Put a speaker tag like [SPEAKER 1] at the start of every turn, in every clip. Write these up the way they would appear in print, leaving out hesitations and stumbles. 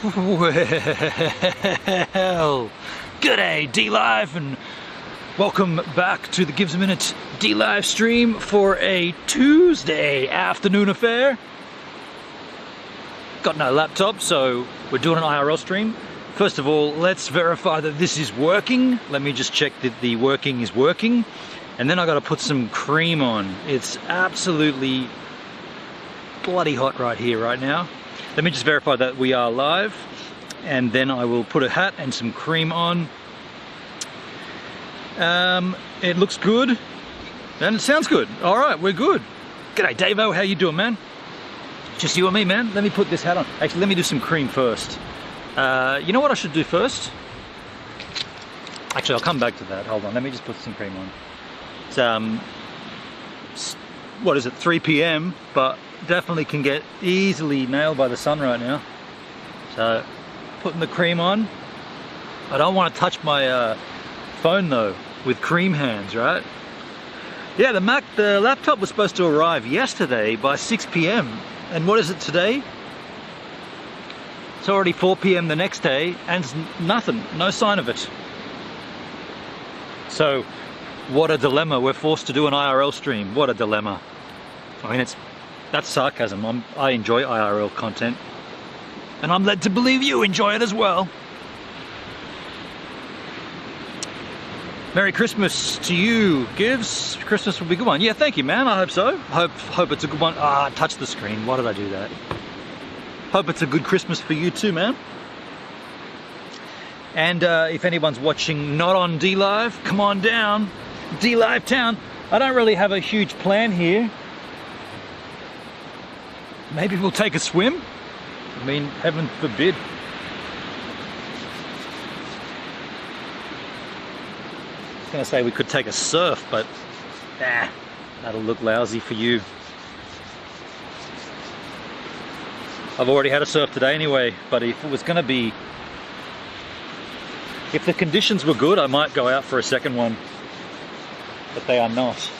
[SPEAKER 1] Well, g'day D-Live, and welcome back to the Gives a Minute D-Live stream for a Tuesday afternoon affair. Got no laptop, so we're doing an IRL stream. First of all, let's verify that this is working. Let me just check that the working is working. And then I got to put some cream on. It's absolutely bloody hot right here, right now. Let me just verify that we are live, and then I will put a hat and some cream on. It looks good, and it sounds good. All right, we're good. G'day, Davo. How you doing, man? Just you and me, man. Let me put this hat on. Actually, let me do some cream first. You know what I should do first? Actually, I'll come back to that. Hold on. Let me just put some cream on. It's what is it? 3 p.m. but definitely can get easily nailed by the sun right now. So putting the cream on. I don't want to touch my phone though with cream hands, right? Yeah, the laptop was supposed to arrive yesterday by 6 p.m. and what is it today? It's already 4 p.m. the next day and nothing, no sign of it. So what a dilemma. We're forced to do an IRL stream. What a dilemma. I mean, that's sarcasm. I enjoy IRL content, and I'm led to believe you enjoy it as well. Merry Christmas to you, Gives. Christmas will be a good one. Yeah, thank you, man. I hope so. Hope it's a good one. Ah, I touched the screen. Why did I do that? Hope it's a good Christmas for you too, man. And if anyone's watching not on D-Live, come on down. D-Live Town. I don't really have a huge plan here. Maybe we'll take a swim? I mean, heaven forbid. I was going to say we could take a surf, but that'll look lousy for you. I've already had a surf today anyway, but if it was going to be... If the conditions were good, I might go out for a second one. But they are not.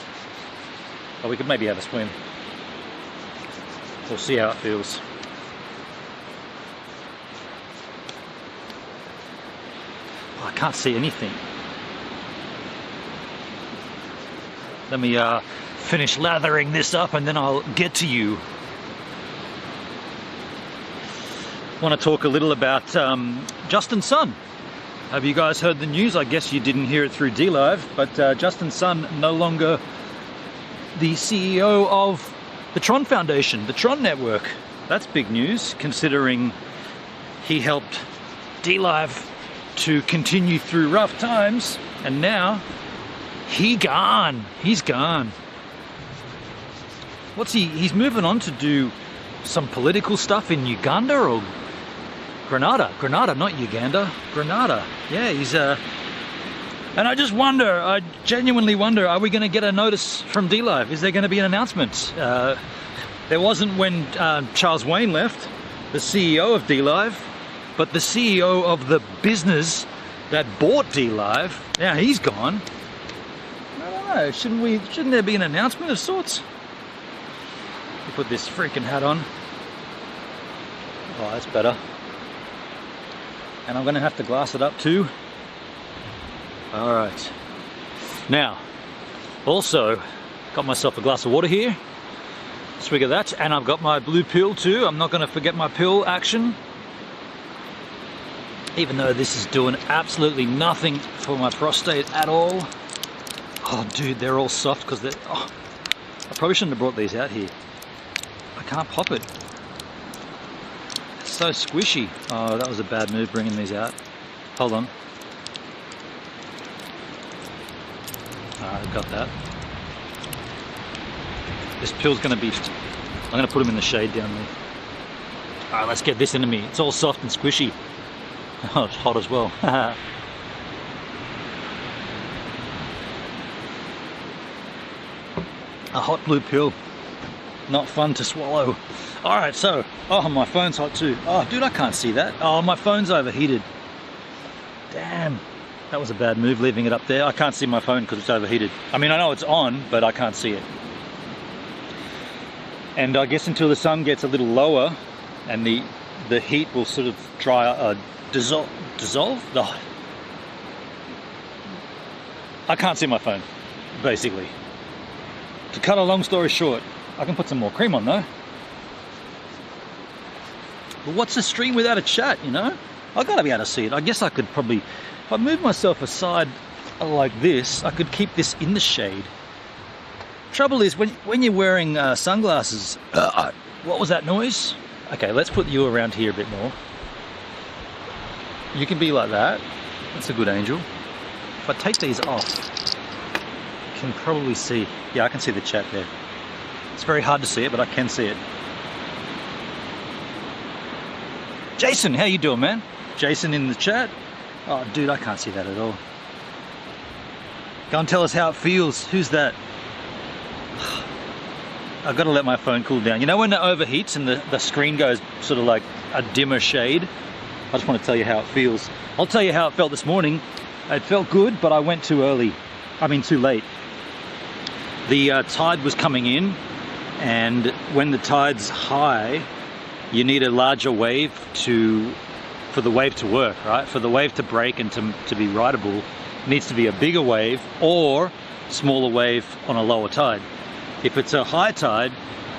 [SPEAKER 1] But we could maybe have a swim. We'll see how it feels. Oh, I can't see anything. Let me finish lathering this up and then I'll get to you. I want to talk a little about Justin Sun. Have you guys heard the news? I guess you didn't hear it through D-Live, but Justin Sun no longer the CEO of the Tron Foundation, the Tron Network. That's big news, considering he helped D-Live to continue through rough times, and now he's gone. What's he's moving on to do some political stuff in Uganda or Grenada, not Uganda, Grenada. Yeah, he's and I just wonder, I genuinely wonder, are we going to get a notice from D-Live? Is there going to be an announcement? There wasn't when Charles Wayne left, the CEO of D-Live, but the CEO of the business that bought D-Live, yeah, he's gone. I don't know, shouldn't there be an announcement of sorts? Let me put this freaking hat on. Oh, that's better. And I'm going to have to glass it up too. All right. Now, also got myself a glass of water here. Swig of that, and I've got my blue pill too. I'm not going to forget my pill action. Even though this is doing absolutely nothing for my prostate at all. Oh, dude, they're all soft because they're... Oh, I probably shouldn't have brought these out here. I can't pop it. It's so squishy. Oh, that was a bad move bringing these out. Hold on. Alright, got that. This pill's going to be... I'm going to put them in the shade down there. Alright, let's get this into me. It's all soft and squishy. Oh, it's hot as well. A hot blue pill. Not fun to swallow. Alright, so... Oh, my phone's hot too. Oh, dude, I can't see that. Oh, my phone's overheated. Damn. That was a bad move, leaving it up there. I can't see my phone because it's overheated. I mean, I know it's on, but I can't see it. And I guess until the sun gets a little lower and the the heat will sort of dissolve. Oh. I can't see my phone, basically. To cut a long story short, I can put some more cream on though. But what's a stream without a chat, you know? I gotta be able to see it. I guess I could probably, if I move myself aside like this, I could keep this in the shade. Trouble is, when you're wearing sunglasses, what was that noise? Okay, let's put you around here a bit more. You can be like that. That's a good angel. If I take these off, you can probably see, yeah, I can see the chat there. It's very hard to see it, but I can see it. Jason, how you doing, man? Jason in the chat. Oh, dude, I can't see that at all. Go and tell us how it feels. Who's that? I've got to let my phone cool down. You know when it overheats and the screen goes sort of like a dimmer shade? I just want to tell you how it feels. I'll tell you how it felt this morning. It felt good, but I went too early. I mean, too late. The tide was coming in, and when the tide's high, you need a larger wave for the wave to work, right? For the wave to break and to be rideable, it needs to be a bigger wave or smaller wave on a lower tide. If it's a high tide,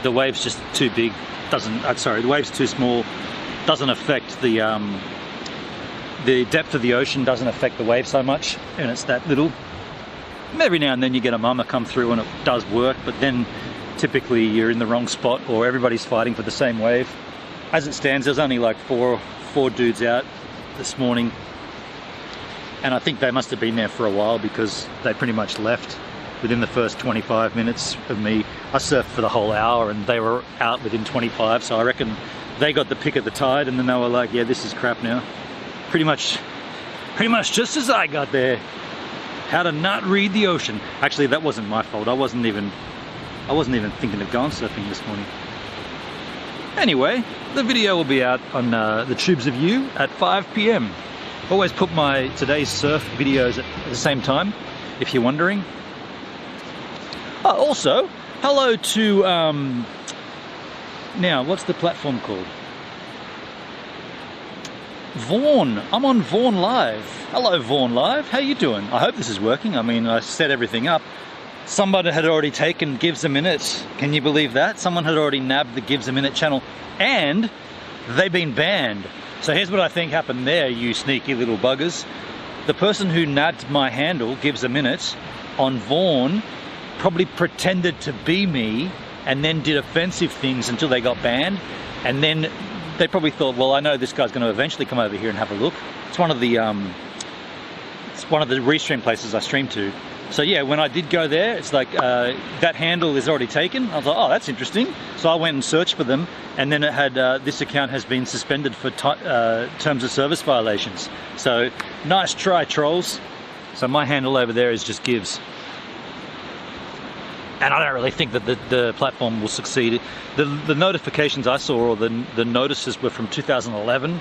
[SPEAKER 1] the wave's just too big. The wave's too small. Doesn't affect the depth of the ocean. Doesn't affect the wave so much, and it's that little. Every now and then you get a mama come through and it does work, but then typically you're in the wrong spot or everybody's fighting for the same wave. As it stands, there's only like four dudes out this morning, and I think they must have been there for a while because they pretty much left within the first 25 minutes of me. I surfed for the whole hour and they were out within 25, so I reckon they got the pick of the tide, and then they were like, yeah, this is crap now. Pretty much just as I got there. How to not read the ocean. Actually, that wasn't my fault. I wasn't even thinking of going surfing this morning. Anyway, the video will be out on the Tubes of You at 5 PM. Always put my today's surf videos at the same time, if you're wondering. Oh, also, hello to, now, what's the platform called? Vaughn. I'm on Vaughn Live. Hello, Vaughn Live. How you doing? I hope this is working. I mean, I set everything up. Somebody had already taken Gives a Minute. Can you believe that? Someone had already nabbed the Gives a Minute channel, and they've been banned. So here's what I think happened there, you sneaky little buggers. The person who nabbed my handle, Gives a Minute, on Vaughn, probably pretended to be me and then did offensive things until they got banned, and then they probably thought, well, I know this guy's going to eventually come over here and have a look. It's one of the restream places I stream to. So yeah, when I did go there, it's like that handle is already taken. I was like, oh, that's interesting. So I went and searched for them, and then it had this account has been suspended for terms of service violations. So nice try, trolls. So my handle over there is just Gives. And I don't really think that the platform will succeed. The notifications I saw, or the notices, were from 2011,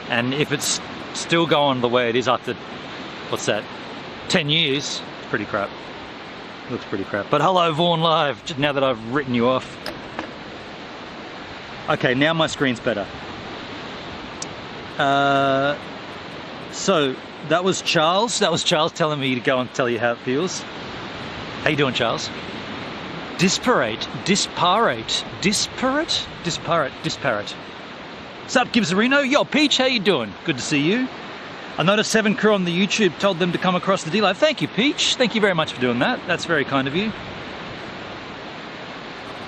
[SPEAKER 1] and if it's still going the way it is after, what's that, 10 years, it's pretty crap. Looks pretty crap. But hello, Vaughn Live, just now that I've written you off. Okay, now my screen's better. So that was Charles. That was Charles telling me to go and tell you how it feels. How you doing, Charles? Disparate. Sup, Gibbsarino? Yo, Peach, how you doing? Good to see you. I noticed 7 Crew on the YouTube told them to come across the D-Live. Thank you, Peach. Thank you very much for doing that. That's very kind of you.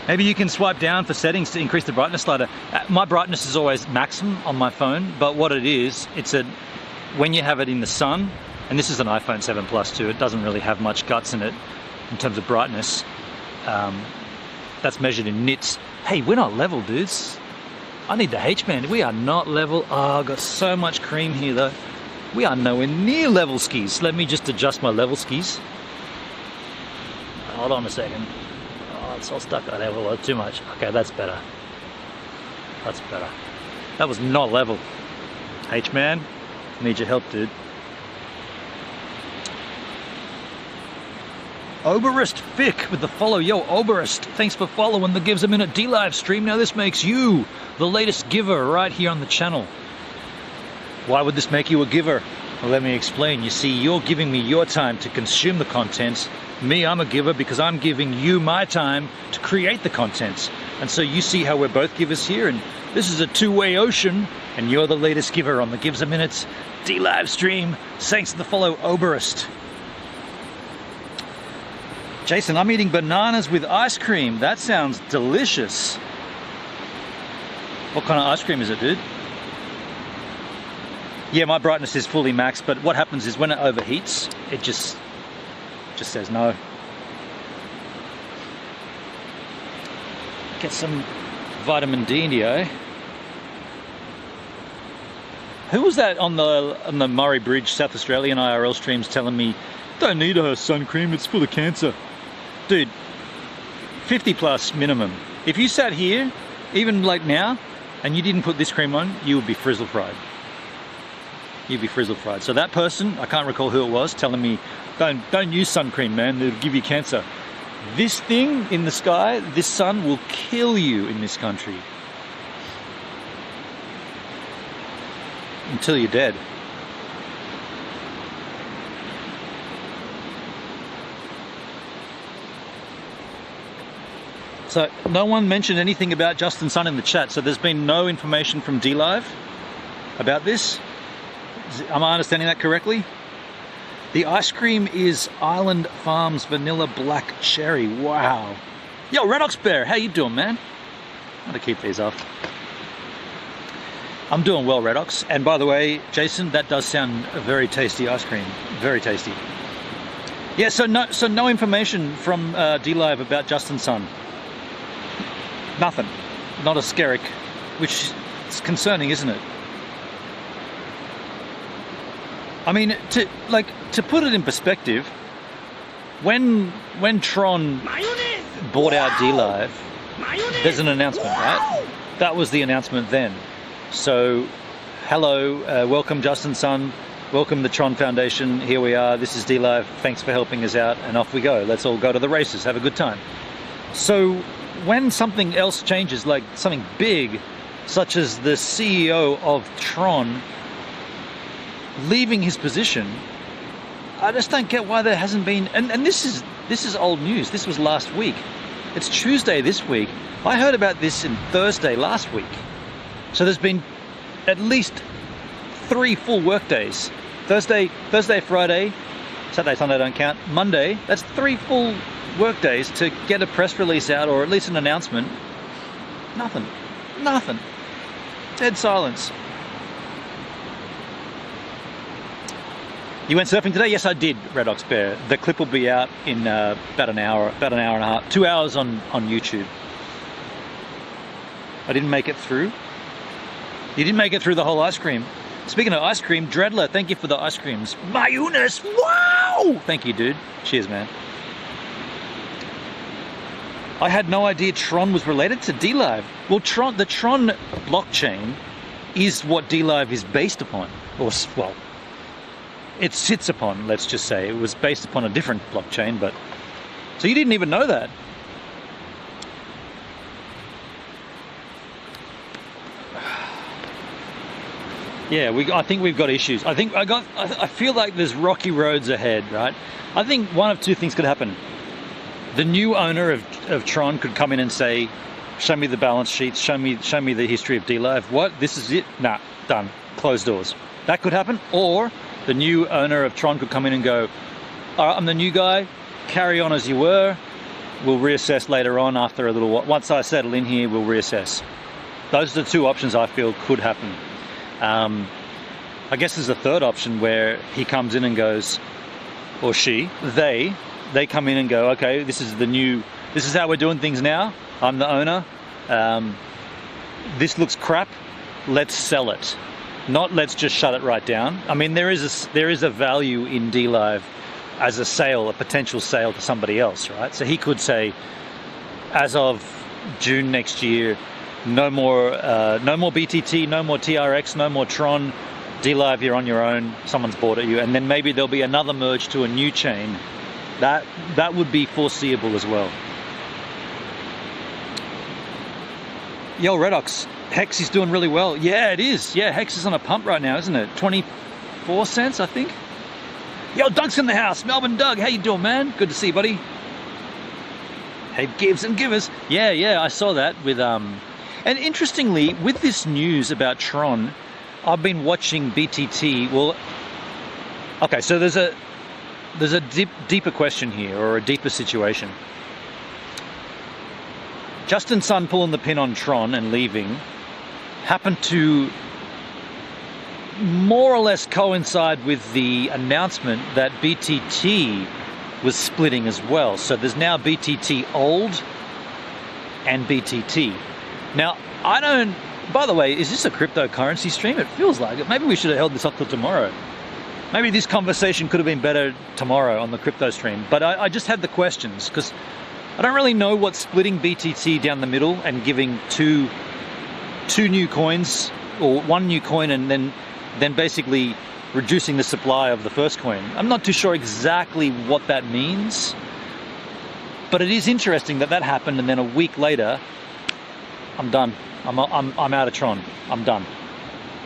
[SPEAKER 1] Maybe you can swipe down for settings to increase the brightness slider. My brightness is always maximum on my phone, but what it is, when you have it in the sun, and this is an iPhone 7 Plus too, it doesn't really have much guts in it in terms of brightness. That's measured in nits. Hey, we're not level, dudes. I need the H-band. We are not level. Oh, I've got so much cream here though. We are nowhere near level skis. Let me just adjust my level skis. Hold on a second. Oh, it's all stuck at level too much. Okay, that's better. That's better. That was not level. H-man, need your help, dude. Oberist Fick with the follow. Yo, Oberist, thanks for following the Gives a Minute D-Live stream. Now this makes you the latest giver right here on the channel. Why would this make you a giver? Well, let me explain. You see, you're giving me your time to consume the content. Me, I'm a giver because I'm giving you my time to create the content. And so you see how we're both givers here, and this is a two-way ocean, and you're the latest giver on the Gives a Minute D-Live stream. Thanks to the follow, Oberist. Jason, I'm eating bananas with ice cream. That sounds delicious. What kind of ice cream is it, dude? Yeah, my brightness is fully maxed, but what happens is when it overheats, it just says no. Get some vitamin D in you, eh? Who was that on the Murray Bridge South Australian IRL streams telling me, don't need a sun cream, it's full of cancer? Dude, 50 plus minimum. If you sat here, even like now, and you didn't put this cream on, you would be frizzle fried. You'd be frizzle fried. So that person, I can't recall who it was, telling me, don't use sun cream, man, it'll give you cancer. This thing in the sky, this sun will kill you in this country. Until you're dead. So no one mentioned anything about Justin Sun in the chat, so there's been no information from D-Live about this. Am I understanding that correctly? The ice cream is Island Farms Vanilla Black Cherry. Wow. Yo, Redox Bear, how you doing, man? I'm gonna keep these off. I'm doing well, Redox. And by the way, Jason, that does sound a very tasty ice cream. Very tasty. Yeah, so no information from D-Live about Justin Sun. Nothing. Not a skerrick, which is concerning, isn't it? I mean, to put it in perspective, when Tron bought out D-Live, there's an announcement, right? That was the announcement then. So, hello, welcome Justin Sun, welcome the Tron Foundation, here we are, this is D-Live, thanks for helping us out, and off we go. Let's all go to the races, have a good time. So, when something else changes, like something big, such as the CEO of Tron leaving his position, I just don't get why there hasn't been, and this is old news, this was last week. It's Tuesday this week. I heard about this in Thursday last week. So there's been at least 3 full work days. Thursday, Friday, Saturday, Sunday don't count, Monday, that's 3 full work days to get a press release out, or at least an announcement. Nothing. Dead silence. You went surfing today? Yes, I did, Redox Bear. The clip will be out in about an hour and a half, 2 hours on YouTube. I didn't make it through. You didn't make it through the whole ice cream. Speaking of ice cream, Dreadler, thank you for the ice creams. Mayunas, wow! Thank you, dude. Cheers, man. I had no idea Tron was related to D-Live. Well, the Tron blockchain is what D-Live is based upon. Or, well, it sits upon, let's just say. It was based upon a different blockchain, but... So you didn't even know that? Yeah, I think we've got issues. I feel like there's rocky roads ahead, right? I think one of two things could happen. The new owner of Tron could come in and say, show me the balance sheets, show me the history of D-Live. What? This is it? Nah, done. Closed doors. That could happen. Or the new owner of Tron could come in and go, all right, I'm the new guy, carry on as you were. We'll reassess later on after a little while. Once I settle in here, we'll reassess. Those are the two options I feel could happen. I guess there's a third option where he comes in and goes, or she, they come in and go, okay, this is how we're doing things now. I'm the owner. This looks crap. Let's sell it. Not let's just shut it right down. I mean, there is a value in D-Live as a sale, a potential sale to somebody else, right? So he could say, as of June next year, no more BTT, no more TRX, no more Tron, D-Live, you're on your own, someone's bought at you, and then maybe there'll be another merge to a new chain That would be foreseeable as well. Yo, Redox, Hex is doing really well. Yeah, it is. Yeah, Hex is on a pump right now, isn't it? 24 cents, I think. Yo, Doug's in the house. Melbourne Doug, how you doing, man? Good to see you, buddy. Hey, gives and givers. Yeah, I saw that with and interestingly, with this news about Tron, I've been watching BTT. Well, okay, so there's a deeper question here, or a deeper situation. Justin Sun pulling the pin on Tron and leaving happened to more or less coincide with the announcement that BTT was splitting as well. So there's now BTT old and BTT. Now, I don't, by the way, is this a cryptocurrency stream? It feels like it. Maybe we should have held this up till tomorrow. Maybe this conversation could have been better tomorrow on the crypto stream. But I just had the questions because I don't really know what splitting BTT down the middle and giving two new coins, or one new coin, and then basically reducing the supply of the first coin. I'm not too sure exactly what that means, but it is interesting that happened, and then a week later, I'm done. I'm out of Tron. I'm done.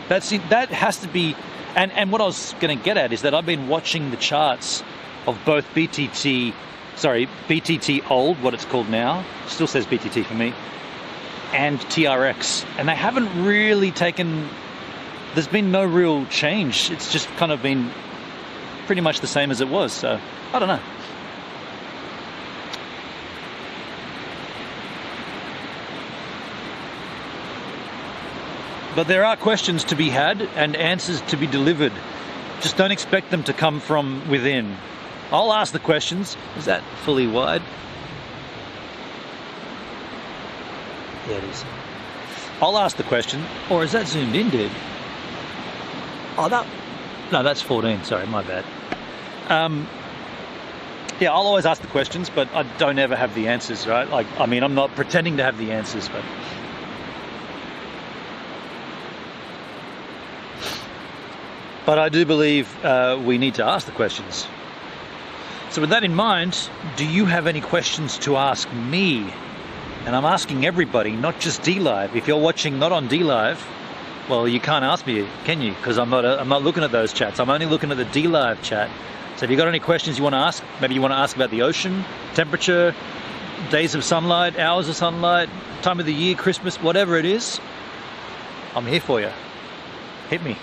[SPEAKER 1] That's it. That has to be. And what I was going to get at is that I've been watching the charts of both BTT old, what it's called now, still says BTT for me, and TRX, and they haven't really taken. There's been no real change. It's just kind of been pretty much the same as it was. So I don't know. But there are questions to be had and answers to be delivered. Just don't expect them to come from within. I'll ask the questions. Is that fully wide? Yeah, it is. I'll ask the question. Or is that zoomed in, dude? Oh, no, that's 14. Sorry, my bad. Yeah, I'll always ask the questions, but I don't ever have the answers, right? Like, I mean, I'm not pretending to have the answers, but I do believe we need to ask the questions. So with that in mind, do you have any questions to ask me? And I'm asking everybody, not just DLive. If you're watching not on DLive, well, you can't ask me, can you? Because I'm not looking at those chats. I'm only looking at the DLive chat. So if you've got any questions you want to ask, maybe you want to ask about the ocean, temperature, days of sunlight, hours of sunlight, time of the year, Christmas, whatever it is, I'm here for you. Hit me.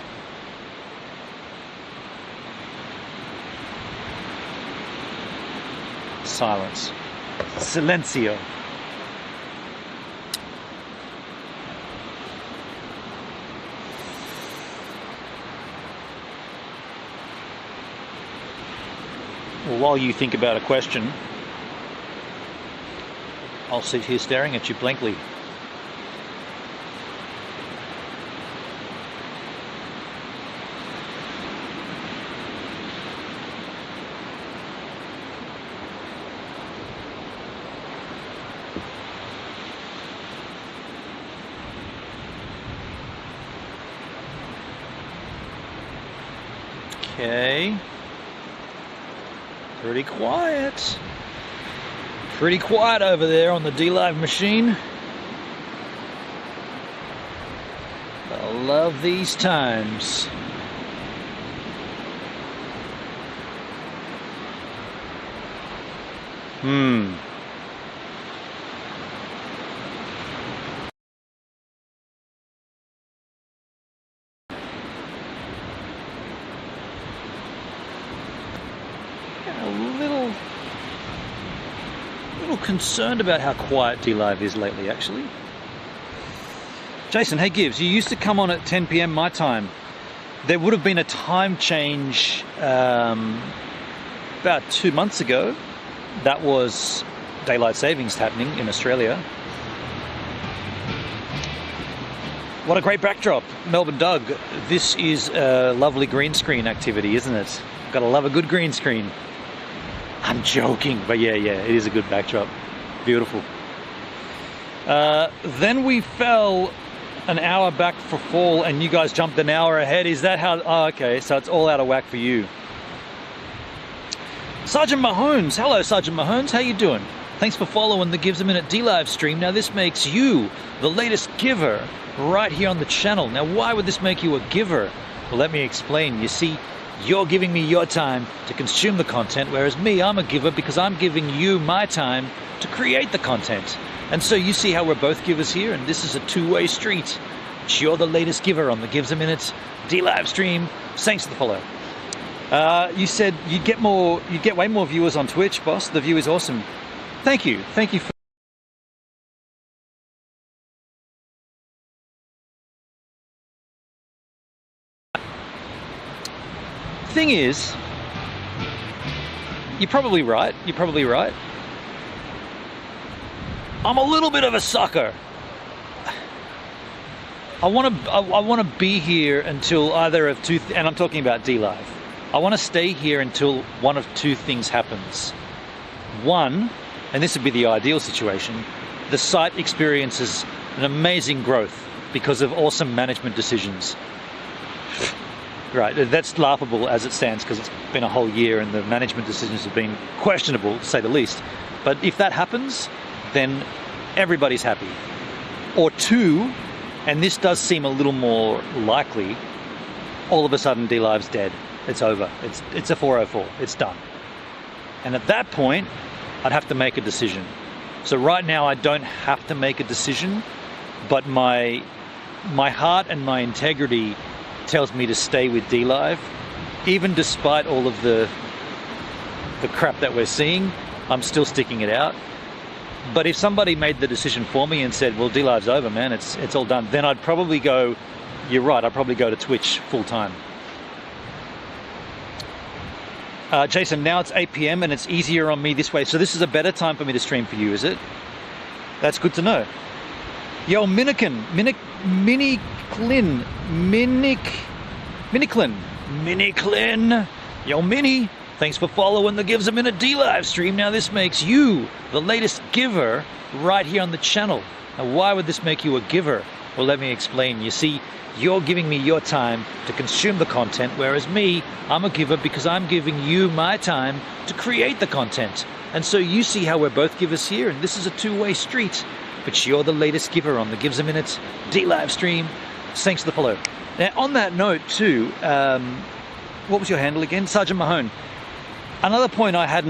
[SPEAKER 1] Silence. Silencio. Well, while you think about a question, I'll sit here staring at you blankly. Okay. Pretty quiet. Pretty quiet over there on the DLive machine. I love these times. Concerned about how quiet DLive is lately, actually. Jason, hey Gibbs, you used to come on at 10 p.m. my time. There would have been a time change about 2 months ago. That was daylight savings happening in Australia. What a great backdrop. Melbourne Doug, this is a lovely green screen activity, isn't it? Gotta love a good green screen. I'm joking, but yeah, it is a good backdrop. Beautiful. Then we fell an hour back for fall and you guys jumped an hour ahead. Is that how? Oh, okay, so it's all out of whack for you. Sergeant Mahones, hello Sergeant Mahones, how you doing? Thanks for following the Gives a Minute D-Live stream. Now this makes you the latest giver right here on the channel. Now why would this make you a giver? Well, let me explain. You see, you're giving me your time to consume the content, whereas me, I'm a giver because I'm giving you my time to create the content. And so you see how we're both givers here, and this is a two-way street. You're the latest giver on the Gives a Minute D-Live stream. Thanks for the follow. You said you'd get way more viewers on Twitch, boss. The view is awesome. Thank you for thing is, you're probably right. I'm a little bit of a sucker. I want to be here until either of two, and I'm talking about D-Live. I want to stay here until one of two things happens. One, and this would be the ideal situation, the site experiences an amazing growth because of awesome management decisions. Right, that's laughable as it stands because it's been a whole year and the management decisions have been questionable, to say the least. But if that happens, then everybody's happy. Or two, and this does seem a little more likely, all of a sudden D-Live's dead. It's over. It's a 404. It's done. And at that point, I'd have to make a decision. So right now I don't have to make a decision, but my heart and my integrity tells me to stay with D-Live. Even despite all of the crap that we're seeing, I'm still sticking it out. But if somebody made the decision for me and said, well, D-Live's over, man, it's all done, then I'd probably go, you're right, I'd probably go to Twitch full time. Jason, now it's 8 p.m. and it's easier on me this way. So this is a better time for me to stream for you, is it? That's good to know. Yo, Miniclin, yo, Mini, thanks for following the Gives a Minute D-Live stream. Now this makes you the latest giver right here on the channel. Now why would this make you a giver? Well, let me explain. You see, you're giving me your time to consume the content, whereas me, I'm a giver because I'm giving you my time to create the content. And so you see how we're both givers here, and this is a two-way street. But you're the latest giver on the Gives a Minute D-Live stream. Thanks for the follow. Now, on that note too, what was your handle again? Sergeant Mahone. Another point I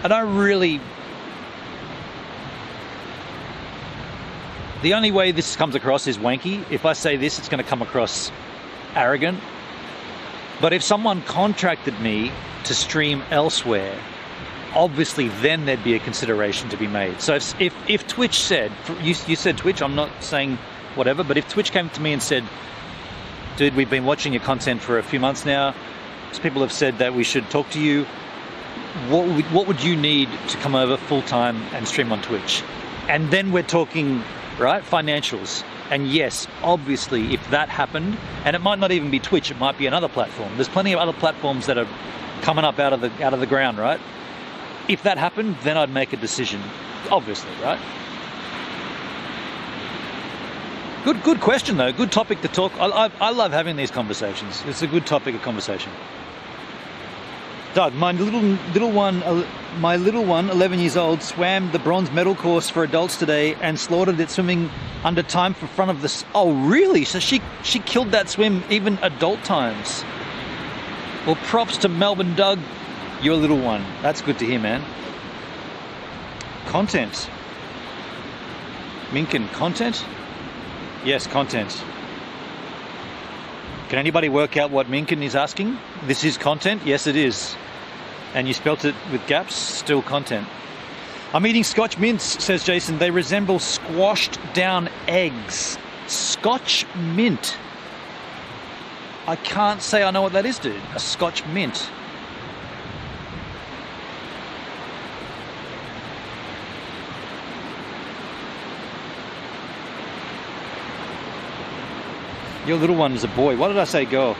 [SPEAKER 1] don't really... The only way this comes across is wanky. If I say this, it's going to come across arrogant. But if someone contracted me to stream elsewhere, obviously then there'd be a consideration to be made. So if Twitch said, you said Twitch, I'm not saying whatever, but if Twitch came to me and said, dude, we've been watching your content for a few months now, people have said that we should talk to you, what would you need to come over full time and stream on Twitch? And then we're talking, right, financials. And yes, obviously, if that happened, and it might not even be Twitch, it might be another platform. There's plenty of other platforms that are coming up out of the ground, right? If that happened, then I'd make a decision, obviously, right? Good question though. Good topic to talk. I love having these conversations. It's a good topic of conversation. Doug, my little one, 11 years old, swam the bronze medal course for adults today and slaughtered it swimming under time for front of the... Oh, really? So she killed that swim even adult times. Well, props to Melbourne, Doug. You're a little one. That's good to hear, man. Content. Minkin, content? Yes, content. Can anybody work out what Minkin is asking? This is content? Yes, it is. And you spelt it with gaps, still content. I'm eating Scotch mints, says Jason. They resemble squashed down eggs. Scotch mint. I can't say I know what that is, dude. A Scotch mint. Your little one is a boy. What did I say, girl?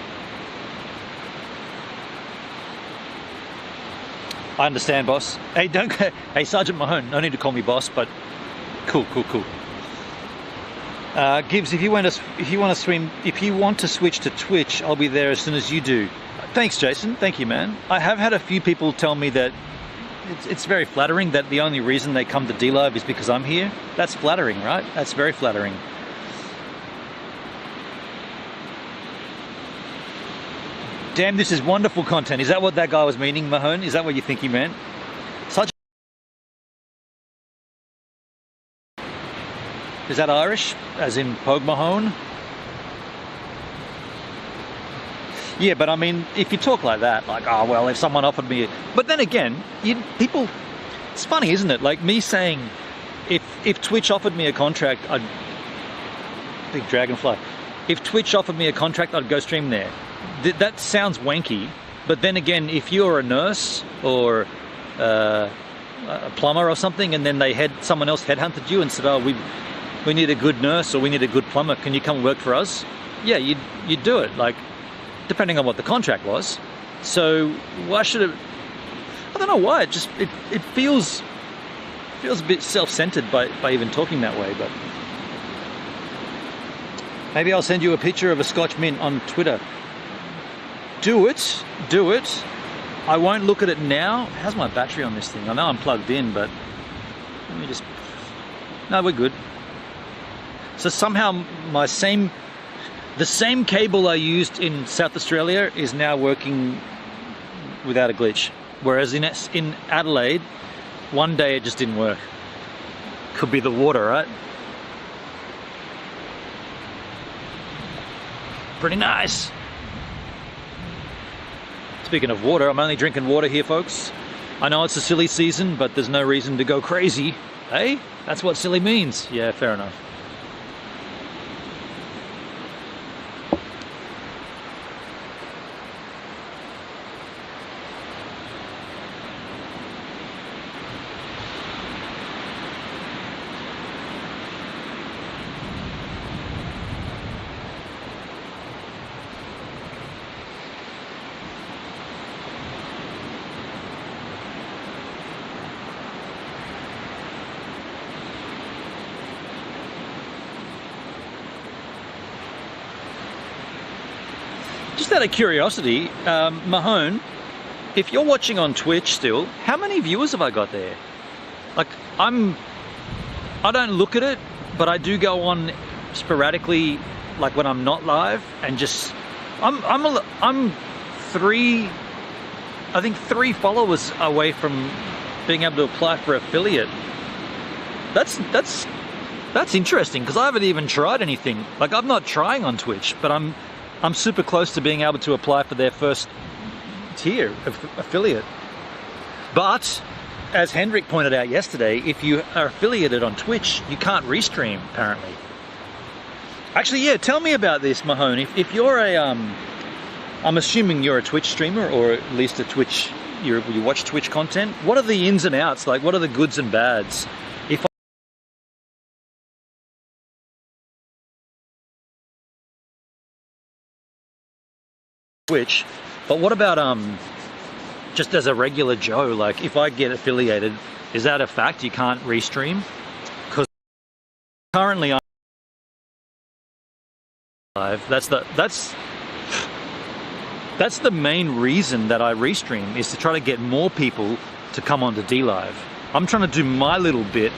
[SPEAKER 1] I understand, boss. Hey, hey, Sergeant Mahone. No need to call me boss, but cool. Gibbs, if you want to switch to Twitch, I'll be there as soon as you do. Thanks, Jason. Thank you, man. I have had a few people tell me that it's very flattering that the only reason they come to DLive is because I'm here. That's flattering, right? That's very flattering. Damn, this is wonderful content. Is that what that guy was meaning, Mahone? Is that what you think he meant? Such. Is that Irish? As in Pogue Mahone? Yeah, but I mean, if you talk like that, like, oh, well, if someone offered me... But then again, people... It's funny, isn't it? Like me saying, if Twitch offered me a contract, I'd... Big dragonfly. If Twitch offered me a contract, I'd go stream there. That sounds wanky, but then again, if you're a nurse or a plumber or something, and then someone else headhunted you and said, oh, we need a good nurse or we need a good plumber, can you come work for us? Yeah, you'd do it, like, depending on what the contract was. So why should it... I don't know why, it feels a bit self-centered by even talking that way, but... Maybe I'll send you a picture of a Scotch mint on Twitter. Do it. I won't look at it now. How's my battery on this thing? I know I'm plugged in, but let me just... No, we're good. So somehow the same cable I used in South Australia is now working without a glitch. Whereas in Adelaide, one day it just didn't work. Could be the water, right? Pretty nice. Speaking of water, I'm only drinking water here, folks. I know it's a silly season, but there's no reason to go crazy. Hey, that's what silly means. Yeah, fair enough. Just out of curiosity, Mahone, if you're watching on Twitch still, how many viewers have I got there? Like, I don't look at it, but I do go on sporadically, like when I'm not live, and just, I'm three followers away from being able to apply for affiliate. That's interesting, because I haven't even tried anything. Like, I'm not trying on Twitch, but I'm super close to being able to apply for their first tier of affiliate. But as Hendrik pointed out yesterday, if you are affiliated on Twitch, you can't restream, apparently. Actually, yeah, tell me about this, Mahone. If you're I'm assuming you're a Twitch streamer, or at least a Twitch, you watch Twitch content. What are the ins and outs? Like, what are the goods and bads? Twitch, but what about just as a regular Joe? Like, if I get affiliated, is that a fact? You can't restream? Because currently I'm live. That's the main reason that I restream, is to try to get more people to come onto DLive. I'm trying to do my little bit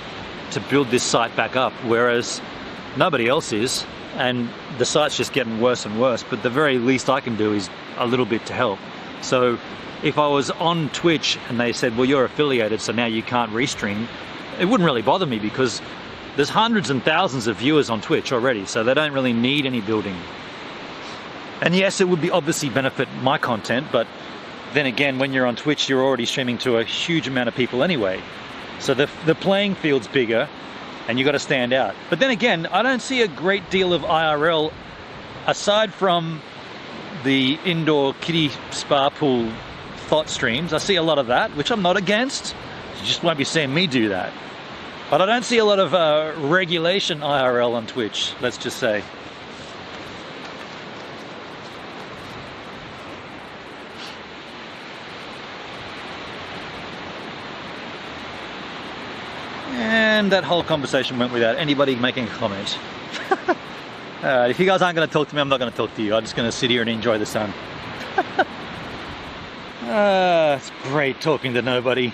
[SPEAKER 1] to build this site back up, whereas nobody else is. And the site's just getting worse and worse, but the very least I can do is a little bit to help. So if I was on Twitch and they said, well, you're affiliated, so now you can't restream, it wouldn't really bother me, because there's hundreds and thousands of viewers on Twitch already, so they don't really need any building. And yes, it would be obviously benefit my content, but then again, when you're on Twitch, you're already streaming to a huge amount of people anyway. So the playing field's bigger, and you got to stand out. But then again, I don't see a great deal of IRL aside from the indoor kiddie spa pool thought streams. I see a lot of that, which I'm not against. You just won't be seeing me do that. But I don't see a lot of regulation IRL on Twitch, let's just say. And that whole conversation went without anybody making a comment. Alright, if you guys aren't going to talk to me, I'm not going to talk to you. I'm just going to sit here and enjoy the sun. It's great talking to nobody.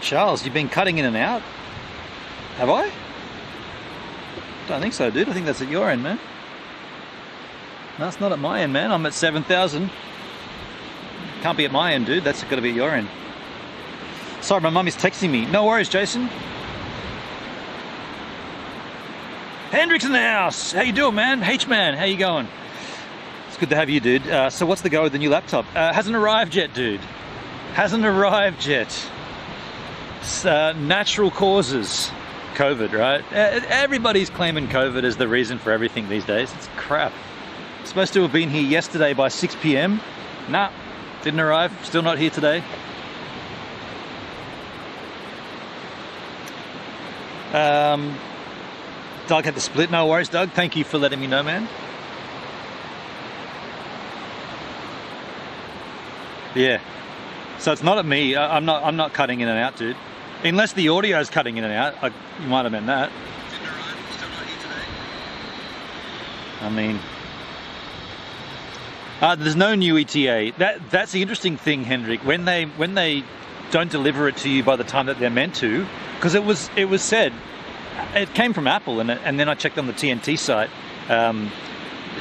[SPEAKER 1] Charles, you've been cutting in and out? Have I? Don't think so, dude. I think that's at your end, man. No, it's not at my end, man. I'm at 7,000. Can't be at my end, dude. That's got to be at your end. Sorry, my mum is texting me. No worries, Jason. Hendrick's in the house. How you doing, man? H-man, how you going? It's good to have you, dude. So what's the go with the new laptop? Hasn't arrived yet, dude. Hasn't arrived yet. Natural causes. COVID, right? Everybody's claiming COVID as the reason for everything these days. It's crap. Supposed to have been here yesterday by 6 p.m. Nah, didn't arrive. Still not here today. Doug had to split. No worries, Doug. Thank you for letting me know, man. Yeah. So it's not at me. I'm not cutting in and out, dude. Unless the audio is cutting in and out, you might have meant that.
[SPEAKER 2] Didn't arrive. Still not here today.
[SPEAKER 1] I mean, there's no new ETA. That's the interesting thing, Hendrik. When they don't deliver it to you by the time that they're meant to, because it was said, it came from Apple, and then I checked on the TNT site,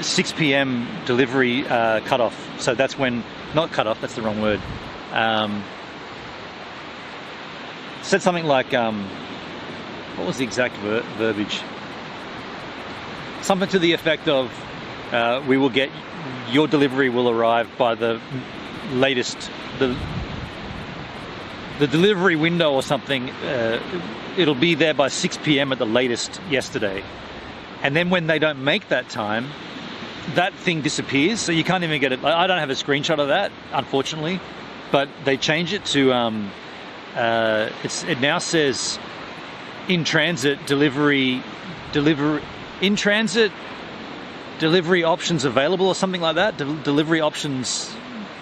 [SPEAKER 1] 6 p.m. delivery cutoff. So that's when, not cutoff. That's the wrong word. Said something like, what was the exact verbiage? Something to the effect of, we will get, your delivery will arrive by the latest, the delivery window or something, it'll be there by 6 p.m. at the latest yesterday. And then when they don't make that time, that thing disappears, so you can't even get it. I don't have a screenshot of that, unfortunately, but they change it to, it now says in transit delivery options available or something like that. Delivery options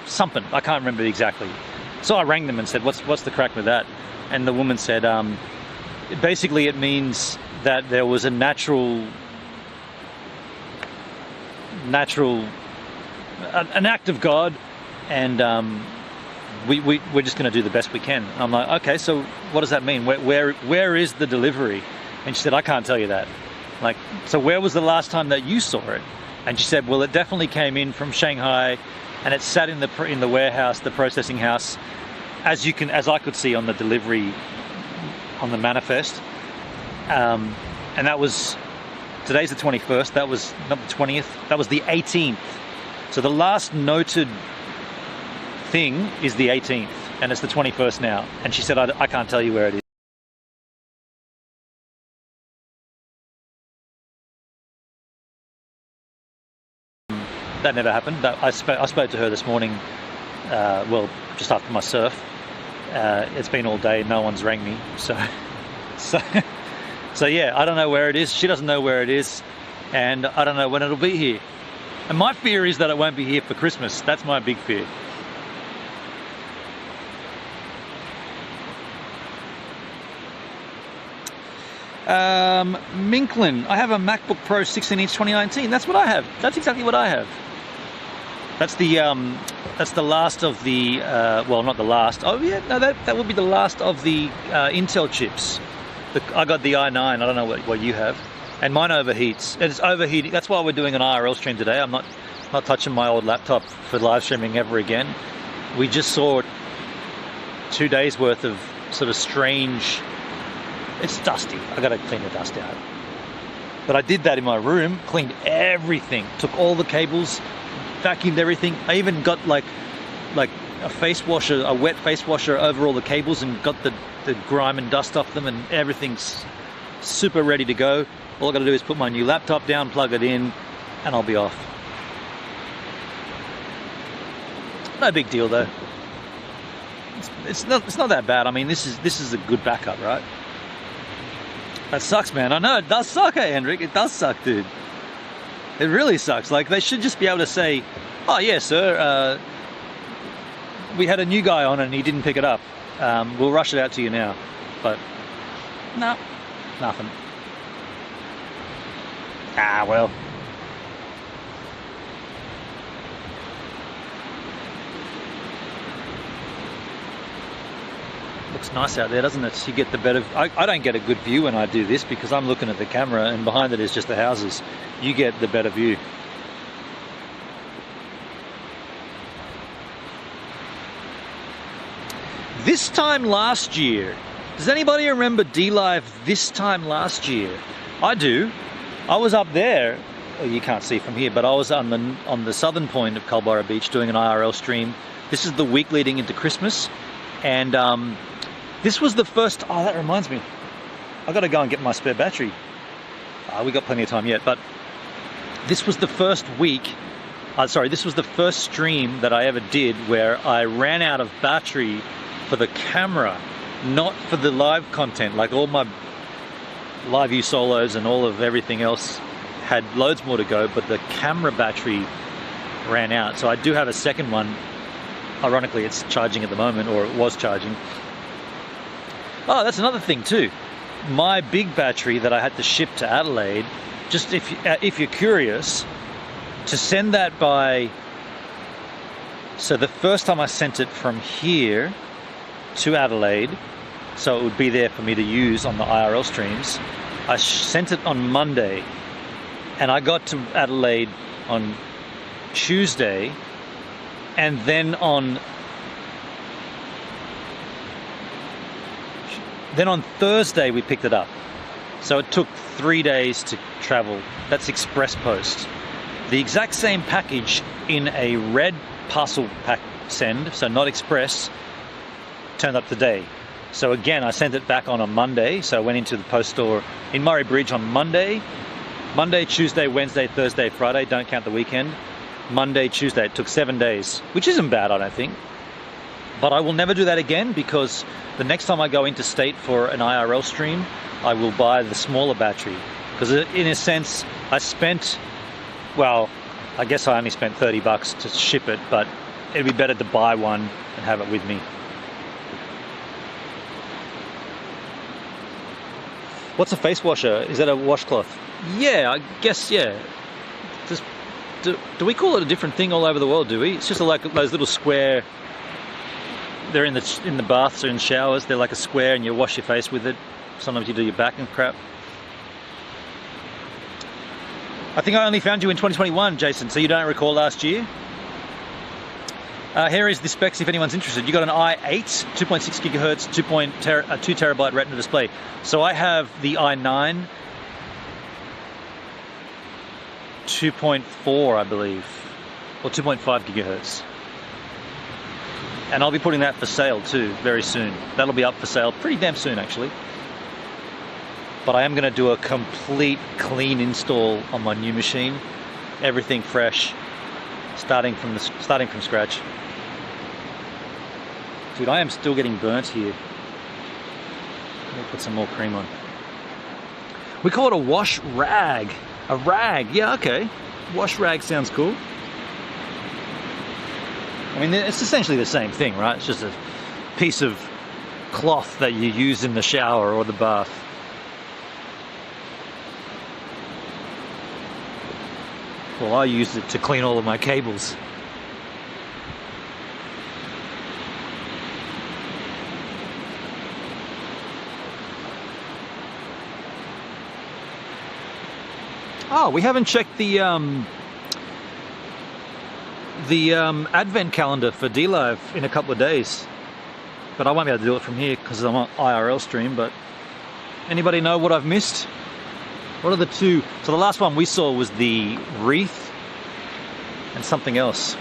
[SPEAKER 1] something. I can't remember exactly. So I rang them and said, what's the crack with that? And the woman said, basically it means that there was a natural an act of God, and we're just going to do the best we can. I'm like, okay, so what does that mean? Where is the delivery? And she said, I can't tell you that. Like, so where was the last time that you saw it? And she said, well, it definitely came in from Shanghai, and it sat in the warehouse, the processing house, as I could see on the delivery, on the manifest. And that was, today's the 21st. That was not the 20th. That was the 18th. So the last noted thing is the 18th, and it's the 21st now. And she said, I can't tell you where it is. That never happened. I spoke to her this morning, well, just after my surf. It's been all day, no one's rang me. So yeah, I don't know where it is. She doesn't know where it is, and I don't know when it'll be here. And my fear is that it won't be here for Christmas. That's my big fear. Minklin, I have a MacBook Pro 16-inch 2019. That's what I have. That's exactly what I have. That's the last of the well, not the last. Oh yeah, no, that would be the last of the Intel chips. I got the i9. I don't know what you have, and mine overheats. It's overheating. That's why we're doing an IRL stream today. I'm not touching my old laptop for live streaming ever again. We just saw 2 days worth of sort of strange. It's dusty. I got to clean the dust out. But I did that in my room. Cleaned everything. Took all the cables. Vacuumed everything. I even got like a face washer, a wet face washer over all the cables, and got the grime and dust off them, and everything's super ready to go. All I got to do is put my new laptop down, plug it in, and I'll be off. No big deal though. It's not that bad. I mean, this is a good backup, right? That sucks, man. I know it does suck, hey, Hendrik. It does suck, dude. It really sucks. Like, they should just be able to say, oh yeah, sir, we had a new guy on and he didn't pick it up. We'll rush it out to you now. But no, nothing. Ah, well. Looks nice out there, doesn't it? You get the better. I don't get a good view when I do this because I'm looking at the camera and behind it is just the houses. You get the better view. This time last year, does anybody remember D-Live this time last year? I do. I was up there. Oh, you can't see from here, but I was on the southern point of Culburra Beach doing an IRL stream. This is the week leading into Christmas, and this was the first. Oh, that reminds me. I got to go and get my spare battery. We got plenty of time yet, but this was the first week. This was the first stream that I ever did where I ran out of battery for the camera, not for the live content. Like all my live view solos and all of everything else had loads more to go, but the camera battery ran out. So I do have a second one. Ironically, it's charging at the moment, or it was charging. Oh, that's another thing too. My big battery that I had to ship to Adelaide, just if you're curious, to send that by, so the first time I sent it from here to Adelaide, so it would be there for me to use on the IRL streams, I sent it on Monday, and I got to Adelaide on Tuesday, and then on Thursday we picked it up. So it took 3 days to travel. That's express post. The exact same package in a red parcel pack send, so not express, turned up today. So again, I sent it back on a Monday. So I went into the post store in Murray Bridge on Monday, Tuesday, Wednesday, Thursday, Friday, don't count the weekend. Monday, Tuesday, it took 7 days, which isn't bad, I don't think. But I will never do that again, because the next time I go interstate for an IRL stream, I will buy the smaller battery. Because in a sense, I spent, well, I guess I only spent $30 to ship it, but it'd be better to buy one and have it with me. What's a face washer? Is that a washcloth? Yeah, I guess, yeah. Do we call it a different thing all over the world, do we? It's just like those little square, they're in the baths or in showers, they're like a square and you wash your face with it. Sometimes you do your back and crap. I think I only found you in 2021, Jason, so you don't recall last year? Here is the specs if anyone's interested. You got an i8, 2.6 gigahertz, 2 terabyte retina display. So I have the i9, 2.4, I believe, or 2.5 gigahertz. And I'll be putting that for sale too, very soon. That'll be up for sale pretty damn soon, actually. But I am going to do a complete clean install on my new machine. Everything fresh, starting from scratch. Dude, I am still getting burnt here. Let me put some more cream on. We call it a wash rag. A rag, yeah, okay. Wash rag sounds cool. I mean, it's essentially the same thing, right? It's just a piece of cloth that you use in the shower or the bath. Well, I used it to clean all of my cables. Oh, we haven't checked the advent calendar for D-Live in a couple of days. But I won't be able to do it from here because I'm on IRL stream. But anybody know what I've missed? What are the two? So the last one we saw was the wreath and something else.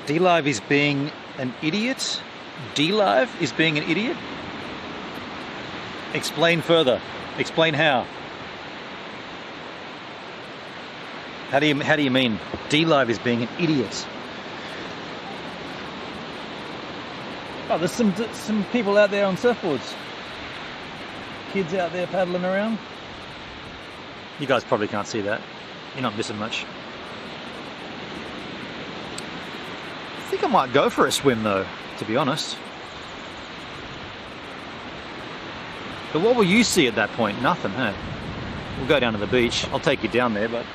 [SPEAKER 1] D-Live is being an idiot? D-Live is being an idiot? Explain further. Explain how. How do you mean D-Live is being an idiot? Oh, there's some people out there on surfboards. Kids out there paddling around. You guys probably can't see that. You're not missing much. I think I might go for a swim though, to be honest. But what will you see at that point? Nothing, huh? We'll go down to the beach. I'll take you down there, but...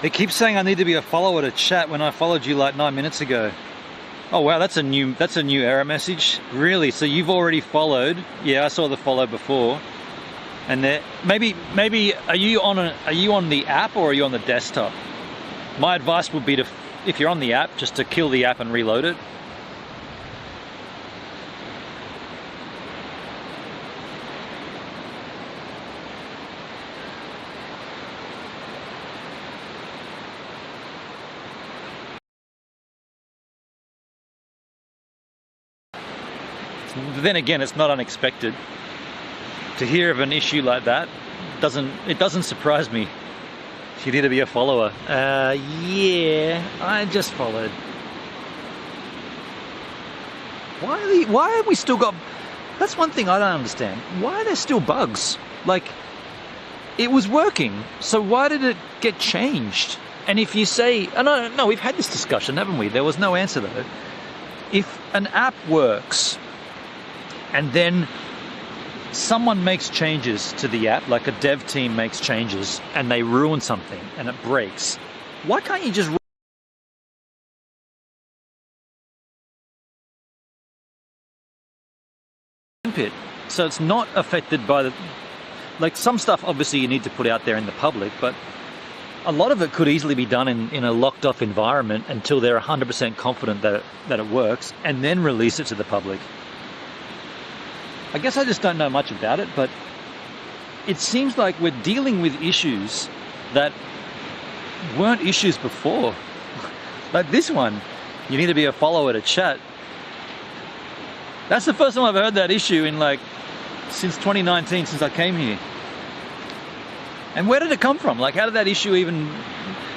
[SPEAKER 1] They keep saying I need to be a follower to chat when I followed you like 9 minutes ago. Oh wow, that's a new error message. Really? So you've already followed? Yeah, I saw the follow before. And there, maybe are you on the app or are you on the desktop? My advice would be to, if you're on the app, just to kill the app and reload it. Then again, it's not unexpected to hear of an issue like that. It doesn't surprise me. You need to be a follower. Yeah, I just followed. Why have we still got? That's one thing I don't understand. Why are there still bugs? Like, it was working, so why did it get changed? And if you say, oh, no, we've had this discussion, haven't we? There was no answer though. If an app works, and then someone makes changes to the app, like a dev team makes changes, and they ruin something and it breaks, why can't you just it so it's not affected by the, like, some stuff obviously you need to put out there in the public, but a lot of it could easily be done in a locked off environment until they're 100% confident that it works, and then release it to the public. I guess I just don't know much about it, but it seems like we're dealing with issues that weren't issues before. Like this one, you need to be a follower to chat. That's the first time I've heard that issue in since 2019, since I came here. And where did it come from? Like, how did that issue even,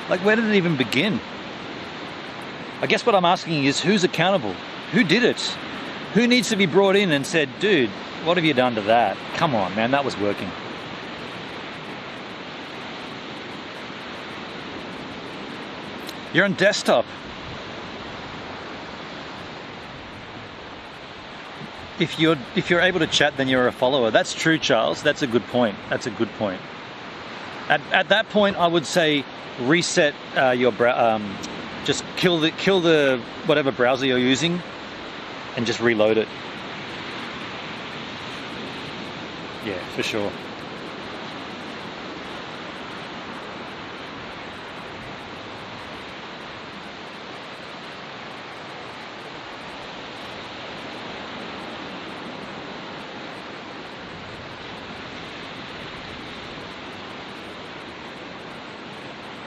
[SPEAKER 1] where did it even begin? I guess what I'm asking is, who's accountable? Who did it? Who needs to be brought in and said, dude, what have you done to that? Come on, man, that was working. You're on desktop. If you're able to chat, then you're a follower. That's true, Charles. That's a good point. That's a good point. At that point, I would say reset your just kill the whatever browser you're using, and just reload it. Yeah, for sure.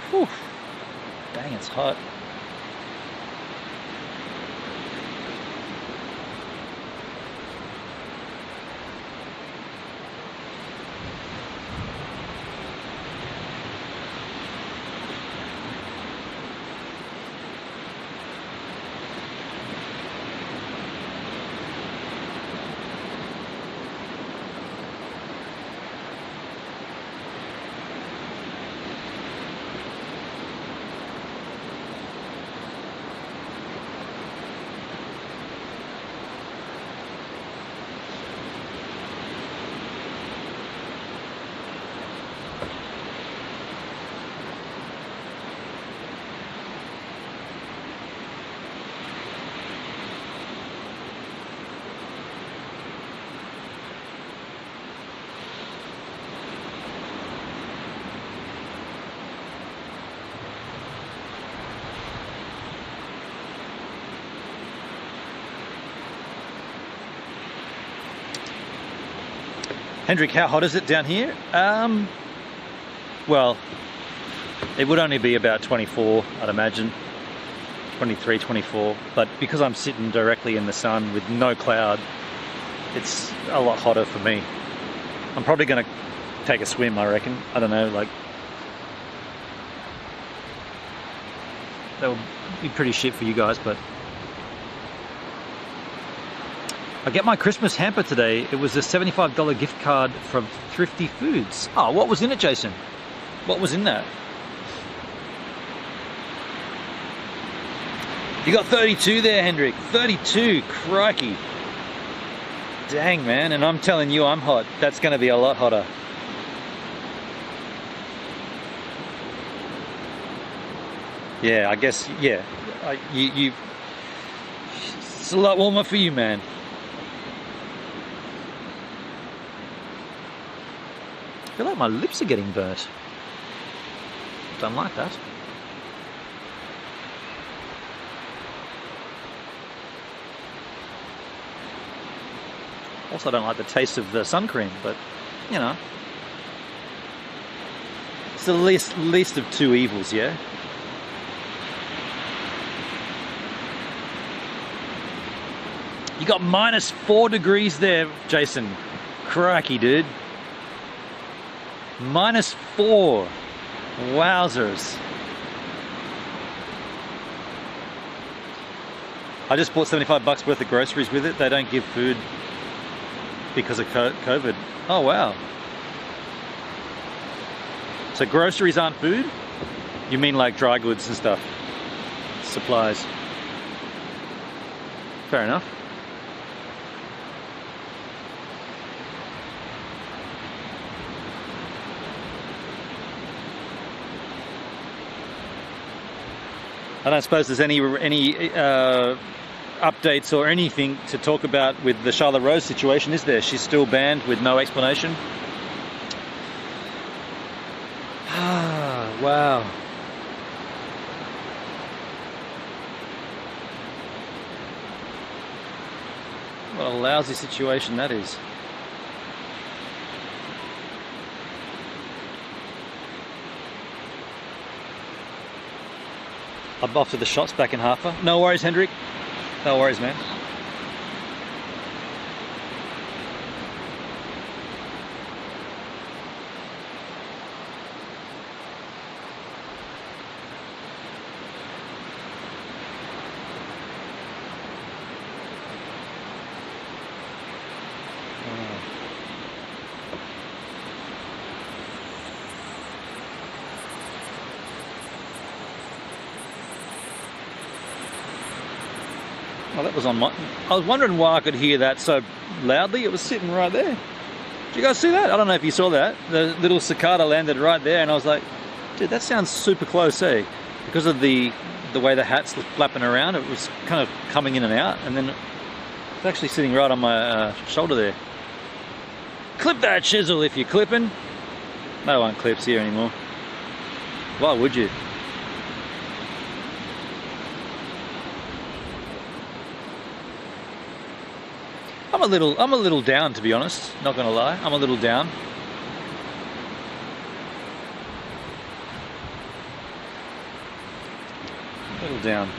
[SPEAKER 1] Whew. Dang, it's hot. Hendrik, how hot is it down here? Well, it would only be about 24, I'd imagine. 23, 24. But because I'm sitting directly in the sun with no cloud, it's a lot hotter for me. I'm probably going to take a swim, I reckon. I don't know, like... that would be pretty shit for you guys, but... I get my Christmas hamper today. It was a $75 gift card from Thrifty Foods. Oh, what was in it, Jason? What was in that? You got 32 there, Hendrik. 32, crikey. Dang, man, and I'm telling you I'm hot. That's gonna be a lot hotter. Yeah, I guess, yeah. It's a lot warmer for you, man. I feel like my lips are getting burnt. Don't like that. Also don't like the taste of the sun cream, but you know. It's the least of two evils, yeah? You got -4 degrees there, Jason. Crikey, dude. -4. Wowzers. I just bought 75 bucks worth of groceries with it. They don't give food because of COVID. Oh, wow. So groceries aren't food? You mean like dry goods and stuff? Supplies. Fair enough. I don't suppose there's any updates or anything to talk about with the Charlotte Rose situation, is there? She's still banned with no explanation. Ah, wow. What a lousy situation that is. I'm off to the shops back in Harper. No worries, Hendrik. No worries, man. Well, that was on my... I was wondering why I could hear that so loudly. It was sitting right there. Did you guys see that? I don't know if you saw that. The little cicada landed right there, and I was like, dude, that sounds super close, eh? Because of the way the hat's flapping around, it was kind of coming in and out, and then it's actually sitting right on my shoulder there. Clip that chisel if you're clipping. No one clips here anymore. Why would you? I'm a little down, to be honest. Not gonna lie, I'm a little down. A little down.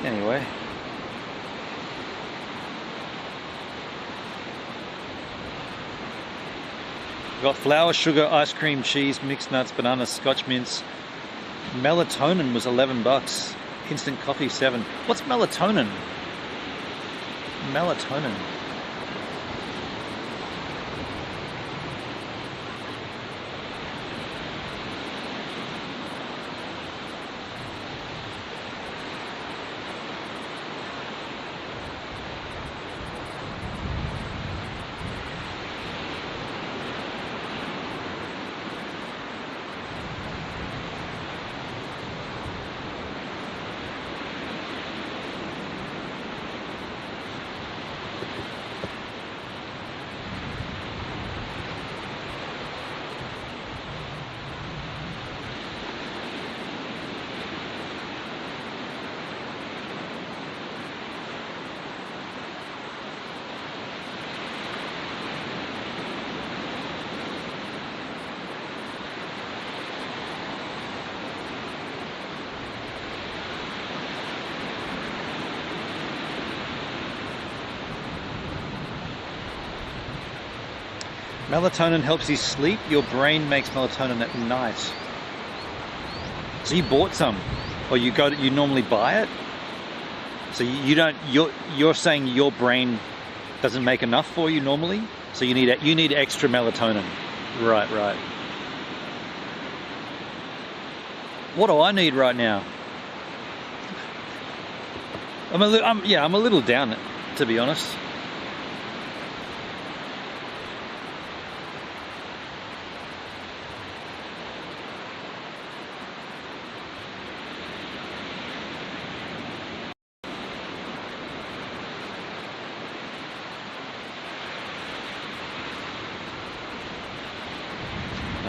[SPEAKER 1] Anyway. Got flour, sugar, ice cream, cheese, mixed nuts, bananas, scotch mints. Melatonin was $11. Instant coffee, 7. What's melatonin? Melatonin. Melatonin helps you sleep. Your brain makes melatonin at night. So you bought some, or you normally buy it. So you don't. You're saying your brain doesn't make enough for you normally. So you need extra melatonin. Right. What do I need right now? I'm a little down, to be honest.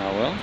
[SPEAKER 1] Oh well.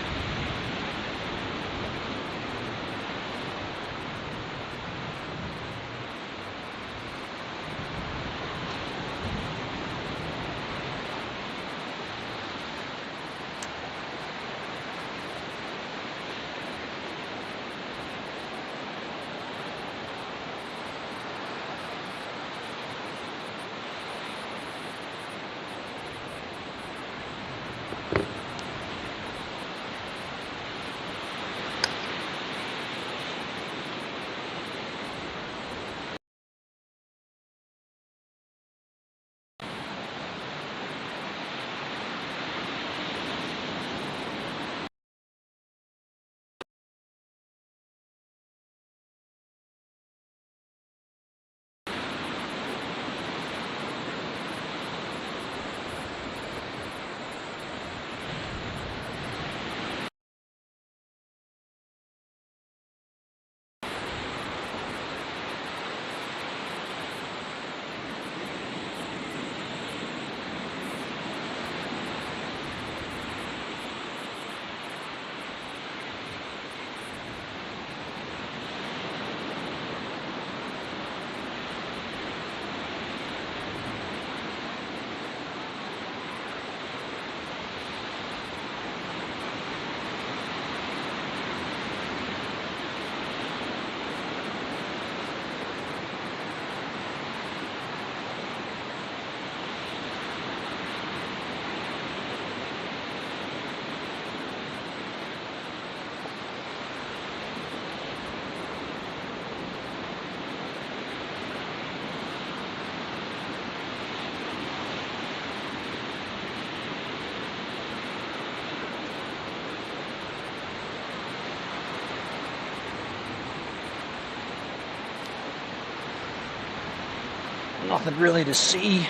[SPEAKER 1] Nothing really to see.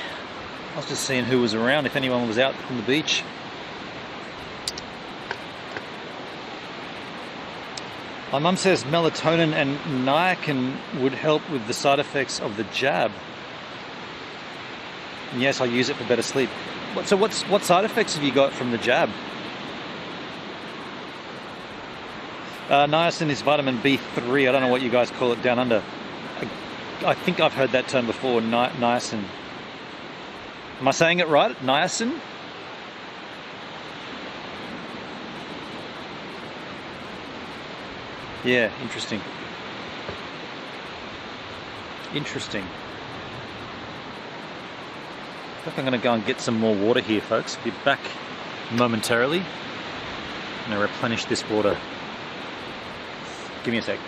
[SPEAKER 1] I was just seeing who was around, if anyone was out from the beach. My mum says melatonin and niacin would help with the side effects of the jab. And yes, I'll use it for better sleep. What side effects have you got from the jab? Niacin is vitamin B3. I don't know what you guys call it down under. I think I've heard that term before, niacin. Am I saying it right? Niacin? Yeah, interesting. Interesting. I think I'm going to go and get some more water here, folks. Be back momentarily. I'm going to replenish this water. Give me a sec.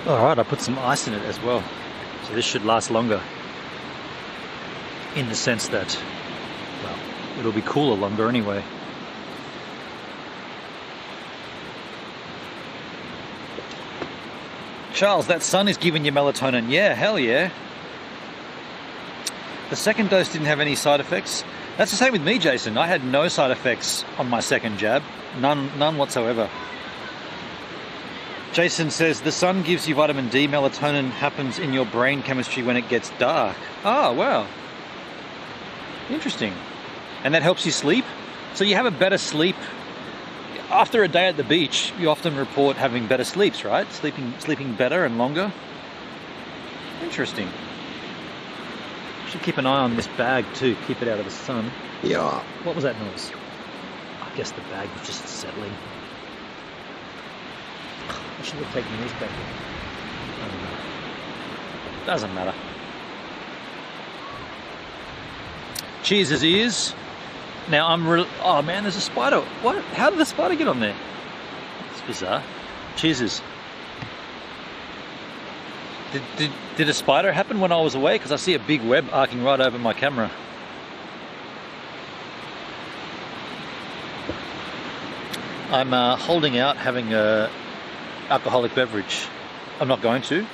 [SPEAKER 1] Alright, I put some ice in it as well. So this should last longer. In the sense that, well, it'll be cooler longer anyway. Charles, that sun is giving you melatonin. Yeah, hell yeah. The second dose didn't have any side effects. That's the same with me, Jason. I had no side effects on my second jab. None whatsoever. Jason says, the sun gives you vitamin D. Melatonin happens in your brain chemistry when it gets dark. Oh, wow. Interesting. And that helps you sleep? So you have a better sleep. After a day at the beach, you often report having better sleeps, right? Sleeping better and longer. Interesting. Should keep an eye on this bag too, keep it out of the sun.
[SPEAKER 3] Yeah.
[SPEAKER 1] What was that noise? I guess the bag was just settling. I should have taken the newspaper. I don't know. Doesn't matter. Cheers as ears. Now I'm oh man, there's a spider. What? How did the spider get on there? It's bizarre. Cheers. Did a spider happen when I was away? Because I see a big web arcing right over my camera. I'm holding out having a alcoholic beverage. I'm not going to.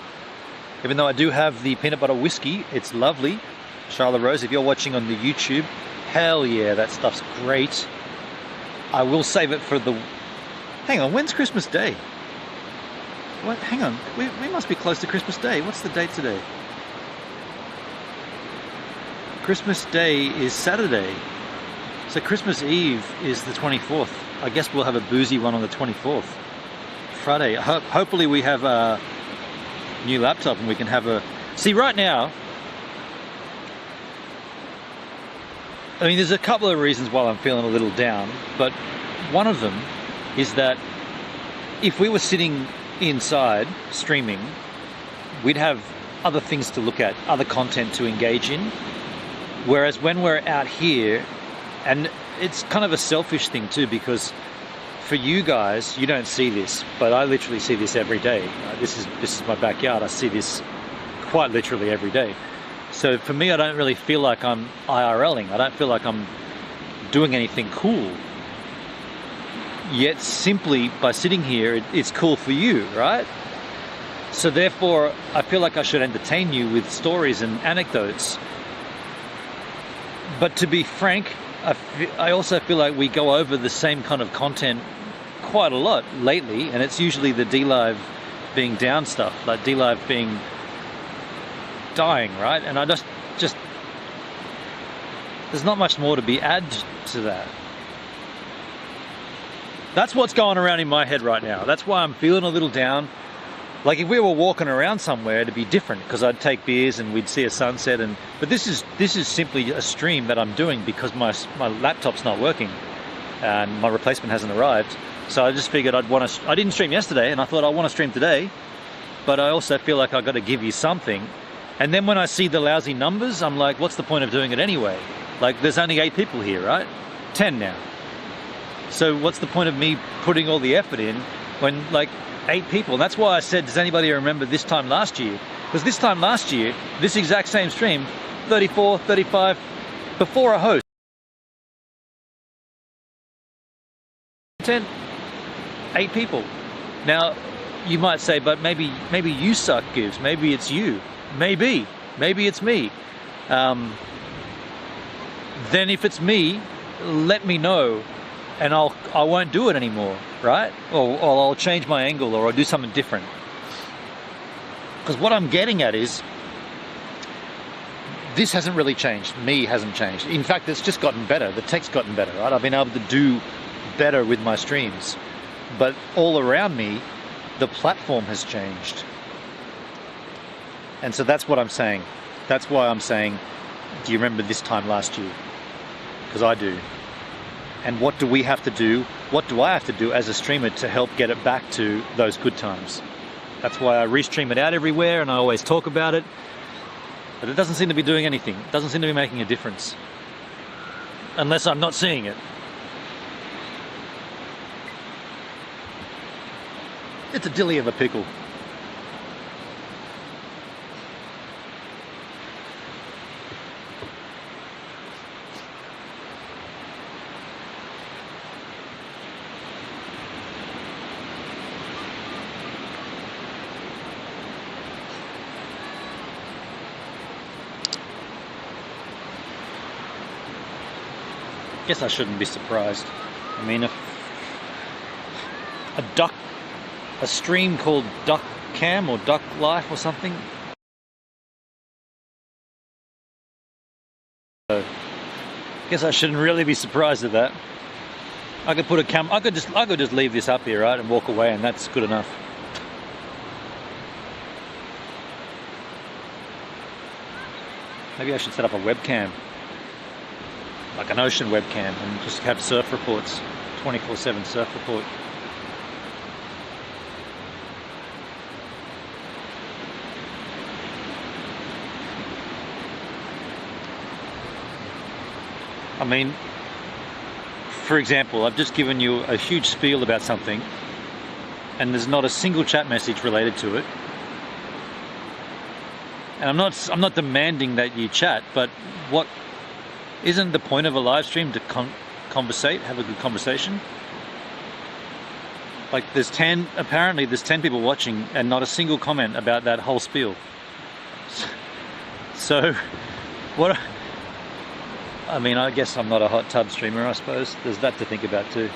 [SPEAKER 1] Even though I do have the peanut butter whiskey, it's lovely. Charlotte Rose, if you're watching on the YouTube, hell yeah, that stuff's great. I will save it for the... Hang on, when's Christmas Day? What? Hang on, we must be close to Christmas Day. What's the date today? Christmas Day is Saturday. So Christmas Eve is the 24th. I guess we'll have a boozy one on the 24th. Friday. Hopefully we have a new laptop and we can have a... See, right now, I mean, there's a couple of reasons why I'm feeling a little down, but one of them is that if we were sitting inside streaming, we'd have other things to look at, other content to engage in. Whereas when we're out here, and it's kind of a selfish thing too, because for you guys, you don't see this, but I literally see this every day. This is my backyard. I see this quite literally every day. So for me, I don't really feel like I'm IRLing. I don't feel like I'm doing anything cool. Yet simply by sitting here, it's cool for you, right? So therefore, I feel like I should entertain you with stories and anecdotes. But to be frank, I also feel like we go over the same kind of content quite a lot lately, and it's usually the DLive being down stuff, like DLive being dying, right? And I just there's not much more to be added to that. That's what's going around in my head right now. That's why I'm feeling a little down. Like if we were walking around somewhere, it'd be different because I'd take beers and we'd see a sunset. But this is simply a stream that I'm doing because my laptop's not working and my replacement hasn't arrived. So I just figured I didn't stream yesterday, and I thought I want to stream today. But I also feel like I've got to give you something. And then when I see the lousy numbers, I'm like, what's the point of doing it anyway? Like there's only 8 people here, right? 10 now. So what's the point of me putting all the effort in when like 8 people? That's why I said, does anybody remember this time last year? Because this time last year, this exact same stream, 34, 35, before a host. 10, 8 people. Now, you might say, but maybe you suck, Gibbs. Maybe it's you. Maybe it's me. Then if it's me, let me know. And I won't do it anymore, right? Or I'll change my angle, or I'll do something different. Because what I'm getting at is, this hasn't really changed. Me hasn't changed. In fact, it's just gotten better. The tech's gotten better, right? I've been able to do better with my streams. But all around me, the platform has changed. And so that's what I'm saying. That's why I'm saying, do you remember this time last year? Because I do. And what do we have to do? What do I have to do as a streamer to help get it back to those good times? That's why I restream it out everywhere and I always talk about it. But it doesn't seem to be doing anything. It doesn't seem to be making a difference. Unless I'm not seeing it. It's a dilly of a pickle. Guess I shouldn't be surprised. I mean, a stream called Duck Cam or Duck Life or something. So, guess I shouldn't really be surprised at that. I could put a I could just leave this up here, right, and walk away, and that's good enough. Maybe I should set up a webcam. Like an ocean webcam, and just have surf reports, 24/7 surf report. I mean, for example, I've just given you a huge spiel about something, and there's not a single chat message related to it. And I'm not demanding that you chat, but what isn't the point of a live stream to conversate, have a good conversation? Like apparently there's 10 people watching and not a single comment about that whole spiel. So, I mean, I guess I'm not a hot tub streamer, I suppose. There's that to think about too.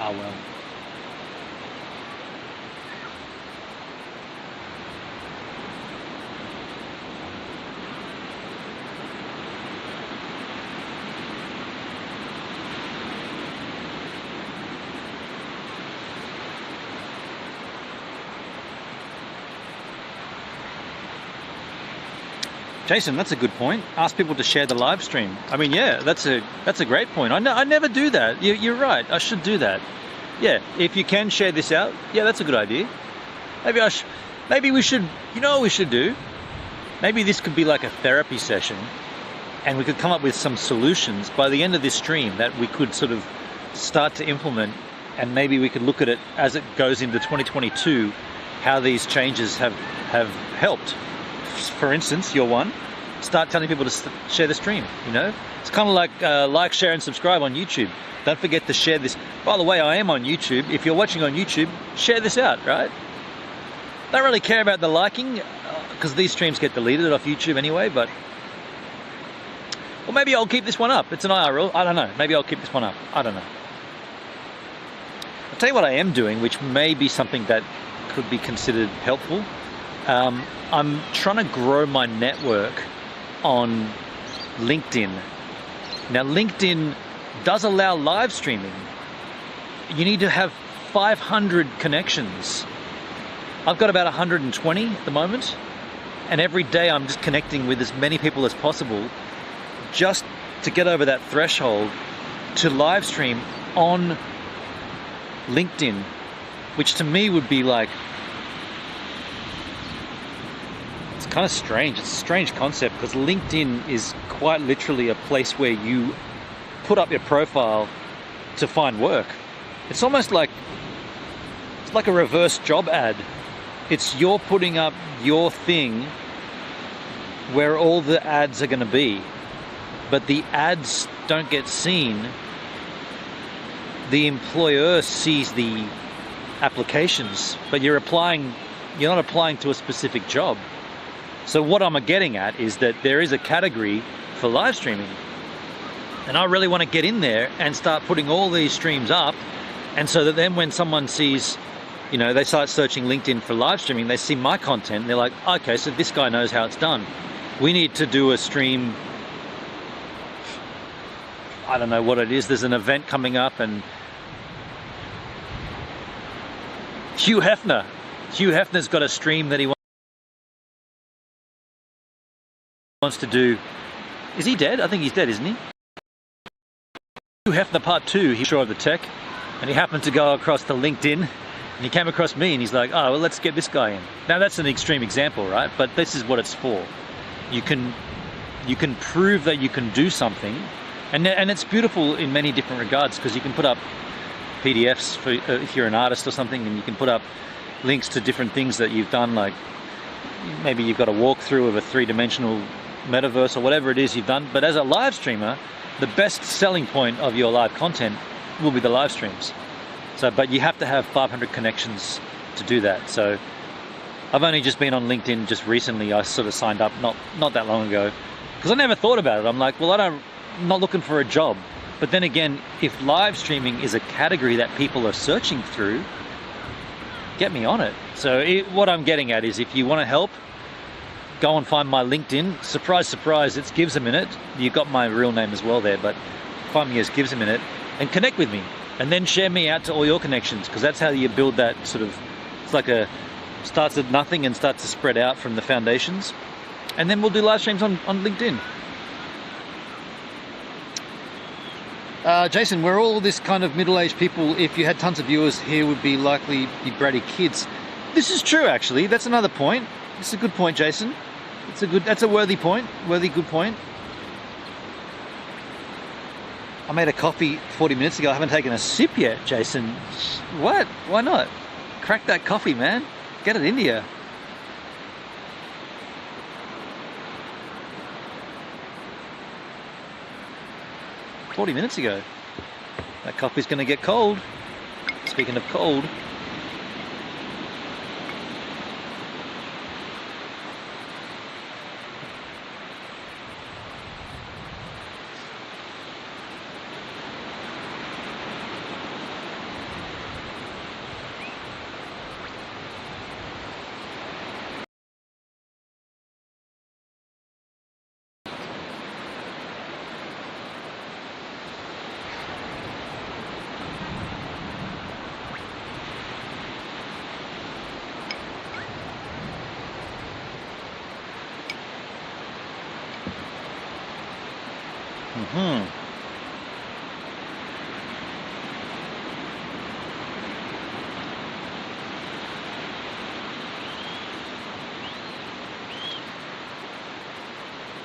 [SPEAKER 1] Ah, well. Jason, that's a good point. Ask people to share the live stream. I mean, yeah, that's a great point. I never do that. You're right. I should do that. Yeah, if you can share this out, yeah, that's a good idea. Maybe we should. You know what we should do? Maybe this could be like a therapy session, and we could come up with some solutions by the end of this stream that we could sort of start to implement, and maybe we could look at it as it goes into 2022, how these changes have helped. For instance, you're one. Start telling people to share the stream. You know, it's kind of like share, and subscribe on YouTube. Don't forget to share this. By the way, I am on YouTube. If you're watching on YouTube, share this out. Right? Don't really care about the liking because these streams get deleted off YouTube anyway. But or maybe I'll keep this one up. It's an IRL. I don't know. Maybe I'll keep this one up. I don't know. I'll tell you what I am doing, which may be something that could be considered helpful. I'm trying to grow my network on LinkedIn. Now, LinkedIn does allow live streaming. You need to have 500 connections. I've got about 120 at the moment, and every day I'm just connecting with as many people as possible just to get over that threshold to live stream on LinkedIn, which to me would be like, kind of strange. It's a strange concept because LinkedIn is quite literally a place where you put up your profile to find work. It's almost like a reverse job ad. It's you're putting up your thing where all the ads are going to be, but the ads don't get seen. The employer sees the applications, but you're not applying to a specific job. So what I'm getting at is that there is a category for live streaming, and I really want to get in there and start putting all these streams up, and so that then when someone sees, you know, they start searching LinkedIn for live streaming, they see my content, and they're like, okay, so this guy knows how it's done. We need to do a stream. I don't know what it is. There's an event coming up, and Hugh Hefner's got a stream that he wants to do. Is he dead? I think he's dead, isn't he? Hugh Hefner Part 2, he's sure of the tech, and he happened to go across to LinkedIn, and he came across me, and he's like, oh, well, let's get this guy in. Now, that's an extreme example, right? But this is what it's for. You can prove that you can do something, and it's beautiful in many different regards, because you can put up PDFs for if you're an artist or something, and you can put up links to different things that you've done, like maybe you've got a walkthrough of a three-dimensional metaverse or whatever it is you've done. But as a live streamer, the best selling point of your live content will be the live streams. So, but you have to have 500 connections to do that. So I've only just been on LinkedIn just recently. I sort of signed up not that long ago, because I never thought about it. I'm like, well, I'm not looking for a job. But then again, if live streaming is a category that people are searching through, get me on it. So what I'm getting at is, if you want to help, go and find my LinkedIn. Surprise, surprise, it's Gives a Minute. You've got my real name as well there, but find me as Gives a Minute and connect with me. And then share me out to all your connections, because that's how you build that sort of, it's like starts at nothing and starts to spread out from the foundations. And then we'll do live streams on LinkedIn. Jason, we're all this kind of middle-aged people. If you had tons of viewers here, would be likely be bratty kids. This is true, actually. That's another point. It's a good point, Jason. That's a worthy point. Good point. I made a coffee 40 minutes ago. I haven't taken a sip yet, Jason. What? Why not? Crack that coffee, man. Get it into you. "40 minutes ago. That coffee's going to get cold." Speaking of cold.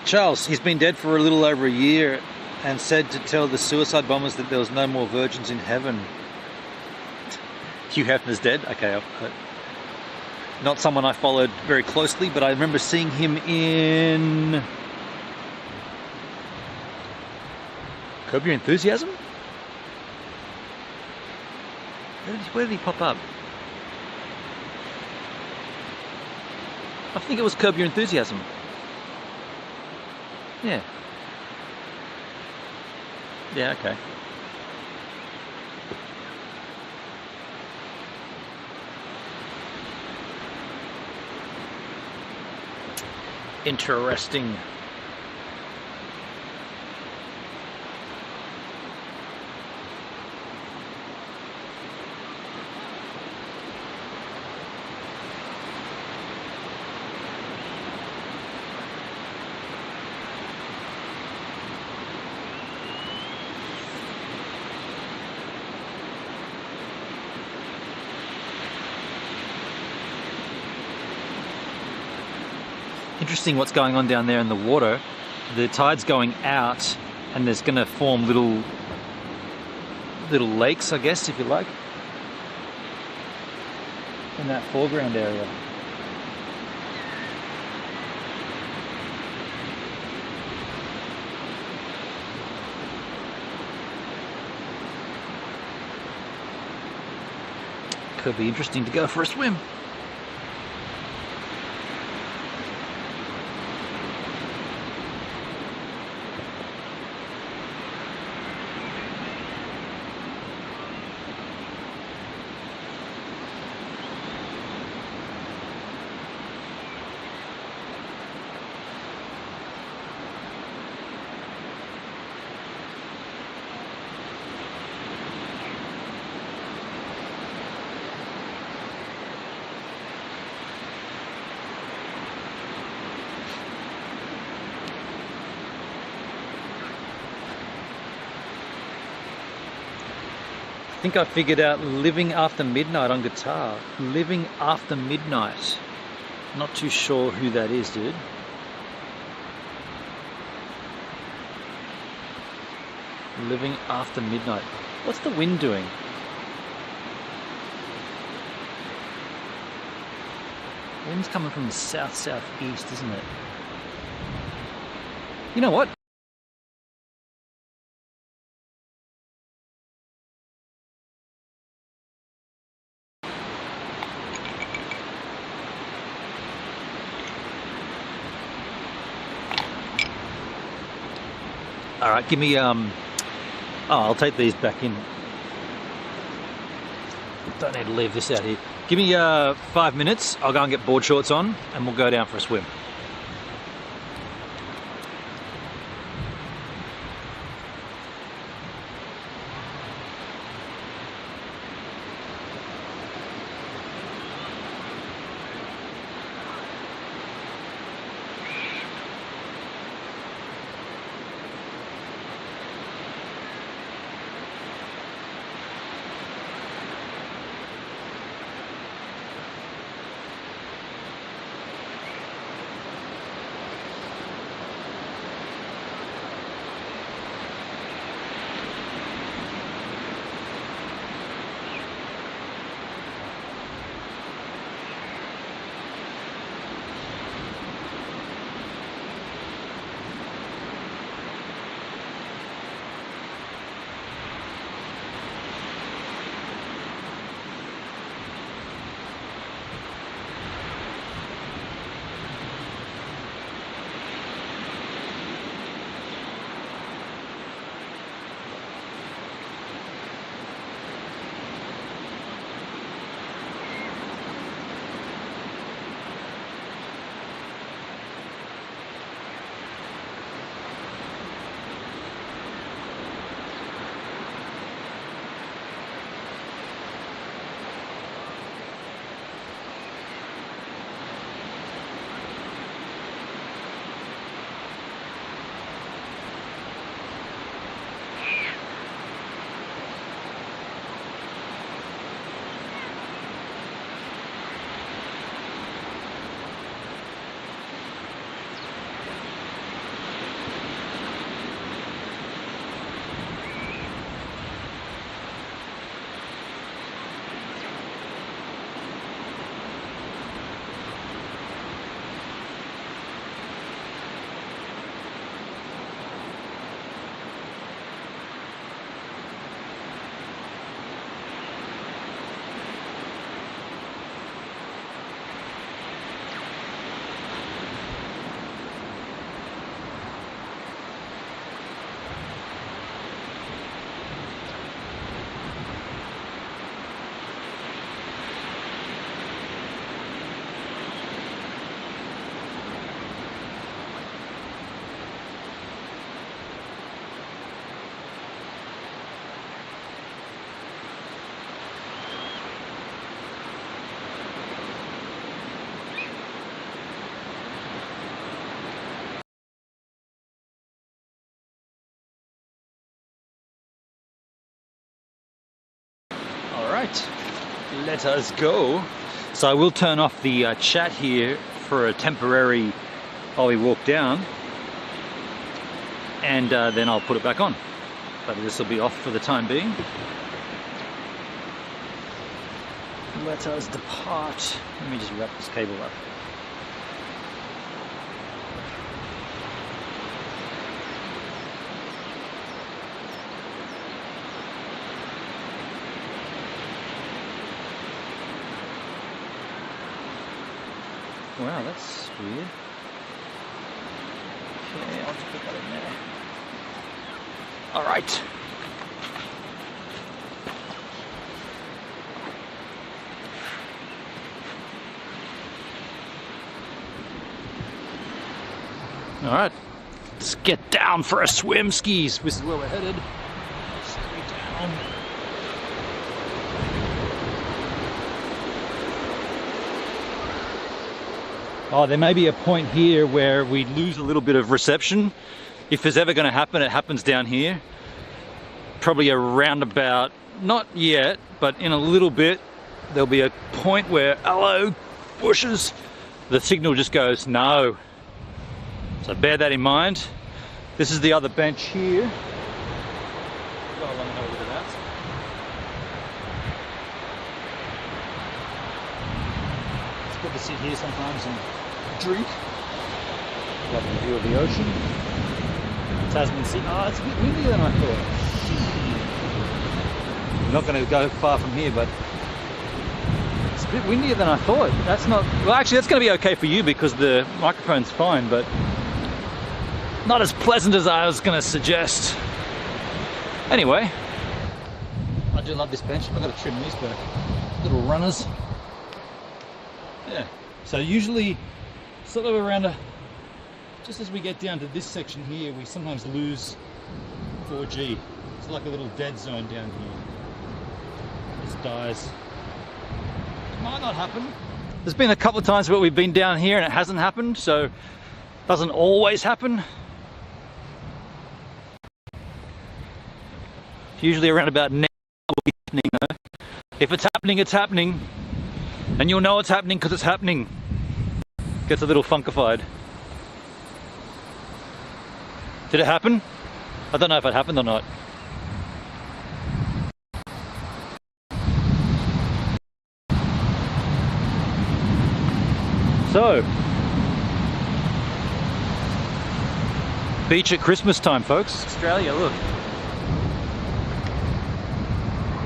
[SPEAKER 1] Charles, he's been dead for a little over a year and said to tell the suicide bombers that there was no more virgins in heaven. Hugh Hefner's dead? Okay. Not someone I followed very closely, but I remember seeing him in Curb Your Enthusiasm? Where did he pop up? I think it was Curb Your Enthusiasm. Yeah. Yeah, okay. Interesting. Interesting what's going on down there in the water. The tide's going out and there's going to form little lakes, I guess, if you like, in that foreground area. Could be interesting to go for a swim. I think I figured out Living After Midnight on guitar. Living After Midnight. Not too sure who that is, dude. Living After Midnight. What's the wind doing? Wind's coming from the south-southeast, isn't it? You know what? All right, give me, I'll take these back in. Don't need to leave this out here. Give me 5 minutes, I'll go and get board shorts on and we'll go down for a swim. Let us go. So I will turn off the chat here for a temporary while we walk down, and then I'll put it back on. But this will be off for the time being. Let us depart. Let me just wrap this cable up. Wow, that's weird. Okay, I'll just put that in there. All right. All right, let's get down for a swim skis. This is where we're headed. Straight down. Oh, there may be a point here where we lose a little bit of reception. If there's ever going to happen, it happens down here. Probably around about, not yet, but in a little bit, there'll be a point where, hello, bushes, the signal just goes no. So bear that in mind. This is the other bench here. Go along and have a look at that. It's good to sit here sometimes and drink. Lovely view of the ocean. Tasman Sea. Oh, it's a bit windier than I thought. I'm not going to go far from here, but it's a bit windier than I thought. That's not, well, actually that's going to be okay for you because the microphone's fine, but not as pleasant as I was going to suggest. Anyway, I do love this bench. I've got to trim these back. Little runners. Yeah. So usually, sort of around just as we get down to this section here, we sometimes lose 4G. It's like a little dead zone down here. It just dies. It might not happen. There's been a couple of times where we've been down here and it hasn't happened, so it doesn't always happen. Usually around about now will be happening though. If it's happening, it's happening. And you'll know it's happening because it's happening. Gets a little funkified. Did it happen? I don't know if it happened or not. So, beach at Christmas time, folks. Australia, look.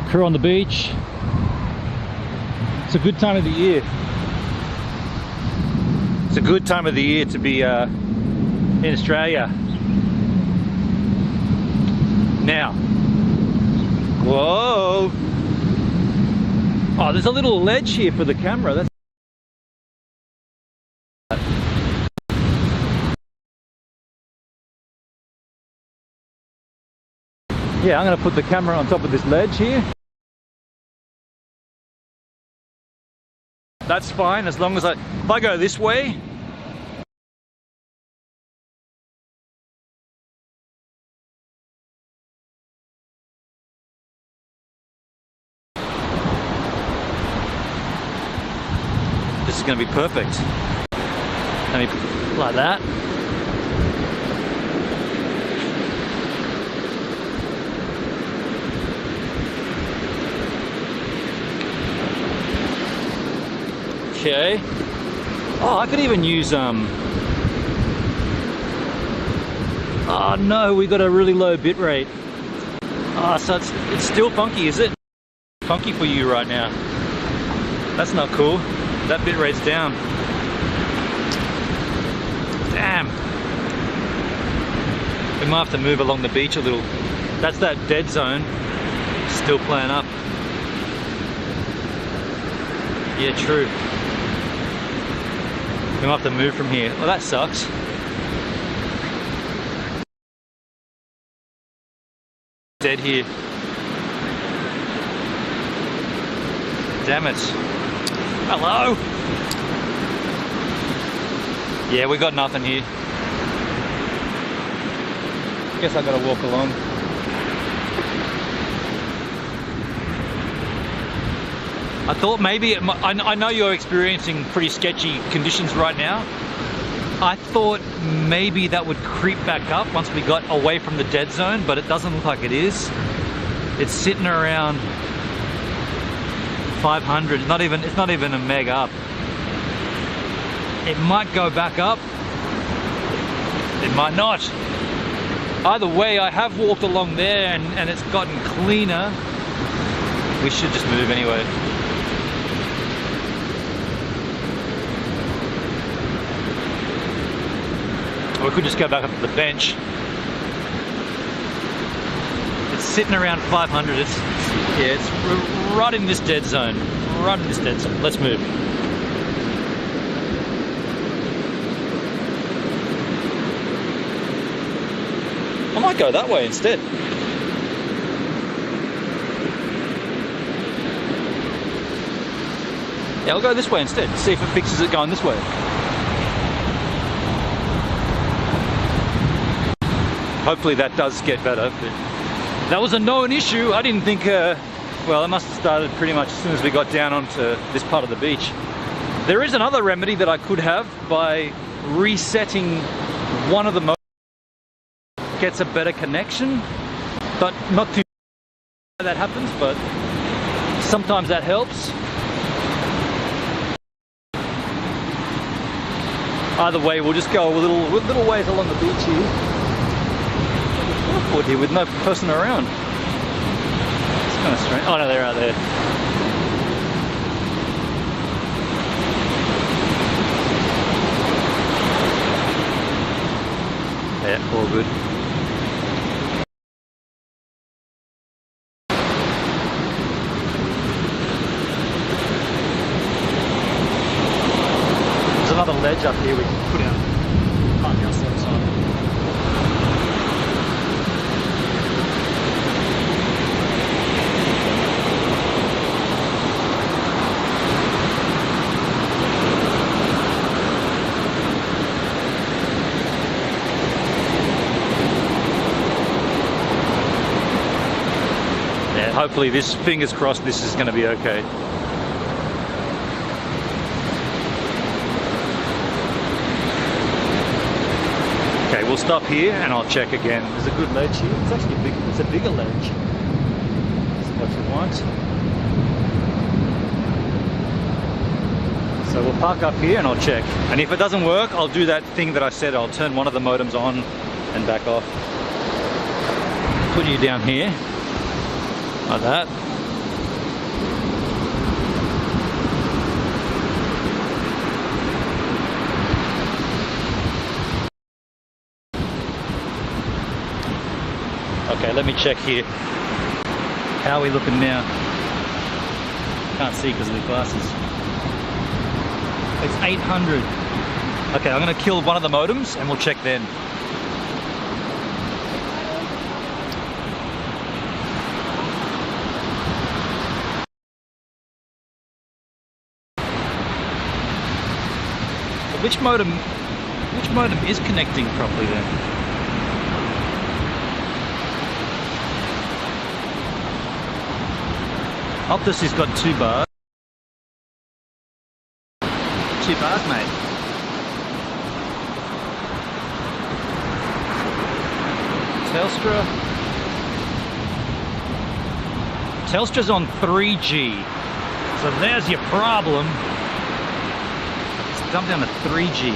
[SPEAKER 1] Crew on the beach. It's a good time of the year. It's a good time of the year to be in Australia. Now, whoa! Oh, there's a little ledge here for the camera. That's yeah, I'm going to put the camera on top of this ledge here. That's fine as long as if I go this way. This is going to be perfect. Let me like that. Okay. Oh, I could even use oh no, we got a really low bit rate. Oh, so it's still funky, is it? Funky for you right now. That's not cool. That bit rate's down. Damn. We might have to move along the beach a little. That's that dead zone. Still playing up. Yeah, true. We might have to move from here. Well, that sucks. Dead here. Damn it. Hello? Yeah, we got nothing here. Guess I gotta walk along. I thought maybe I know you're experiencing pretty sketchy conditions right now. I thought maybe that would creep back up once we got away from the dead zone, but it doesn't look like it is. It's sitting around 500. It's not even a meg up. It might go back up. It might not. Either way, I have walked along there and it's gotten cleaner. We should just move anyway. Or we could just go back up to the bench. It's sitting around 500. It's right in this dead zone. Right in this dead zone. Let's move. I might go that way instead. Yeah, I'll go this way instead. See if it fixes it going this way. Hopefully that does get better. But that was a known issue. I didn't think, well, it must have started pretty much as soon as we got down onto this part of the beach. There is another remedy that I could have by resetting one of the modems. Gets a better connection, but not too that happens, but sometimes that helps. Either way, we'll just go a little ways along the beach here. Here with no person around. It's kind of strange. Oh no, they're out there. Yeah, all good. There's another ledge up here we can put out, park ourselves on. Hopefully this, fingers crossed, this is going to be okay. Okay, we'll stop here and I'll check again. There's a good ledge here. It's actually it's a bigger ledge. That's what you want. So we'll park up here and I'll check. And if it doesn't work, I'll do that thing that I said. I'll turn one of the modems on and back off. Put you down here. Like that. Okay, let me check here. How are we looking now? Can't see because of the glasses. It's 800. Okay, I'm going to kill one of the modems and we'll check then. Which modem is connecting properly then? Optus has got 2 bars. 2 bars, mate. Telstra's on 3G. So there's your problem. Jump down to 3G.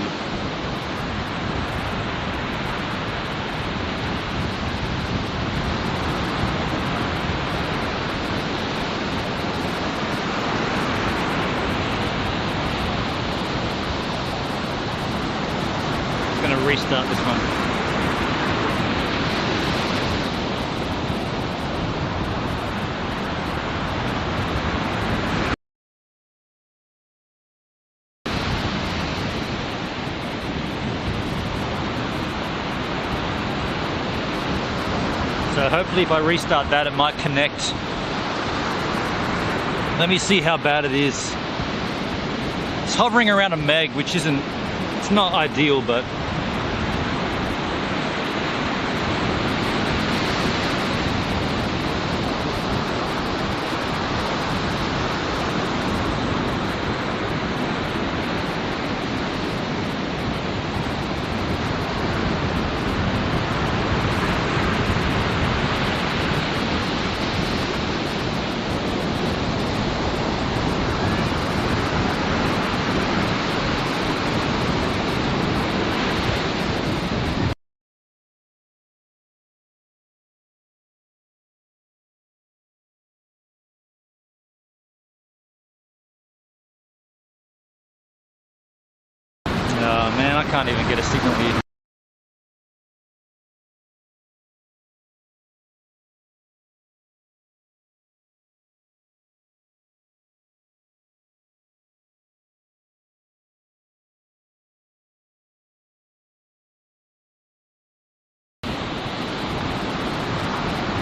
[SPEAKER 1] I'm going to restart this one. So hopefully if I restart that, it might connect. Let me see how bad it is. It's hovering around a meg, which isn't, it's not ideal, but I can't even get a signal here.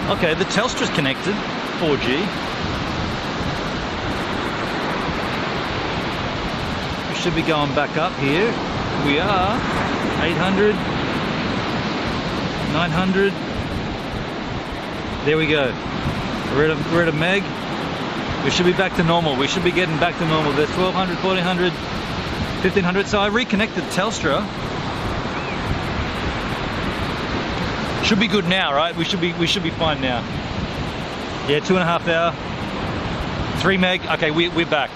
[SPEAKER 1] Okay, the Telstra's connected, 4G. We should be going back up here. We are 800, 900. There we go. We're at a meg. We should be back to normal. We should be getting back to normal. There's 1200, 1400, 1500. So I reconnected Telstra. Should be good now, right? We should be fine now. Yeah, 2.5 hour, 3 meg. Okay, we're back.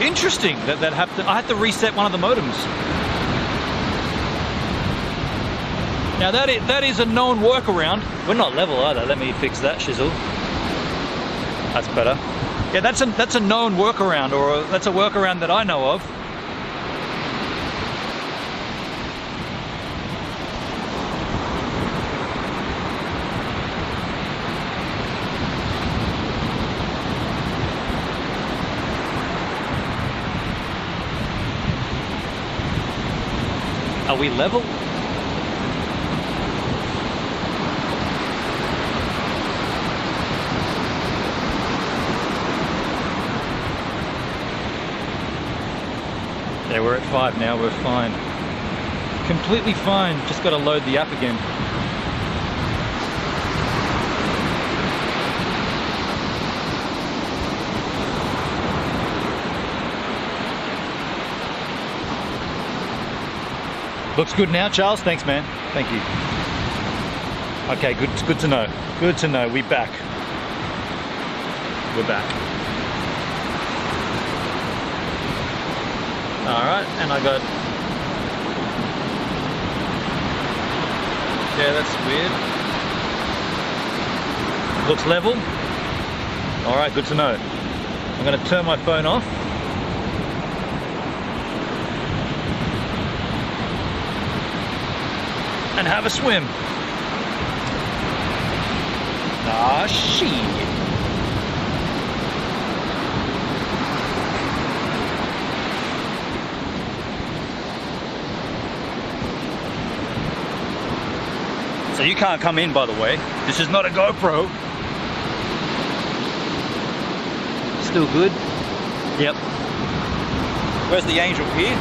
[SPEAKER 1] Interesting that happened. I had to reset one of the modems. Now that is a known workaround. We're not level either. Let me fix that shizzle. That's better. Yeah, that's a known workaround, or that's a workaround that I know of. Are we level? Yeah, we're at 5 now, we're fine. Completely fine, just got to load the app again. Looks good now, Charles. Thanks, man. Thank you. Okay, good. Good to know. Good to know. We're back. We're back. All right, and I got. Yeah, that's weird. Looks level. All right, good to know. I'm going to turn my phone off. And have a swim. Ah, shit. So you can't come in, by the way. This is not a GoPro. Still good? Yep. Where's the angel here?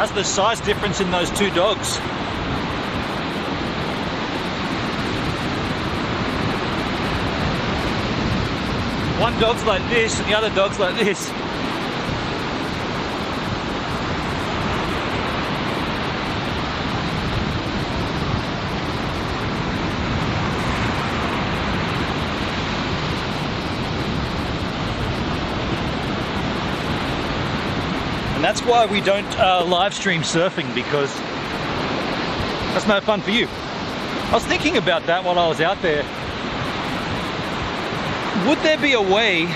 [SPEAKER 1] How's the size difference in those two dogs? One dog's like this and the other dog's like this. And that's why we don't live stream surfing, because that's no fun for you. I was thinking about that while I was out there. Would there be a way,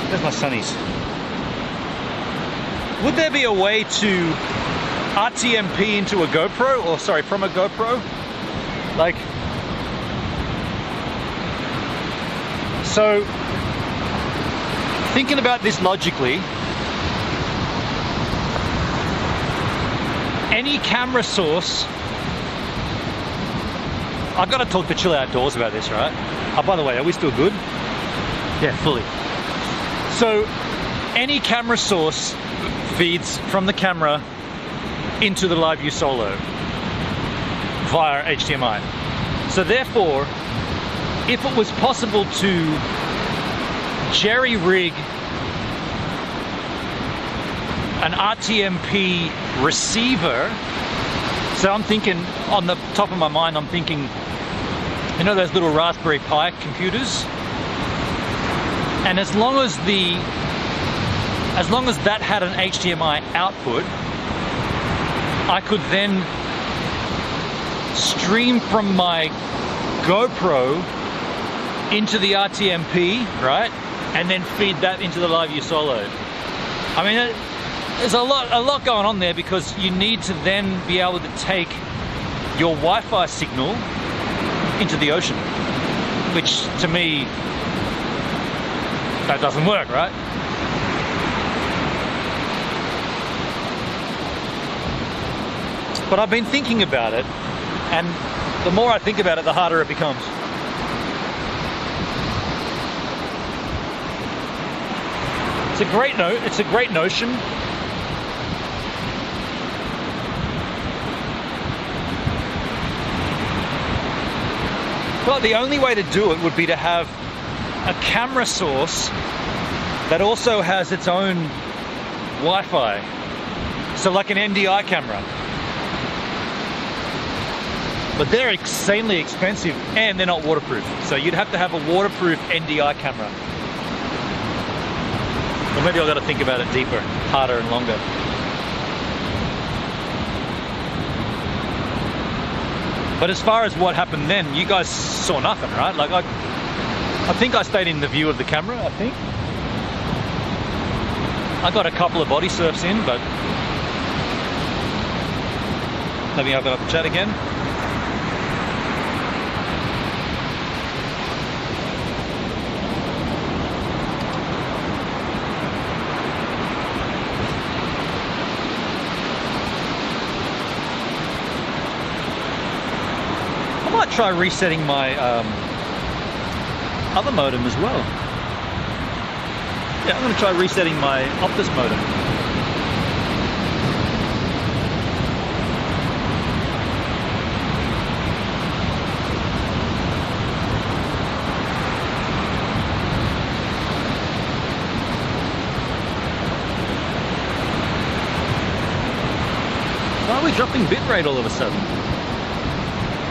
[SPEAKER 1] there's my sunnies. Would there be a way to RTMP into a GoPro, or sorry, from a GoPro? Like, so, thinking about this logically, any camera source, I've got to talk to Chill Outdoors about this, right? Oh, by the way, are we still good? Yeah, fully. So, any camera source feeds from the camera into the LiveView Solo via HDMI. So therefore, if it was possible to jerry-rig an RTMP receiver, so I'm thinking, on the top of my mind, I'm thinking, you know those little Raspberry Pi computers? And as long as that had an HDMI output, I could then stream from my GoPro into the RTMP, right? And then feed that into the LiveView Solo. I mean, there's a lot going on there, because you need to then be able to take your Wi-Fi signal into the ocean, which to me, that doesn't work, right? But I've been thinking about it, and the more I think about it, the harder it becomes. It's a great notion. But the only way to do it would be to have a camera source that also has its own Wi-Fi. So like an NDI camera. But they're insanely expensive and they're not waterproof. So you'd have to have a waterproof NDI camera. Or maybe I've got to think about it deeper, harder and longer. But as far as what happened then, you guys saw nothing, right? Like I think I stayed in the view of the camera, I think. I got a couple of body surfs in, but let me open up the chat again. I might try resetting my other modem as well. Yeah, I'm going to try resetting my Optus modem. Why are we dropping bitrate all of a sudden?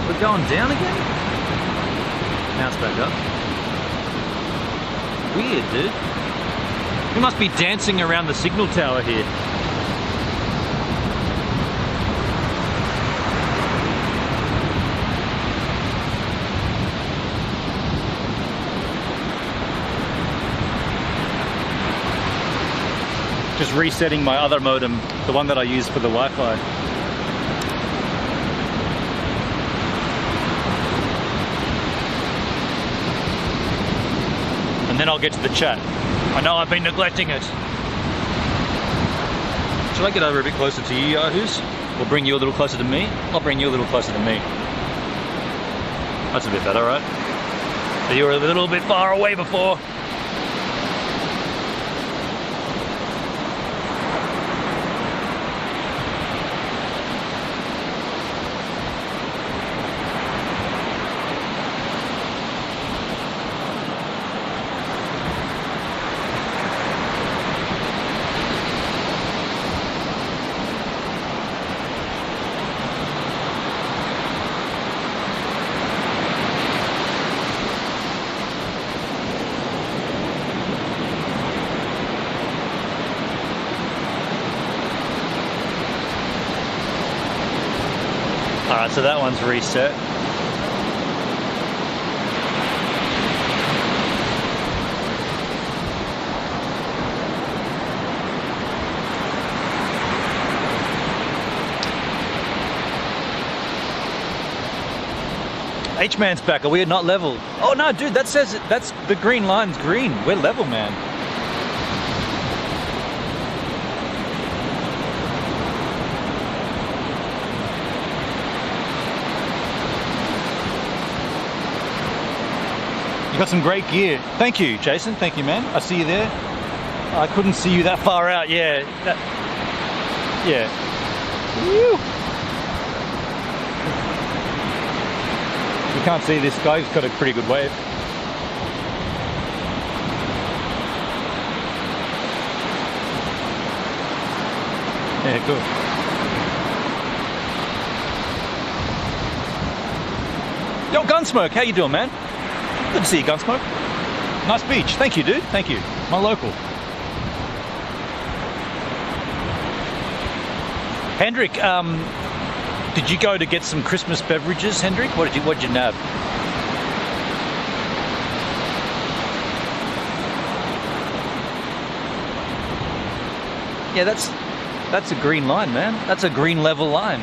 [SPEAKER 1] We're going down again? Now it's back up. Weird, dude. We must be dancing around the signal tower here. Just resetting my other modem, the one that I use for the Wi-Fi. And then I'll get to the chat. I know I've been neglecting it. Should I get over a bit closer to you, Yahoos? Or bring you a little closer to me? I'll bring you a little closer to me. That's a bit better, right? You were a little bit far away before. Alright, so that one's reset. H-Man's back. Are we not level? Oh no, dude, that says that's the green line's green. We're level, man. You got some great gear. Thank you, Jason. Thank you, man. I see you there. I couldn't see you that far out. Yeah. Yeah. Woo. You can't see this guy. He's got a pretty good wave. Yeah, cool. Yo, Gunsmoke, how you doing, man? Good to see you, Gunsmoke. Nice beach. Thank you, dude. Thank you. My local. Hendrik, did you go to get some Christmas beverages, Hendrik? What did you nab? Yeah, that's a green line, man. That's a green level line.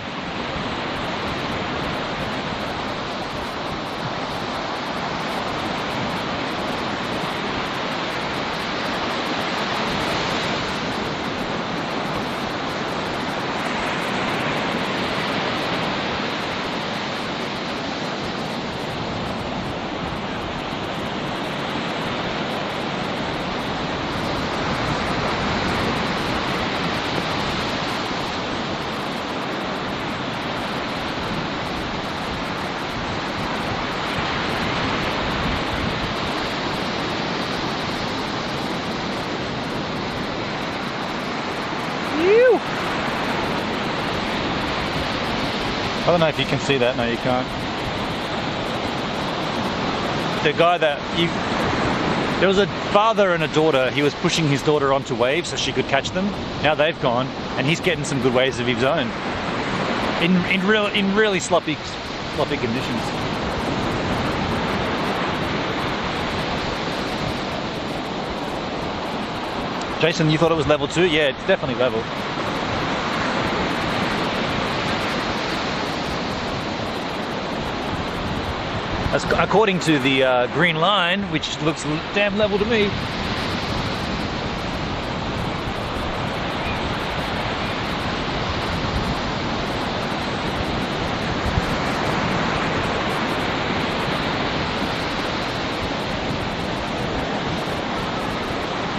[SPEAKER 1] I don't know if you can see that. No, you can't. The guy there was a father and a daughter. He was pushing his daughter onto waves so she could catch them. Now they've gone, and he's getting some good waves of his own in really sloppy conditions. Jason, you thought it was level 2? Yeah, it's definitely level. According to the green line, which looks damn level to me.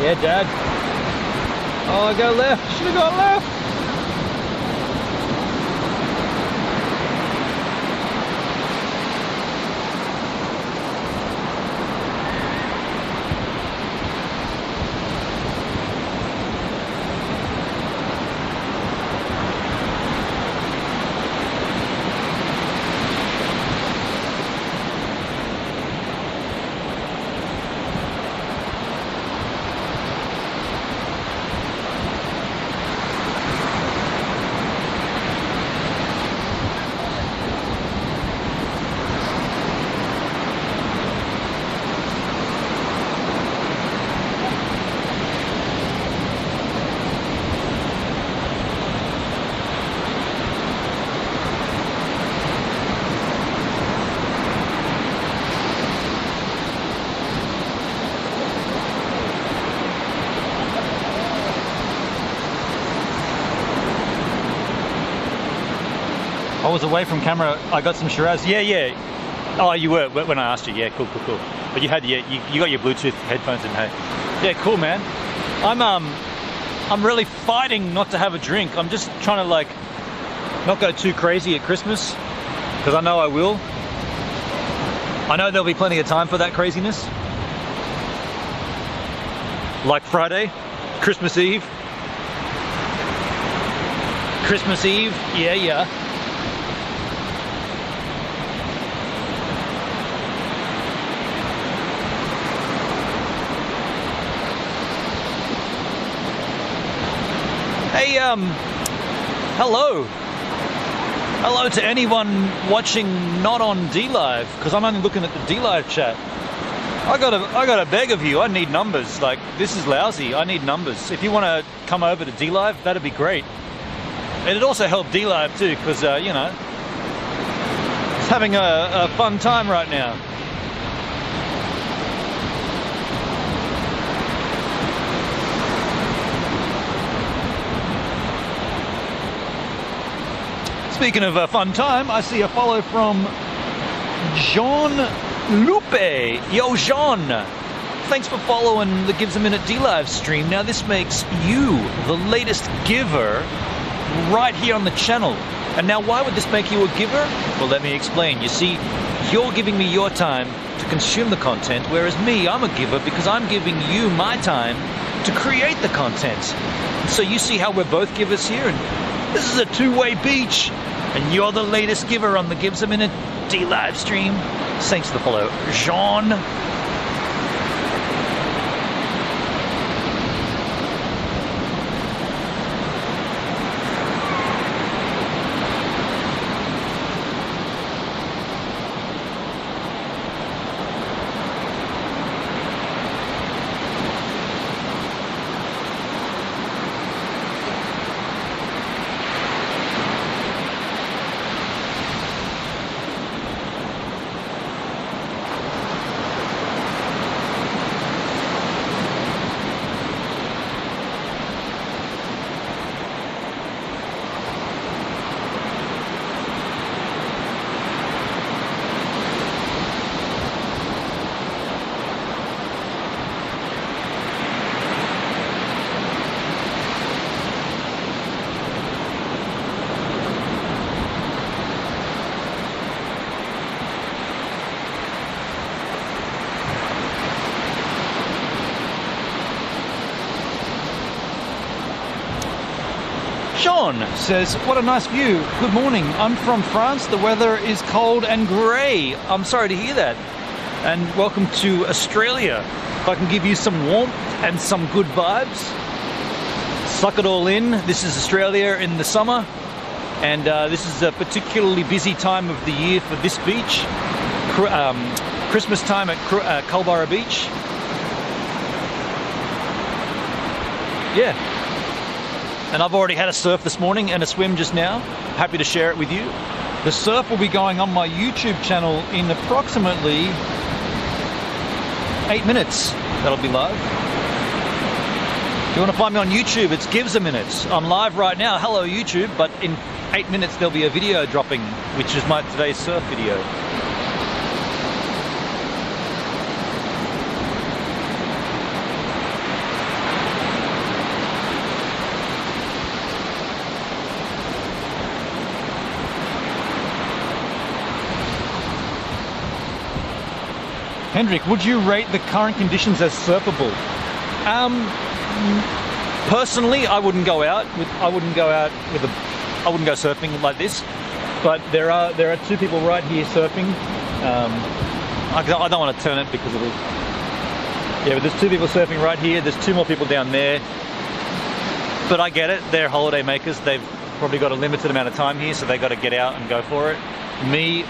[SPEAKER 1] Yeah, Dad. Oh, I go left. Should have gone left. I was away from camera. I got some Shiraz. Yeah. Oh, you were when I asked you. Yeah, cool. But you had you got your Bluetooth headphones in. Hey, yeah, cool, man. I'm really fighting not to have a drink. I'm just trying to like not go too crazy at Christmas because I know I will. I know there'll be plenty of time for that craziness. Like Friday, Christmas Eve. Yeah. Hey, hello. Hello to anyone watching not on DLive, because I'm only looking at the DLive chat. I gotta beg of you, I need numbers. Like, this is lousy, I need numbers. If you want to come over to DLive, that'd be great. It'd also help DLive too, because, you know, it's having a fun time right now. Speaking of a fun time, I see a follow from Jean Lupe. Yo, Jean. Thanks for following the Gives a Minute DLive stream. Now, this makes you the latest giver right here on the channel. And now, why would this make you a giver? Well, let me explain. You see, you're giving me your time to consume the content, whereas me, I'm a giver because I'm giving you my time to create the content. So you see how we're both givers here? And this is a two-way beach. And you're the latest giver on the Gives a Minute DLive stream. Thanks for the follow, Jean. Sean says, what a nice view. Good morning. I'm from France. The weather is cold and grey. I'm sorry to hear that. And welcome to Australia. If I can give you some warmth and some good vibes, suck it all in. This is Australia in the summer. And this is a particularly busy time of the year for this beach. Christmas time at Culburra Beach. Yeah. And I've already had a surf this morning and a swim just now. Happy to share it with you. The surf will be going on my YouTube channel in approximately 8 minutes. That'll be live. If you want to find me on YouTube, it's Gives a Minute. I'm live right now. Hello, YouTube. But in 8 minutes, there'll be a video dropping, which is my today's surf video. Hendrik, would you rate the current conditions as surfable? Personally, I wouldn't go surfing like this. But there are two people right here surfing. I don't want to turn it because of it. Yeah, but there's two people surfing right here. There's two more people down there. But I get it. They're holiday makers. They've probably got a limited amount of time here, so they got to get out and go for it. Me,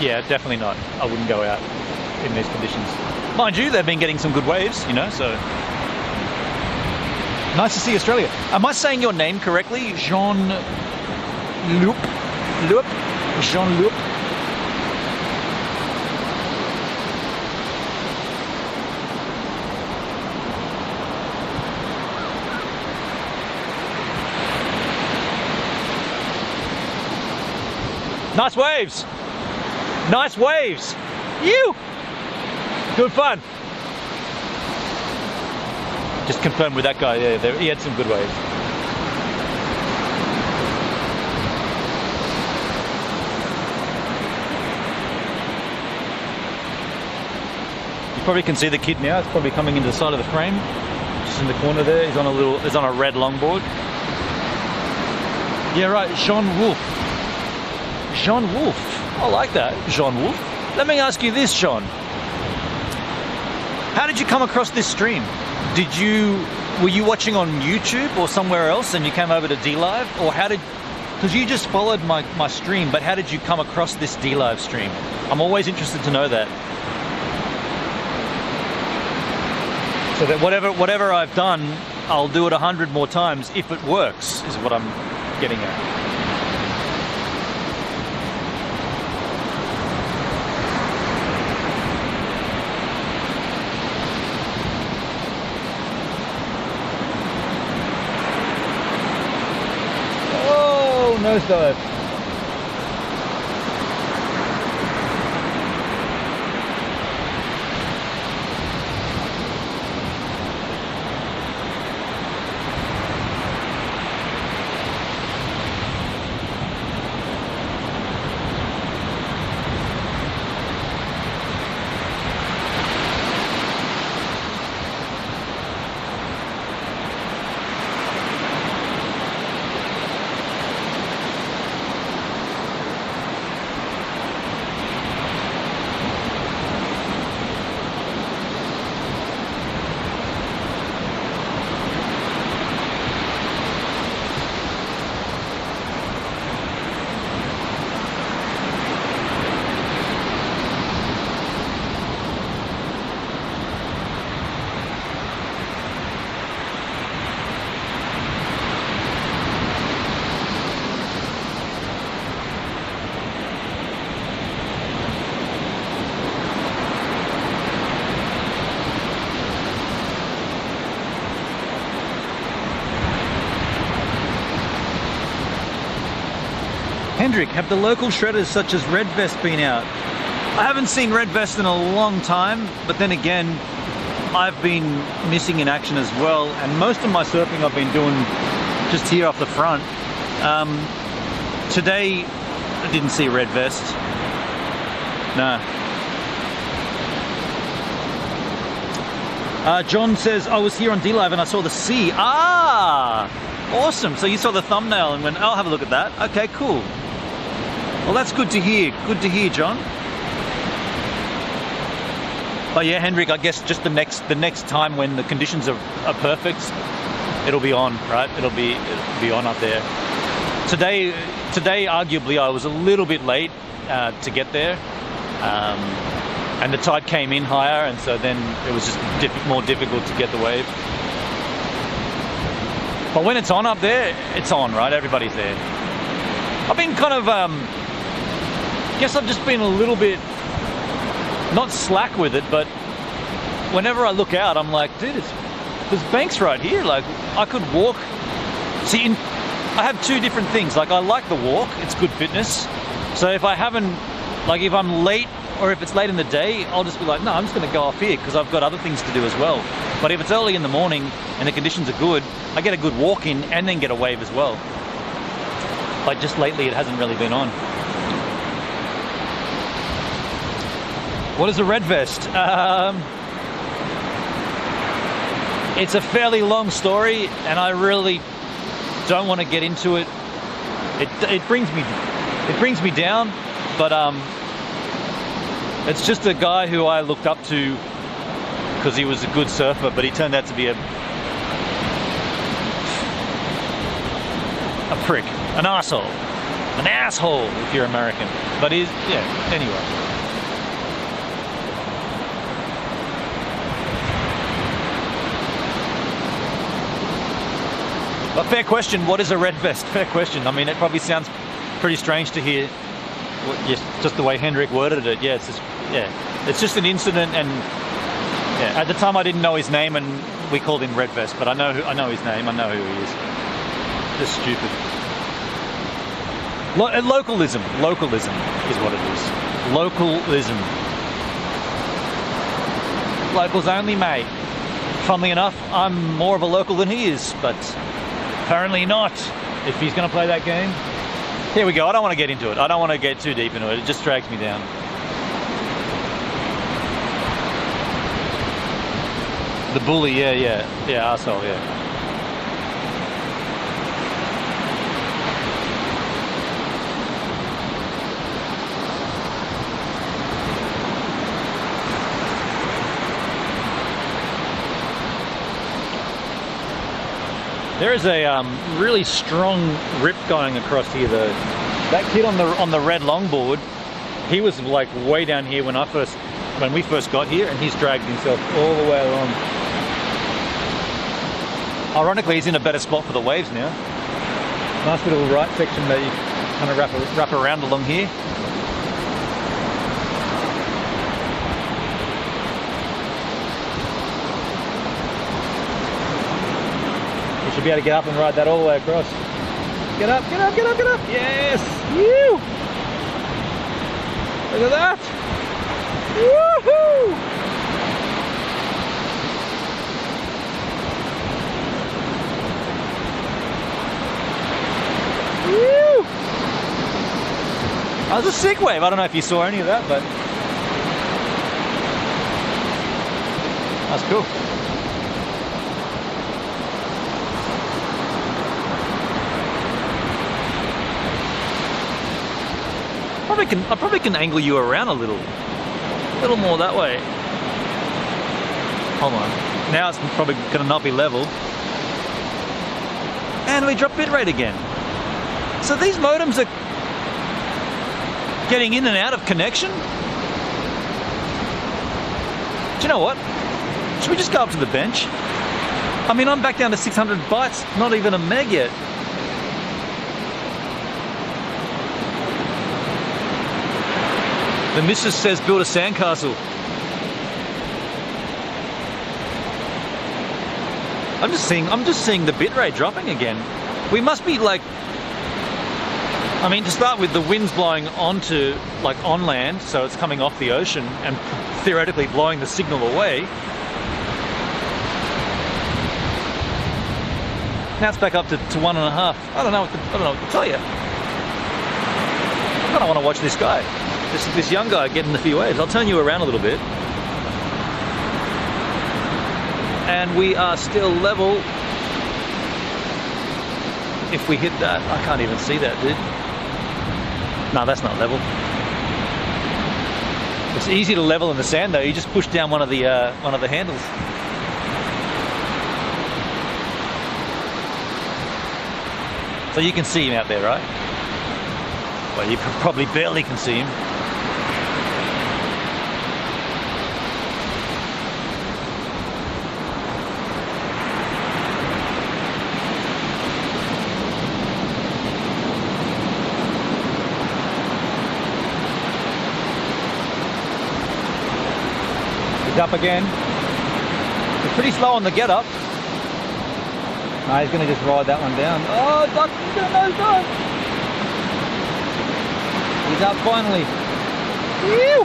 [SPEAKER 1] yeah, definitely not. I wouldn't go out in these conditions. Mind you, they've been getting some good waves, you know, so. Nice to see Australia. Am I saying your name correctly? Jean Lup? Jean Lup? Nice waves. Nice waves. You. Good fun. Just confirmed with that guy. Yeah, he had some good waves. You probably can see the kid now. It's probably coming into the side of the frame. Just in the corner there. He's on a red longboard. Yeah, right. Jean Wolf. Jean Wolf. I like that. Jean Wolf. Let me ask you this, Sean. How did you come across this stream? Were you watching on YouTube or somewhere else and you came over to DLive? Or how did because you just followed my stream, but how did you come across this D-Live stream? I'm always interested to know that. So that whatever I've done, I'll do it 100 more times if it works, is what I'm getting at. Nosedive. Hendrik, have the local shredders such as Red Vest been out? I haven't seen Red Vest in a long time, but then again, I've been missing in action as well, and most of my surfing I've been doing just here off the front. Today, I didn't see Red Vest. No. John says, I was here on D-Live and I saw the sea. Ah! Awesome. So you saw the thumbnail and went, I'll have a look at that. Okay, cool. Well, that's good to hear. Good to hear, John. But yeah, Hendrik, I guess just the next time when the conditions are perfect, it'll be on, right? It'll be on up there. Today, arguably, I was a little bit late to get there, and the tide came in higher, and so then it was just more difficult to get the wave. But when it's on up there, it's on, right? Everybody's there. I've been kind of, guess I've just been a little bit, not slack with it, but whenever I look out, I'm like, dude, there's banks right here. Like, I could walk. See, I have two different things. Like, I like the walk. It's good fitness. So if I haven't, like, if I'm late or if it's late in the day, I'll just be like, no, I'm just going to go off here because I've got other things to do as well. But if it's early in the morning and the conditions are good, I get a good walk in and then get a wave as well. But just lately, it hasn't really been on. What is a Red Vest? It's a fairly long story, and I really don't want to get into it. It brings me down, but it's just a guy who I looked up to because he was a good surfer, but he turned out to be a prick, an asshole if you're American. But he's, yeah, anyway. A fair question, what is a Red Vest? Fair question. I mean, it probably sounds pretty strange to hear, just the way Hendrik worded it. Yeah, it's just an incident, and yeah, at the time I didn't know his name, and we called him Red Vest, but I know his name, I know who he is. Just stupid. Localism is what it is. Localism. Locals only, mate. Funnily enough, I'm more of a local than he is, but apparently not, if he's going to play that game. Here we go. I don't want to get into it. I don't want to get too deep into it. It just drags me down. The bully, yeah, arsehole, yeah. There is a really strong rip going across here though. That kid on the red longboard, he was like way down here when we first got here, and he's dragged himself all the way along. Ironically, he's in a better spot for the waves now. Nice little right section that you kind of wrap around along here. You should be able to get up and ride that all the way across. Get up, get up, get up, get up! Yes! Woo! Look at that! Woohoo! Woo! That was a sick wave. I don't know if you saw any of that, but that's cool. I probably can angle you around a little more that way. Hold on. Now it's probably gonna not be level. And we drop bitrate again. So these modems are getting in and out of connection. Do you know what? Should we just go up to the bench? I mean, I'm back down to 600 bytes, not even a meg yet. The missus says build a sandcastle. I'm just seeing the bitrate dropping again. We must be like, I mean, to start with, the wind's blowing onto, like, on land, so it's coming off the ocean and theoretically blowing the signal away. Now it's back up to 1.5. I don't know what to tell you. I kind of want to watch this guy. This young guy getting a few waves. I'll turn you around a little bit. And we are still level. If we hit that, I can't even see that, dude. No, that's not level. It's easy to level in the sand though. You just push down one of the handles. So you can see him out there, right? Well, you probably barely can see him. Up again. It's pretty slow on the get up. No, he's going to just ride that one down. Oh, he's going to nosedive. He's up finally. Whew.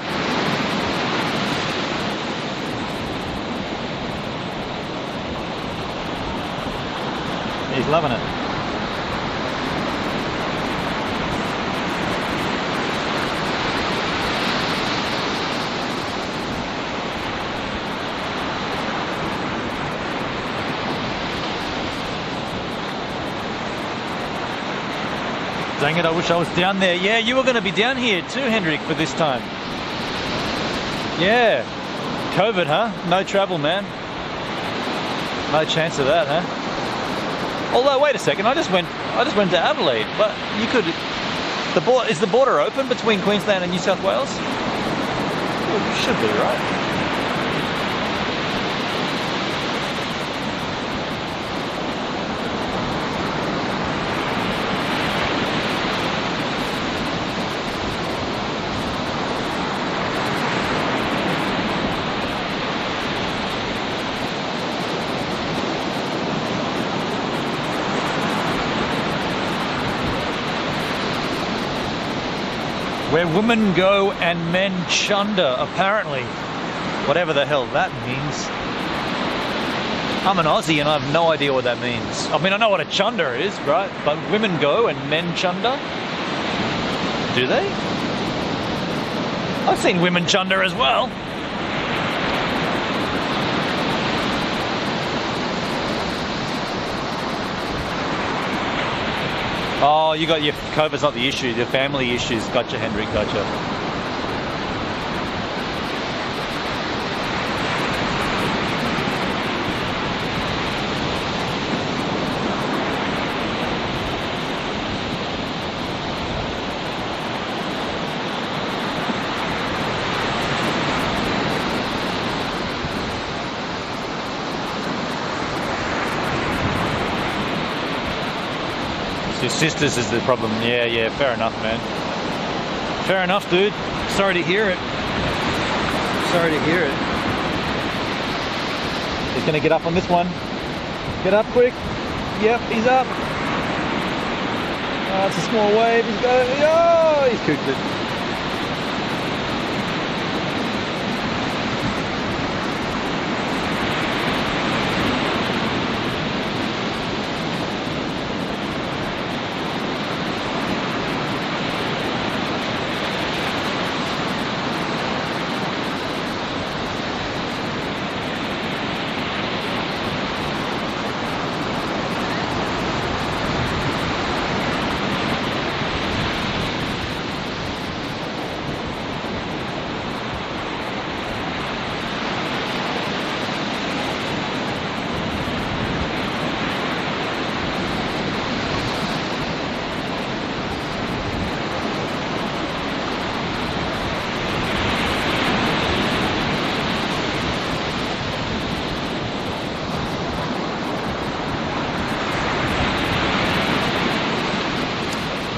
[SPEAKER 1] He's loving it. Dang it, I wish I was down there. Yeah, you were going to be down here too, Hendrik, for this time. Yeah. COVID, huh? No travel, man. No chance of that, huh? Although, wait a second, I just went to Adelaide, but you could... is the border open between Queensland and New South Wales? Well, it should be, right? Where women go and men chunder, apparently. Whatever the hell that means. I'm an Aussie and I have no idea what that means. I mean, I know what a chunder is, right? But women go and men chunder? Do they? I've seen women chunder as well. Oh, you got your COVID's not the issue, your family issues. Gotcha, Hendrik, gotcha. Sisters is the problem. Yeah, fair enough, man. Fair enough, dude. Sorry to hear it. Sorry to hear it. He's gonna get up on this one. Get up quick. Yep, he's up. Oh, it's a small wave. He's got it. Oh, he's cooked it.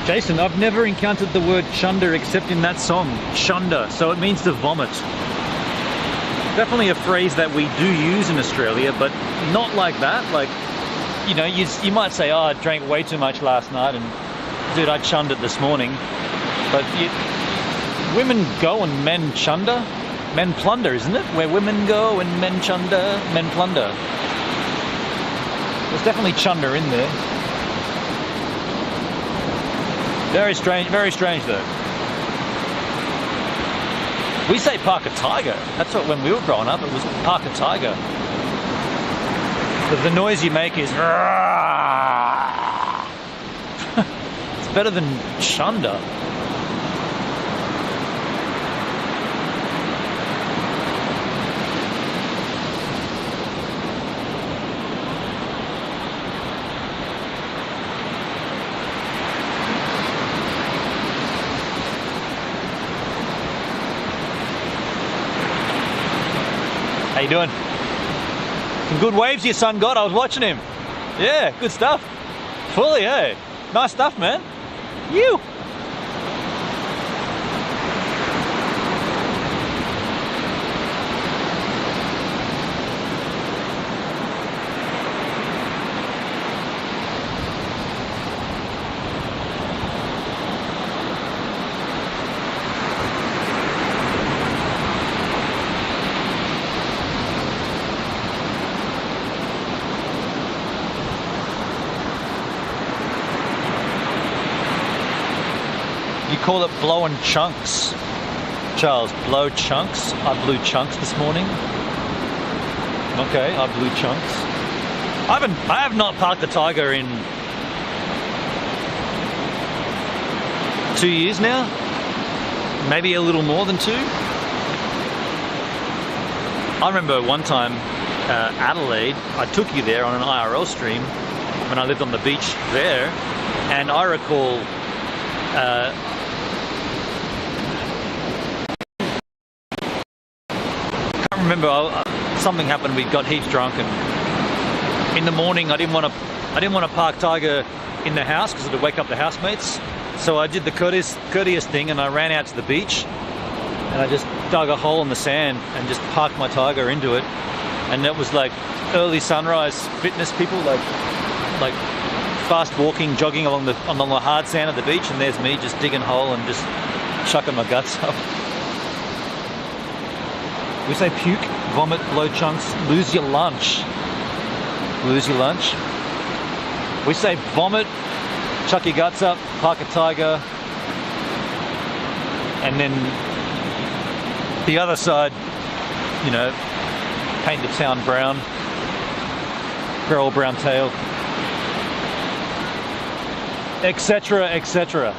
[SPEAKER 1] Jason, I've never encountered the word chunder except in that song, chunder, so it means to vomit. Definitely a phrase that we do use in Australia, but not like that. Like, you know, you might say, oh, I drank way too much last night, and dude, I chundered this morning. But women go and men chunder? Men plunder, isn't it? Where women go and men chunder, men plunder. There's definitely chunder in there. Very strange though. We say park a tiger. That's what, when we were growing up, it was park a tiger. But the noise you make is it's better than chunder. How you doing? Some good waves your son got. I was watching him. Yeah, good stuff. Fully, eh? Nice stuff, man. You. You call it blowing chunks, Charles. Blow chunks. I blew chunks this morning. Okay, I blew chunks. I have not parked the Tiger in 2 years now. Maybe a little more than 2. I remember one time, Adelaide, I took you there on an IRL stream when I lived on the beach there, and I recall remember something happened. We got heaps drunk, and in the morning I didn't want to park Tiger in the house because it would wake up the housemates. So I did the courteous thing, and I ran out to the beach, and I just dug a hole in the sand and just parked my Tiger into it. And it was like early sunrise fitness people, like fast walking, jogging along the hard sand of the beach, and there's me just digging a hole and just chucking my guts up. We say puke, vomit, blow chunks, lose your lunch. Lose your lunch. We say vomit, chuck your guts up, park a Tiger, and then the other side, you know, paint the town brown, grow a brown tail, etc., etc.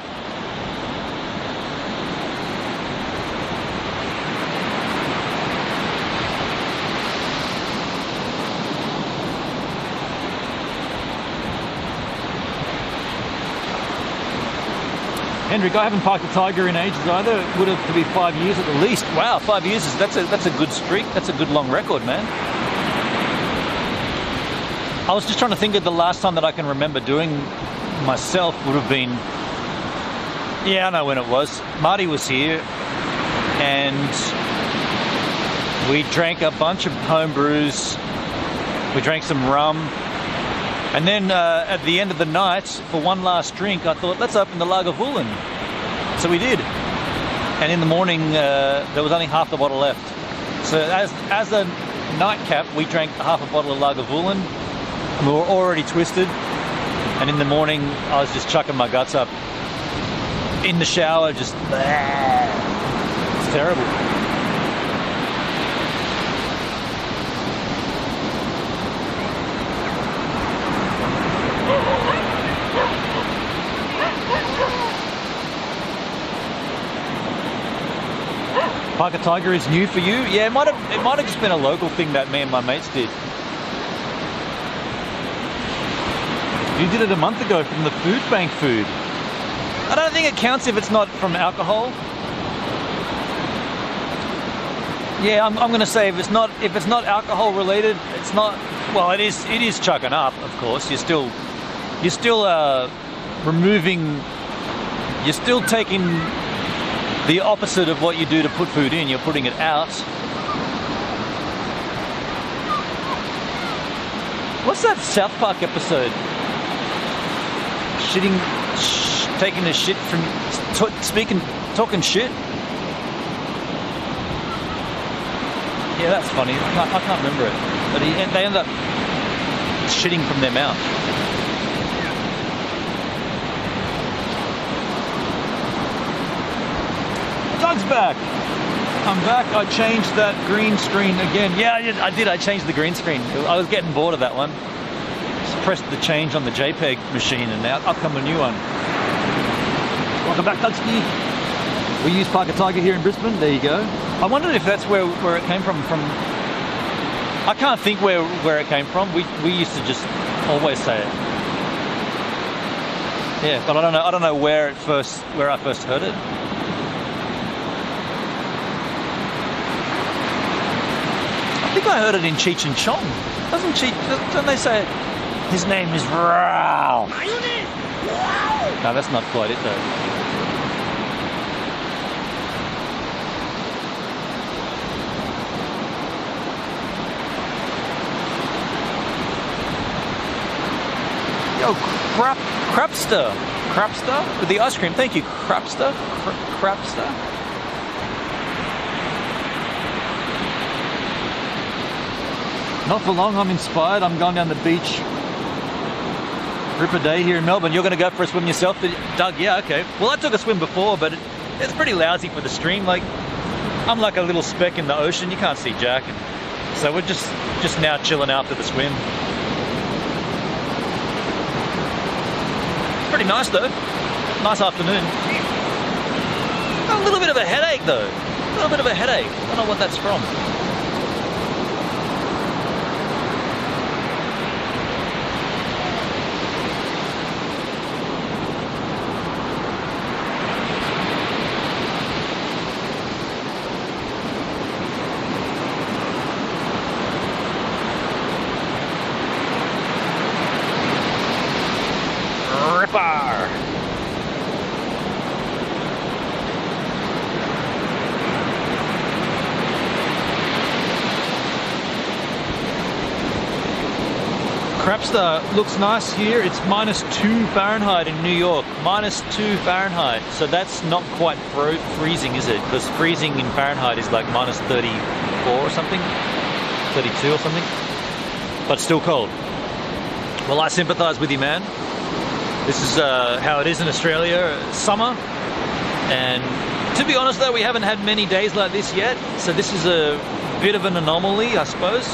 [SPEAKER 1] Hendrik, I haven't parked a Tiger in ages either. It would have to be 5 years at the least. Wow, 5 years that's a good streak. That's a good long record, man. I was just trying to think of the last time that I can remember doing myself would have been, yeah, I know when it was. Marty was here and we drank a bunch of home brews. We drank some rum. And then at the end of the night, for one last drink, I thought, let's open the Lagavulin. So we did. And in the morning, there was only half the bottle left. So as a nightcap, we drank half a bottle of Lagavulin. And we were already twisted. And in the morning, I was just chucking my guts up. In the shower, just... It's terrible. Parker Tiger is new for you? Yeah, it might have just been a local thing that me and my mates did. You did it a month ago from the food bank food. I don't think it counts if it's not from alcohol. Yeah, I'm going to say if it's not alcohol related, it's not. Well, it is chucking up, of course. You're still removing. You're still taking the opposite of what you do to put food in. You're putting it out. What's that South Park episode? Taking the shit from talking shit. Yeah, that's funny. I can't remember it, but they end up shitting from their mouth. Doug's back. I'm back. I changed that green screen again. Yeah, I did. I changed the green screen. I was getting bored of that one. Just pressed the change on the JPEG machine, and now up come a new one. Welcome back, Dougski. We use Parker Tiger here in Brisbane. There you go. I wondered if that's where it came from. I can't think where it came from. We used to just always say it. Yeah, but I don't know where I first heard it. I think I heard it in Cheech and Chong. Don't they say his name is Rao? No, that's not quite it though. Yo, Crapster with the ice cream. Thank you, Crapster. Crapster. Not for long. I'm inspired. I'm going down the beach. Ripper day here in Melbourne. You're going to go for a swim yourself, Doug? Yeah, okay. Well, I took a swim before, but it's pretty lousy for the stream. Like, I'm like a little speck in the ocean. You can't see Jack. So we're just now chilling after the swim. Pretty nice though. Nice afternoon. Got a little bit of a headache though. A little bit of a headache. I don't know what that's from. Crapster looks nice here. It's -2 Fahrenheit in New York. -2 Fahrenheit. So that's not quite freezing, is it? Because freezing in Fahrenheit is like -34 or something, 32 or something. But still cold. Well, I sympathise with you, man. This is how it is in Australia, summer. And to be honest though, we haven't had many days like this yet. So this is a bit of an anomaly, I suppose.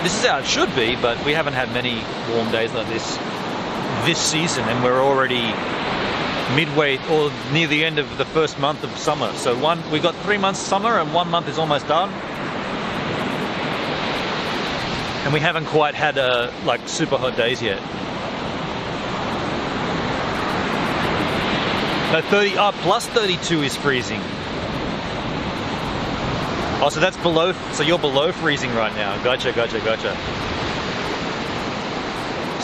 [SPEAKER 1] This is how it should be, but we haven't had many warm days like this season, and we're already midway or near the end of the first month of summer. So we got 3 months summer and 1 month is almost done. And we haven't quite had like super hot days yet. No, plus 32 is freezing. Oh, so that's below, so you're below freezing right now. Gotcha.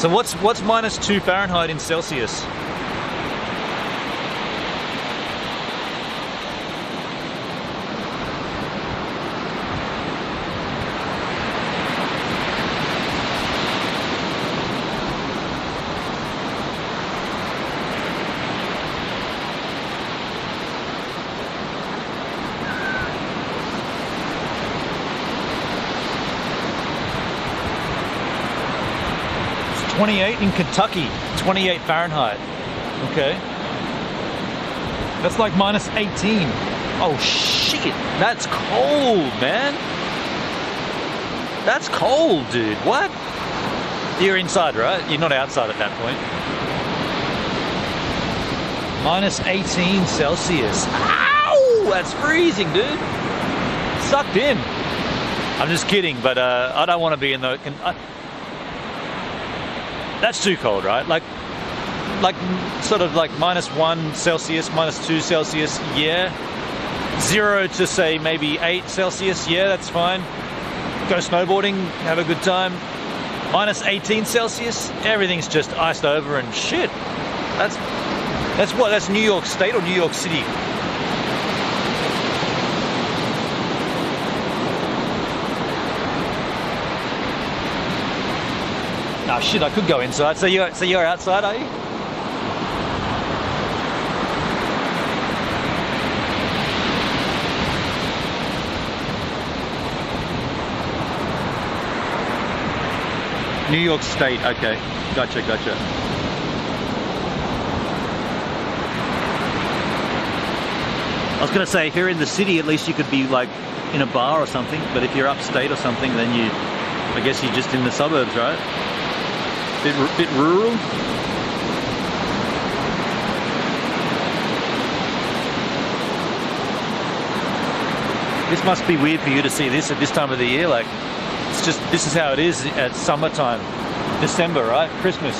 [SPEAKER 1] So what's -2 Fahrenheit in Celsius? It's 28 in Kentucky, 28 Fahrenheit. Okay. That's like -18. Oh shit, that's cold, man. That's cold, dude. What? You're inside, right? You're not outside at that point. -18 Celsius. Ow! That's freezing, dude. Sucked in. I'm just kidding, but I don't want to be in the... that's too cold, right? Like sort of like -1 Celsius, -2 Celsius, yeah. 0 to say maybe 8 Celsius, yeah, that's fine. Go snowboarding, have a good time. -18 Celsius, everything's just iced over and shit. That's what? That's New York State or New York City? Ah shit, I could go inside. So you're outside, are you? New York State, okay. Gotcha. I was gonna say, if you're in the city, at least you could be like in a bar or something, but if you're upstate or something, then I guess you're just in the suburbs, right? Bit rural. This must be weird for you to see this at this time of the year. Like, it's just, this is how it is at summertime. December, right? Christmas.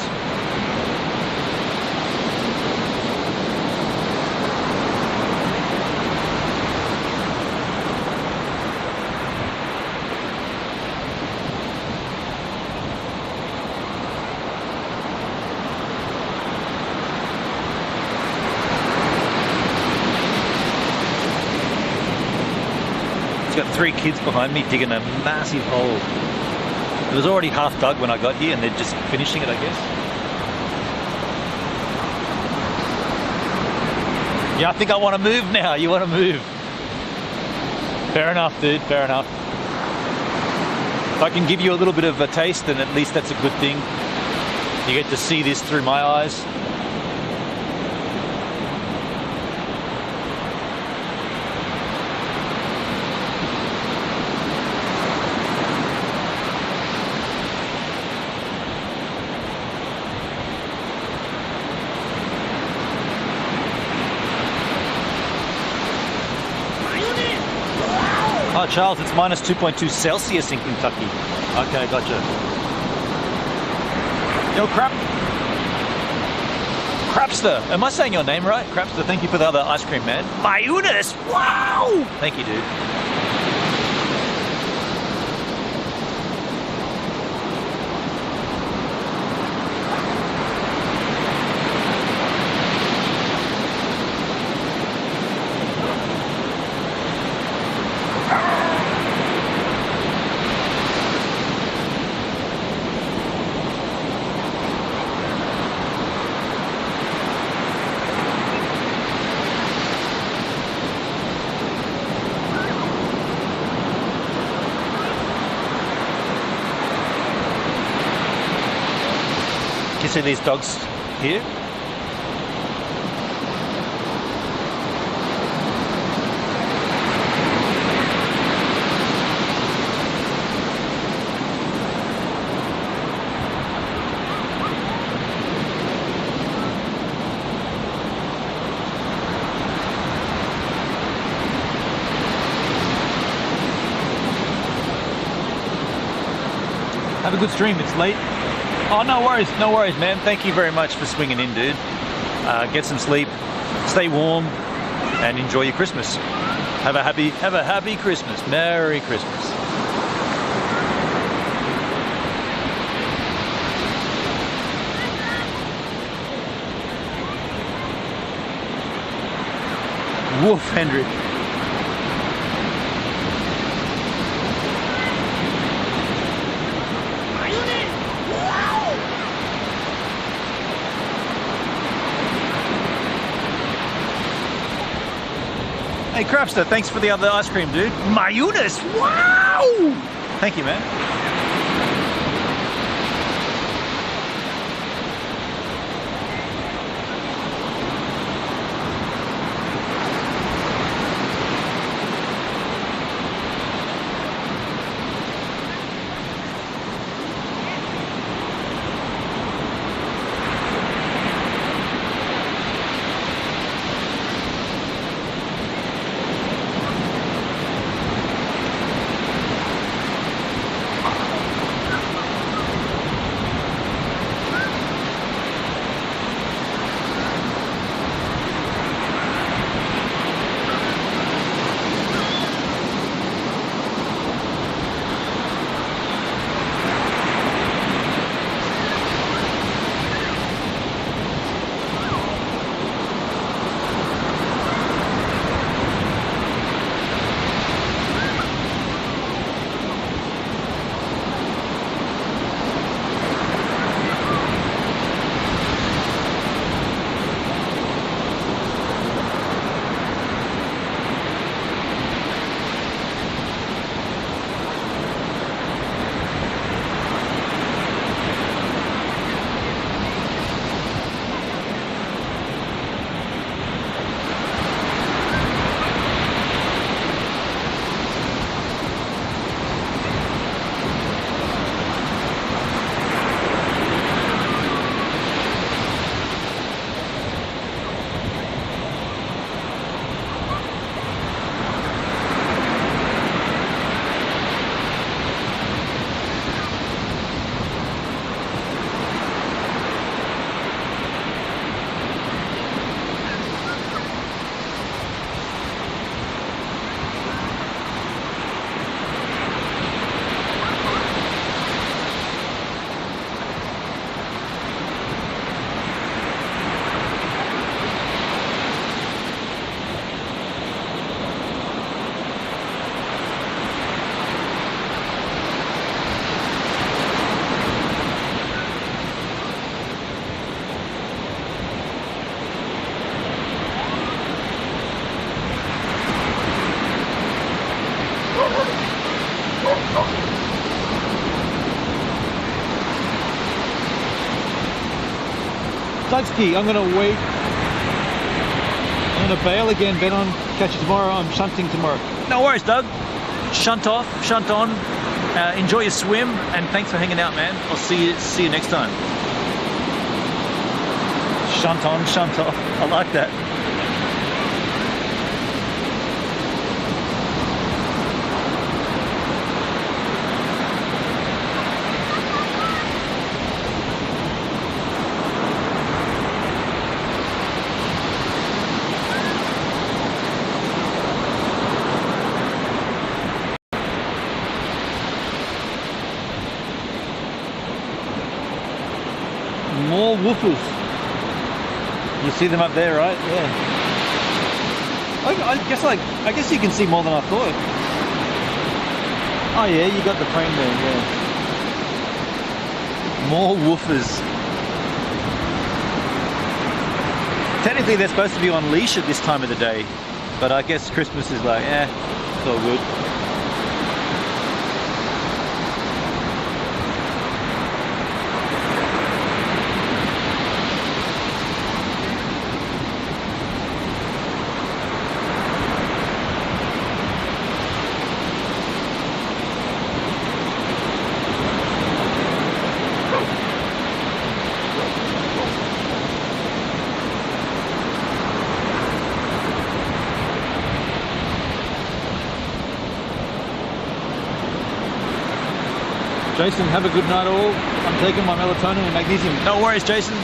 [SPEAKER 1] It's got 3 kids behind me digging a massive hole. It was already half dug when I got here and they're just finishing it, I guess. Yeah, I think I want to move now. You want to move? Fair enough, dude, fair enough. If I can give you a little bit of a taste, then at least that's a good thing. You get to see this through my eyes. Oh, Charles, it's -2.2 Celsius in Kentucky. Okay, gotcha. Yo, Crapster. Am I saying your name right? Crapster, thank you for the other ice cream, man. My Eunice! Wow! Thank you, dude. You see these dogs here? Have a good stream, it's late. Oh, no worries, man. Thank you very much for swinging in, dude. Get some sleep, stay warm, and enjoy your Christmas. Have a happy Christmas. Merry Christmas. Woof, Hendrik. Hey Crapster, thanks for the other ice cream, dude. Mayonnaise, wow! Thank you, man. Dugski, I'm gonna wait. I'm gonna bail again, bet on catch you tomorrow. I'm shunting tomorrow. No worries, Doug. Shunt off, shunt on. Enjoy your swim, and thanks for hanging out, man. I'll see you next time. Shunt on, shunt off. I like that. More woofers. You see them up there, right? Yeah. I guess you can see more than I thought. Oh yeah, you got the frame there. Yeah. More woofers. Technically, they're supposed to be on leash at this time of the day, but I guess Christmas is like, it's all good. Jason, have a good night all. I'm taking my melatonin and magnesium. No worries, Jason.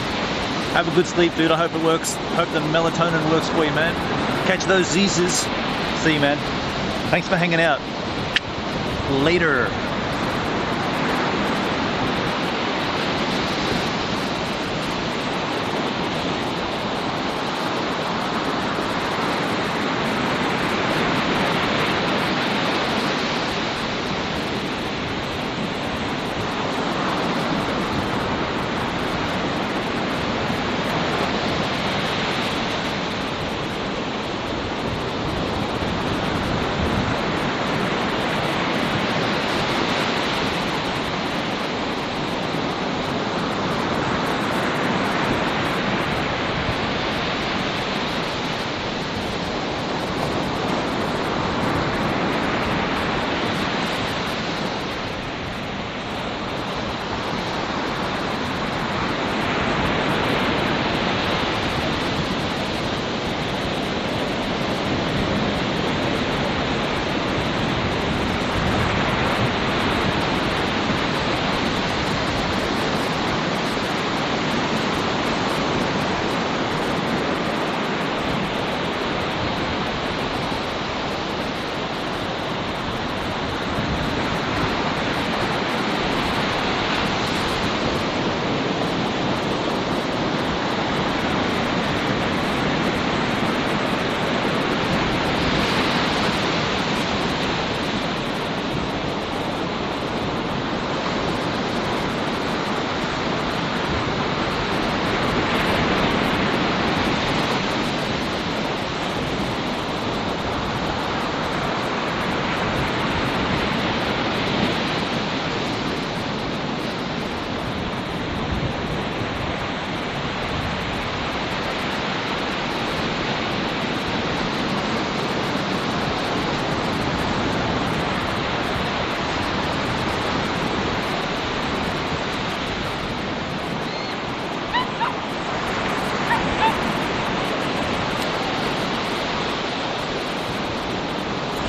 [SPEAKER 1] Have a good sleep, dude. I hope it works. Hope the melatonin works for you, man. Catch those Z's. See you, man. Thanks for hanging out. Later.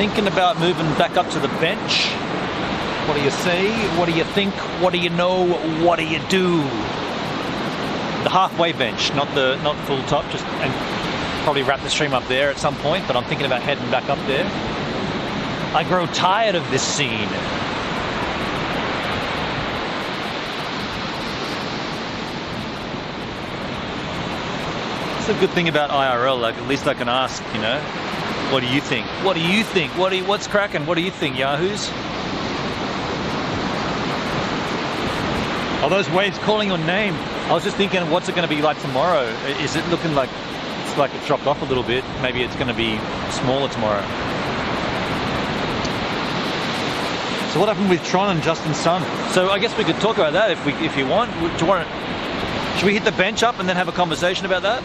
[SPEAKER 1] thinking about moving back up to the bench. What do you say? What do you think? What do you know? What do you do? The halfway bench, not full top, just, and probably wrap the stream up there at some point, but I'm thinking about heading back up there. I grow tired of this scene. That's a good thing about IRL, like at least I can ask, you know, what do you think? What do you think? What's cracking? What do you think, yahoos? Are those waves calling your name? I was just thinking, what's it going to be like tomorrow? Is it looking like it's dropped off a little bit? Maybe it's going to be smaller tomorrow. So what happened with Tron and Justin Sun? So I guess we could talk about that if you want. Should we hit the bench up and then have a conversation about that?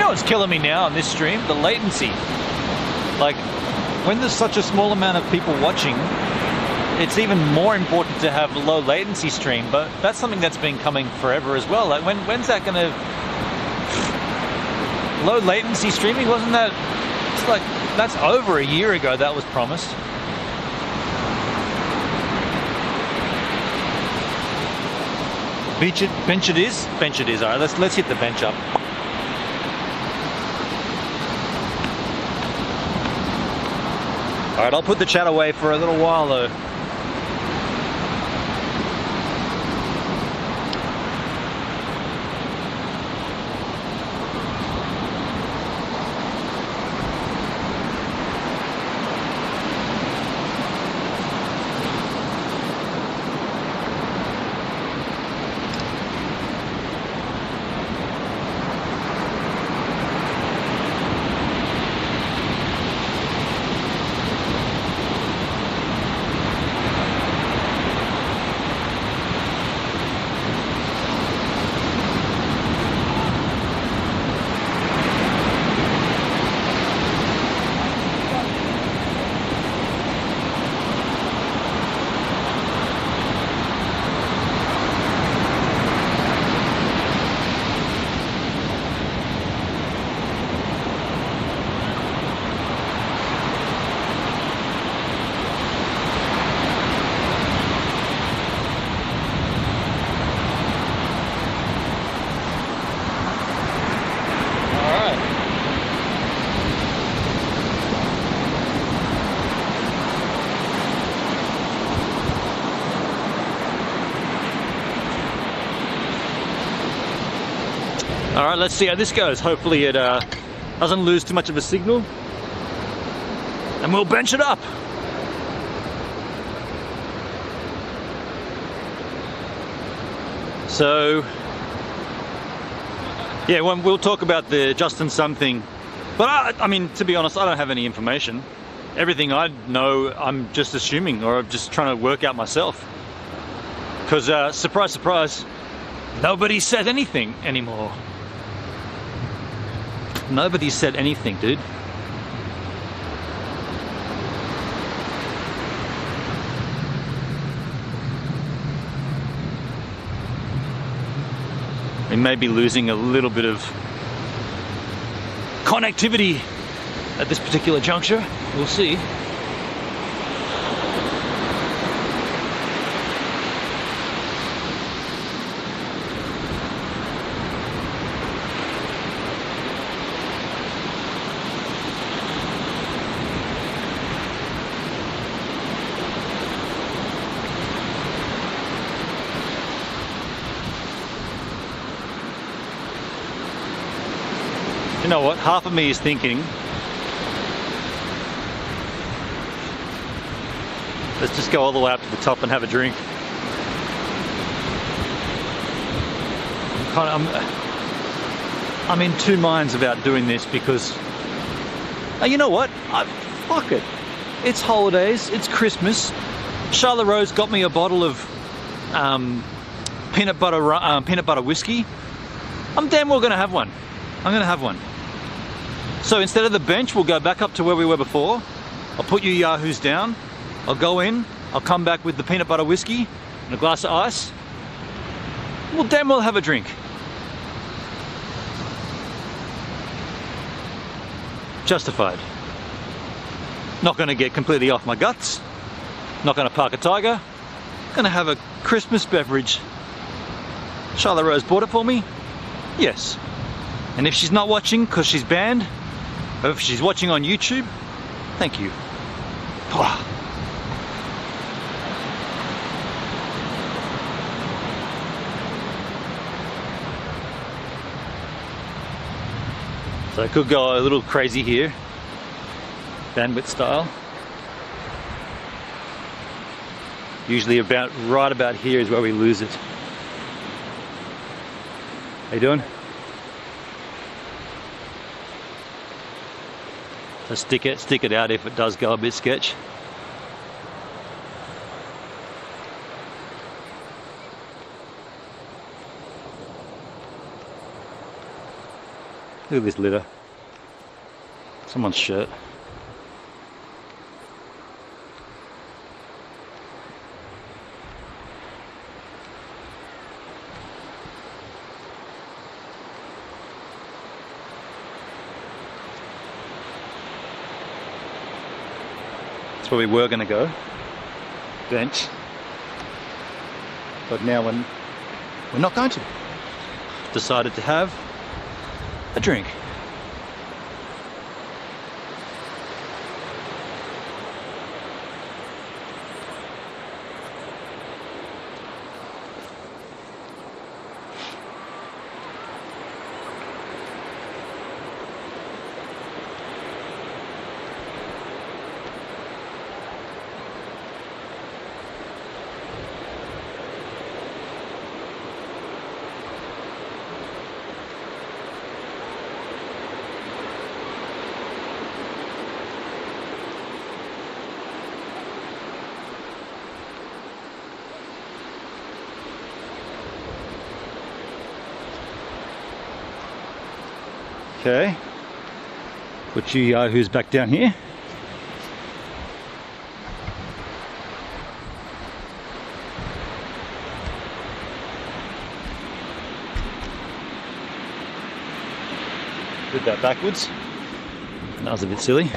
[SPEAKER 1] What's killing me now on this stream? The latency. Like, when there's such a small amount of people watching, it's even more important to have low latency stream, but that's something that's been coming forever as well. Like, when's that gonna... Low latency streaming, wasn't that... It's like, that's over a year ago that was promised. Bench it is? Bench it is. Alright, let's hit the bench up. All right, I'll put the chat away for a little while though. All right, let's see how this goes. Hopefully it doesn't lose too much of a signal. And we'll bench it up. So, yeah, we'll talk about the Justin Sun thing. But I mean, to be honest, I don't have any information. Everything I know, I'm just assuming, or I'm just trying to work out myself. Because, surprise, surprise, nobody said anything anymore. Nobody said anything, dude. We may be losing a little bit of connectivity at this particular juncture. We'll see. You know what? Half of me is thinking, let's just go all the way up to the top and have a drink. I'm in two minds about doing this because, you know what? Fuck it. It's holidays. It's Christmas. Charlotte Rose got me a bottle of peanut butter whiskey, I'm damn well gonna have one. I'm gonna have one. So instead of the bench, we'll go back up to where we were before. I'll put you yahoos down. I'll go in. I'll come back with the peanut butter whiskey and a glass of ice. We'll damn well have a drink. Justified. Not gonna get completely off my guts. Not gonna park a tiger. Gonna have a Christmas beverage. Charlotte Rose bought it for me. Yes. And if she's not watching because she's banned, or if she's watching on YouTube, thank you. So I could go a little crazy here, bandwidth style. Usually right about here is where we lose it. How you doing? So stick it out if it does go a bit sketch. Look at this litter. Someone's shirt. That's where we were going to go. Bench. But now we're not going to. Decided to have a drink. Okay, put you yahoos back down here. Did that backwards. That was a bit silly.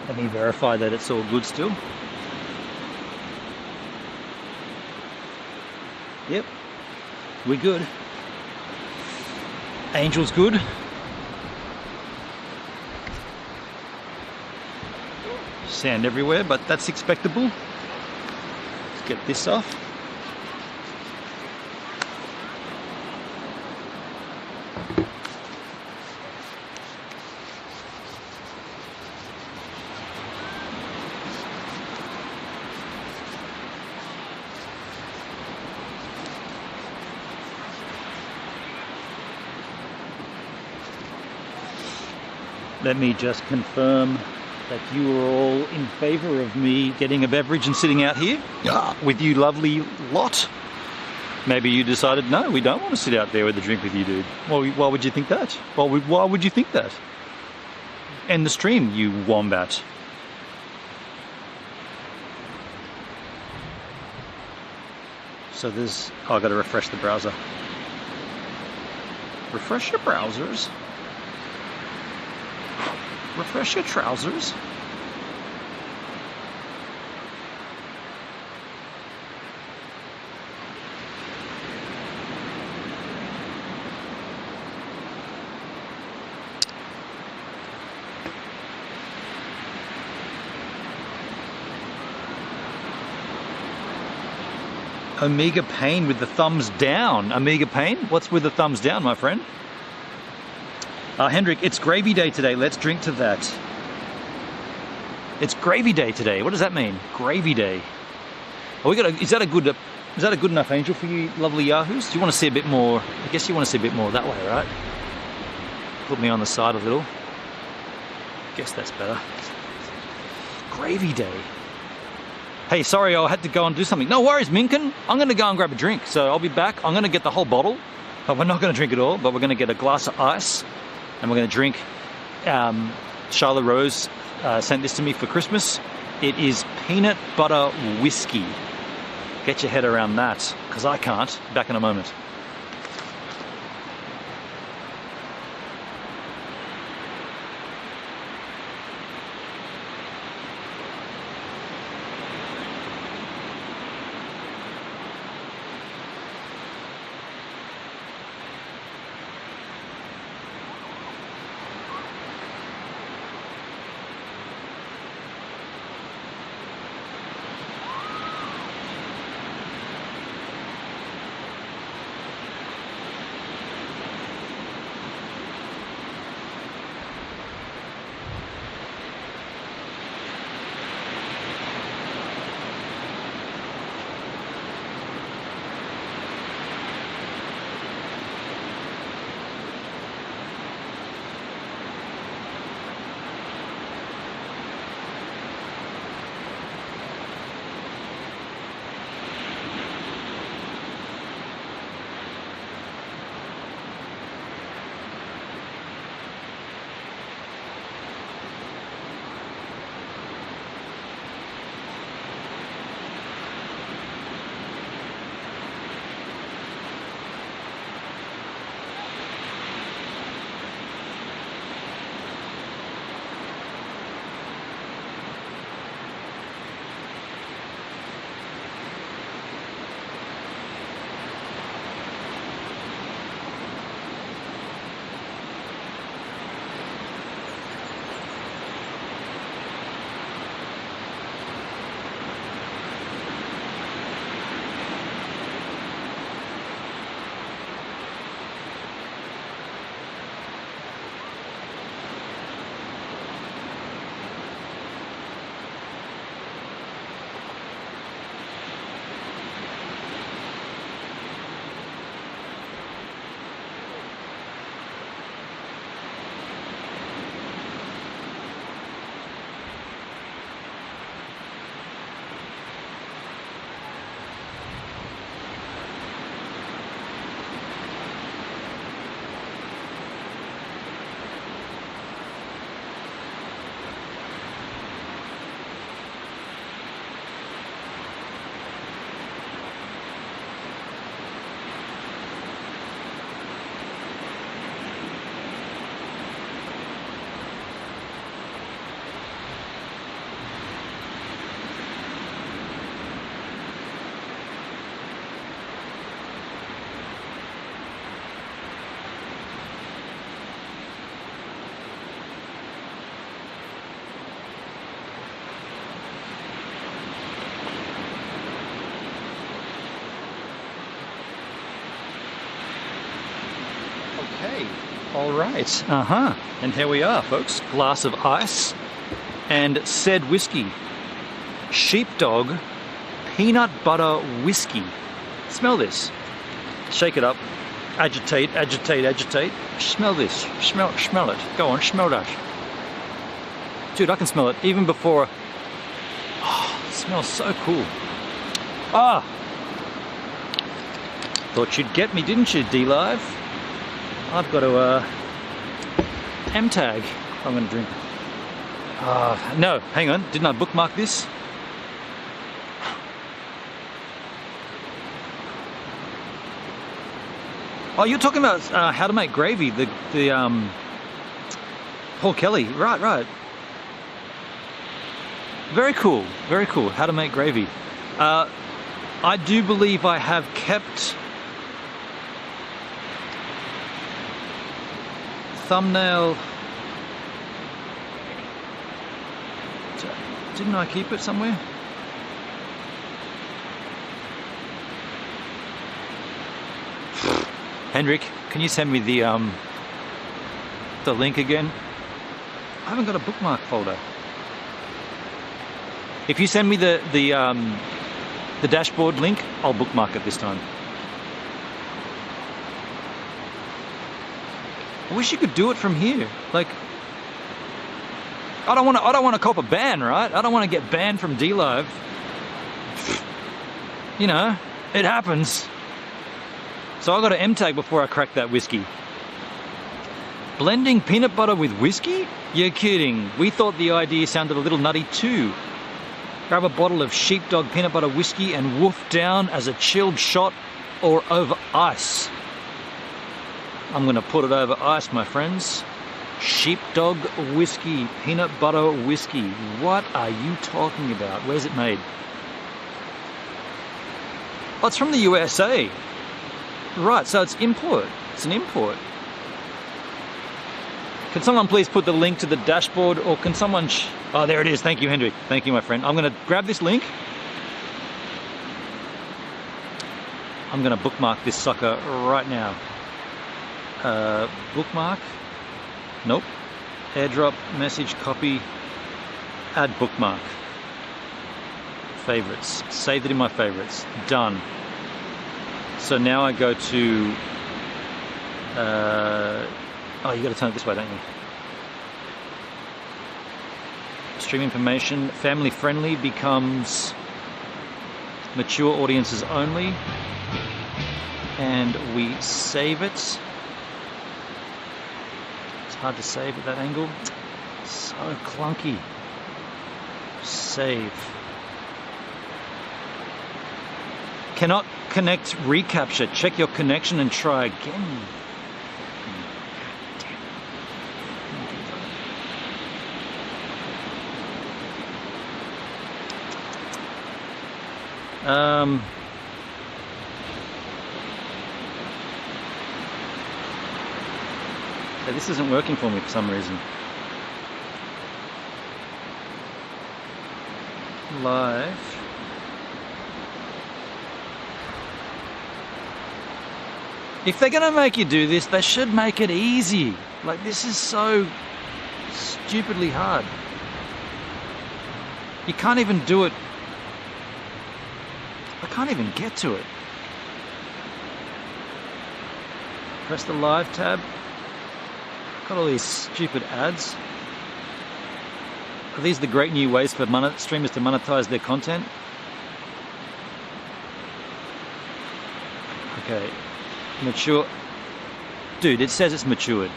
[SPEAKER 1] Let me verify that it's all good still. Yep, we're good. Angel's good. Sand everywhere, but that's expectable. Let's get this off. Let me just confirm that you are all in favour of me getting a beverage and sitting out here with you lovely lot. Maybe you decided, no, we don't want to sit out there with a drink with you, dude. Well, why would you think that? Why would you think that? End the stream, you wombat. So there's... Oh, I've got to refresh the browser. Refresh your browsers. Refresh your trousers. Omega Pain with the thumbs down. Omega Pain? What's with the thumbs down, my friend? Hendrik, it's gravy day today. Let's drink to that. It's gravy day today. What does that mean? Gravy day. Oh, is that a good enough angel for you, lovely yahoos? Do you want to see a bit more? I guess you want to see a bit more that way, right? Put me on the side a little. Guess that's better. Gravy day. Hey, sorry, I had to go and do something. No worries, Minkin. I'm going to go and grab a drink. So I'll be back. I'm going to get the whole bottle. But we're not going to drink it all. But we're going to get a glass of ice. And we're going to drink. Charlotte Rose sent this to me for Christmas. It is peanut butter whiskey. Get your head around that. Because I can't. Back in a moment. Okay, all right. And here we are, folks. Glass of ice and said whiskey. Sheepdog peanut butter whiskey. Smell this. Shake it up. Agitate, agitate, agitate. Smell this. Smell it. Go on, smell that. Dude, I can smell it even before. Oh, it smells so cool. Ah! Thought you'd get me, didn't you, D-Live? I've got to M-tag. I'm going to drink. No, hang on. Didn't I bookmark this? Oh, you're talking about how to make gravy. The Paul Kelly. Right. Very cool. Very cool. How to make gravy. I do believe I have kept thumbnail. Didn't I keep it somewhere? Hendrik, can you send me the link again? I haven't got a bookmark folder. If you send me the dashboard link, I'll bookmark it this time. I wish you could do it from here. Like, I don't want to cop a ban, right? I don't want to get banned from DLive. You know, it happens. So I got an M-tag before I cracked that whiskey. Blending peanut butter with whiskey? You're kidding. We thought the idea sounded a little nutty too. Grab a bottle of sheepdog peanut butter whiskey and woof down as a chilled shot or over ice. I'm gonna put it over ice, my friends. Sheepdog whiskey, peanut butter whiskey. What are you talking about? Where's it made? Oh, it's from the USA. Right, so it's import. It's an import. Can someone please put the link to the dashboard, or can someone... Oh, there it is. Thank you, Hendrik. Thank you, my friend. I'm going to grab this link. I'm going to bookmark this sucker right now. Bookmark. Nope. AirDrop, message, copy, add bookmark. Favorites. Saved it in my favorites. Done. So now I go to... oh, you got to turn it this way, don't you? Stream information. Family friendly becomes mature audiences only. And we save it. It's hard to save at that angle. So clunky. Save. Cannot connect reCAPTCHA. Check your connection and try again. So this isn't working for me for some reason. Live. If they're gonna make you do this, they should make it easy. Like, this is so stupidly hard. You can't even do it. I can't even get to it. Press the live tab. Got all these stupid ads. Are these the great new ways for streamers to monetize their content? Okay. Mature. Dude, it says it's matured.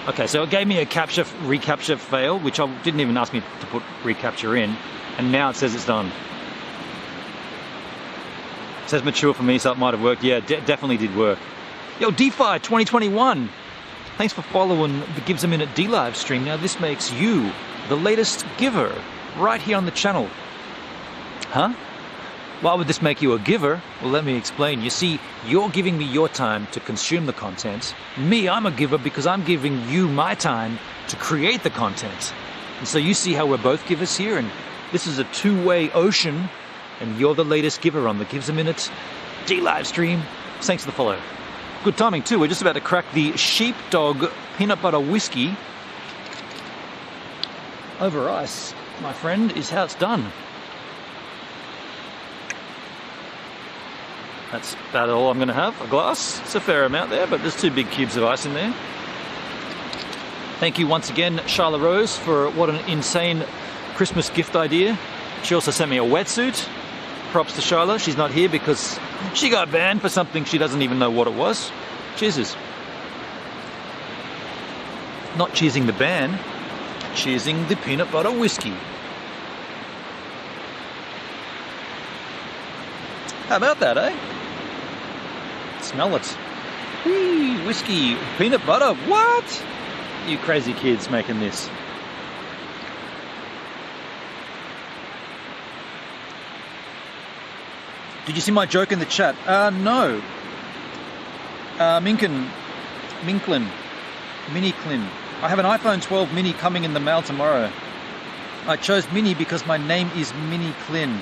[SPEAKER 1] Okay, so it gave me a reCAPTCHA fail, which didn't even ask me to put reCAPTCHA in, and now it says it's done. It says mature for me, so it might have worked. Yeah, definitely did work. Yo, DeFi 2021. Thanks for following the Gives a Minute DLive stream. Now this makes you the latest giver right here on the channel. Huh? Why would this make you a giver? Well, let me explain. You see, you're giving me your time to consume the content. Me, I'm a giver because I'm giving you my time to create the content. And so you see how we're both givers here, and this is a two-way ocean, and you're the latest giver on the Gives a Minute DLive stream. Thanks for the follow. Good timing too. We're just about to crack the sheepdog peanut butter whiskey over ice, my friend, is how it's done. That's about all I'm going to have, a glass. It's a fair amount there, but there's 2 big cubes of ice in there. Thank you once again, Charla Rose, for what an insane Christmas gift idea. She also sent me a wetsuit. Props to Charla. She's not here because she got banned for something she doesn't even know what it was. Cheers. Not cheersing the ban, cheersing the peanut butter whiskey. How about that, eh? Smell it. Whee, whiskey, peanut butter, what? You crazy kids making this. Did you see my joke in the chat? No. Minklin. Mini-Clin. I have an iPhone 12 mini coming in the mail tomorrow. I chose mini because my name is Mini-Clin.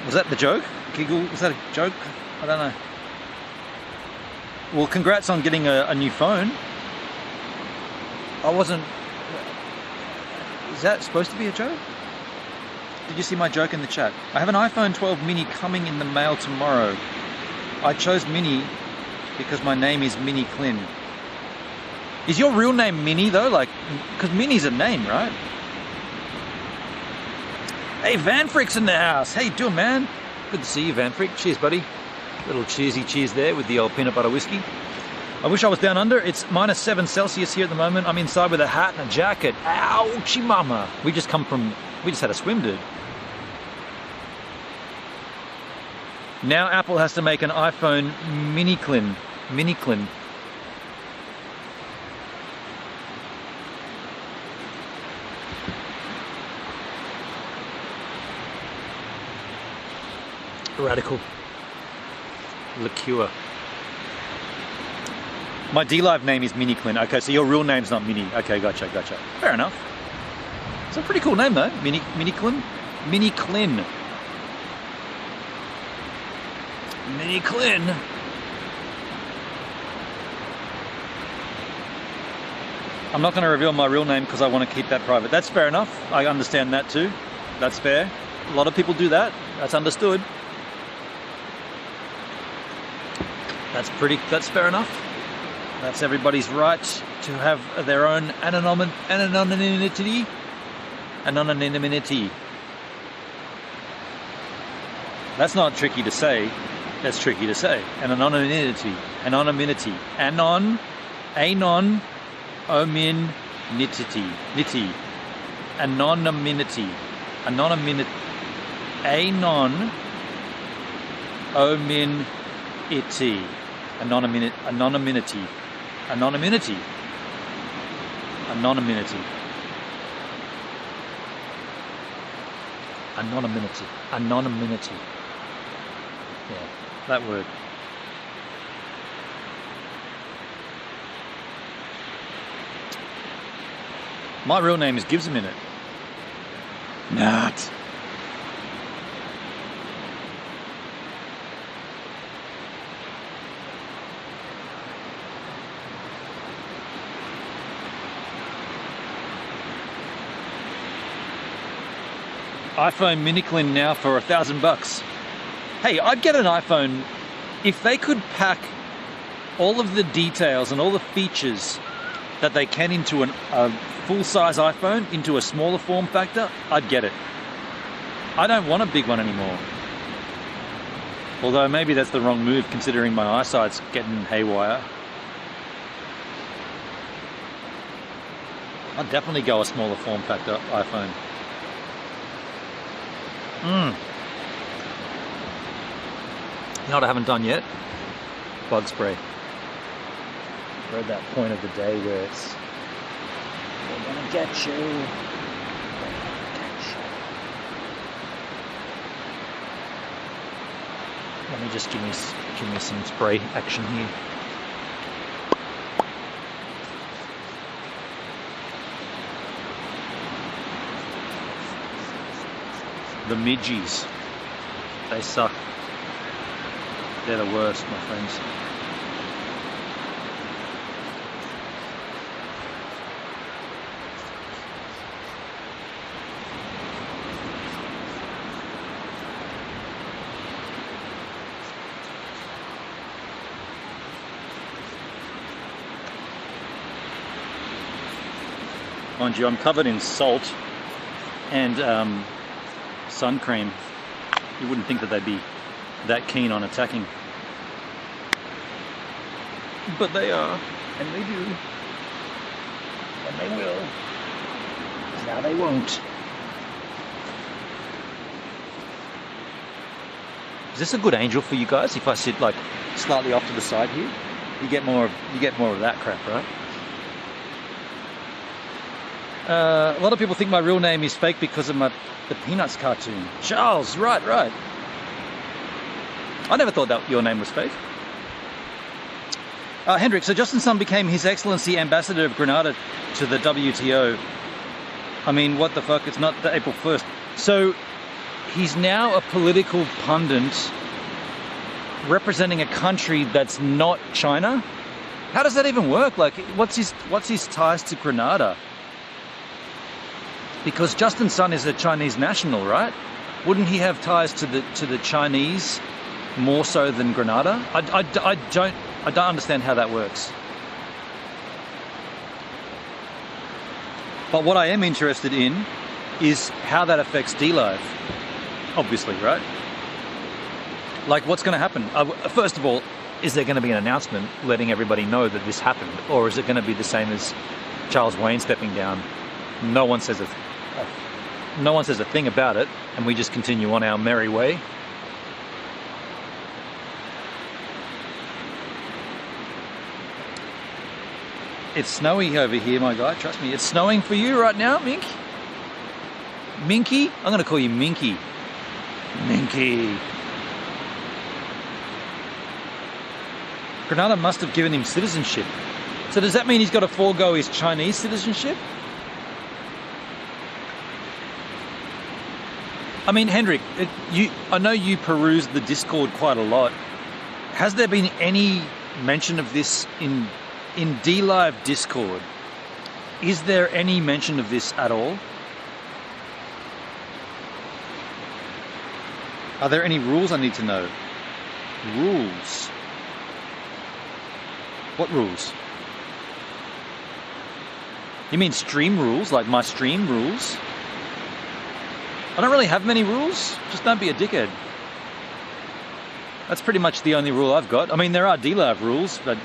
[SPEAKER 1] Was that the joke? Giggle? Was that a joke? I don't know. Well, congrats on getting a new phone. I wasn't... Is that supposed to be a joke? did you see my joke in the chat? I have an iPhone 12 mini coming in the mail tomorrow. I chose Mini because my name is Mini Clin. Is your real name Mini though? Like, because Mini's a name, right? Hey, Van Frick's in the house. How you doing, man? Good to see you, Van Frick. Cheers, buddy. Little cheers there with the old peanut butter whiskey. I wish I was down under. It's -7 Celsius here at the moment. I'm inside with a hat and a jacket. Ouchie mama. We just had a swim, dude. Now Apple has to make an iPhone Mini Clin. Radical liqueur. My D-Live name is Mini Clin. Okay, so your real name's not Mini. Okay, gotcha. Fair enough. It's a pretty cool name though. Mini Clin. Mini Clin. Mini Clin. I'm not going to reveal my real name because I want to keep that private. That's fair enough. I understand that too. That's fair. A lot of people do that. That's understood. That's fair enough. That's everybody's right to have their own anonymity. Anonymity. That's not tricky to say. That's tricky to say. Anonymity. Anonymity. Anonymity. Nitty. Anonymity. Anonymity. Anonymity. Anonymity. Anonymity. Anonymity. Anonymity. Anonymity. Anonymity. Yeah, that word. My real name is Gives a Minute. Not. iPhone Mini Clin now for $1,000. Hey, I'd get an iPhone if they could pack all of the details and all the features that they can into a full-size iPhone into a smaller form factor. I'd get it. I don't want a big one anymore. Although maybe that's the wrong move considering my eyesight's getting haywire. I'd definitely go a smaller form factor iPhone. You know what I haven't done yet? Bug spray. We're at that point of the day where it's, we're gonna get you. Let me just give me some spray action here. The midgies, they suck. They're the worst, my friends. Mind you, I'm covered in salt and sun cream. You wouldn't think that they'd be that keen on attacking. But they are, and they do. And they will. Now they won't. Is this a good angle for you guys? If I sit like slightly off to the side here, you get more of that crap, right? A lot of people think my real name is fake because of the Peanuts cartoon. Charles, right. I never thought that your name was fake. Hendrik, so Justin Sun became His Excellency Ambassador of Grenada to the WTO. I mean, what the fuck? It's not the April 1st. So he's now a political pundit representing a country that's not China? How does that even work? Like, what's his ties to Grenada? Because Justin Sun is a Chinese national, right? Wouldn't he have ties to the Chinese more so than Grenada? I don't understand how that works. But what I am interested in is how that affects DLive, obviously, right? Like, what's going to happen? First of all, is there going to be an announcement letting everybody know that this happened? Or is it going to be the same as Charles Wayne stepping down? No one says a thing about it, and we just continue on our merry way. It's snowy over here, my guy, trust me. It's snowing for you right now, Mink? Minky? I'm going to call you Minky. Minky. Grenada must have given him citizenship. So does that mean he's got to forego his Chinese citizenship? I mean, Hendrik, I know you peruse the Discord quite a lot. Has there been any mention of this in DLive Discord? Is there any mention of this at all? Are there any rules I need to know? Rules? What rules? You mean stream rules, like my stream rules? I don't really have many rules, just don't be a dickhead. That's pretty much the only rule I've got. I mean, there are DLive rules, but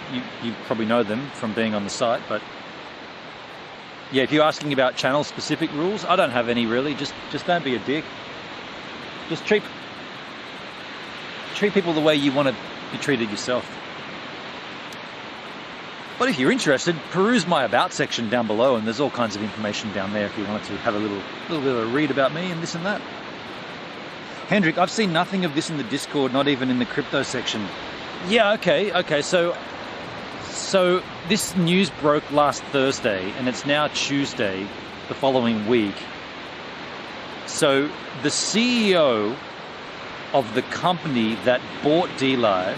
[SPEAKER 1] you probably know them from being on the site, but yeah, if you're asking about channel specific rules, I don't have any really, just don't be a dick. Just treat people the way you want to be treated yourself. But if you're interested, peruse my about section down below, and there's all kinds of information down there if you wanted to have a little bit of a read about me and this and that. Hendrik, I've seen nothing of this in the Discord, not even in the crypto section. Yeah, okay, so this news broke last Thursday, and it's now Tuesday, the following week. So the CEO of the company that bought DLive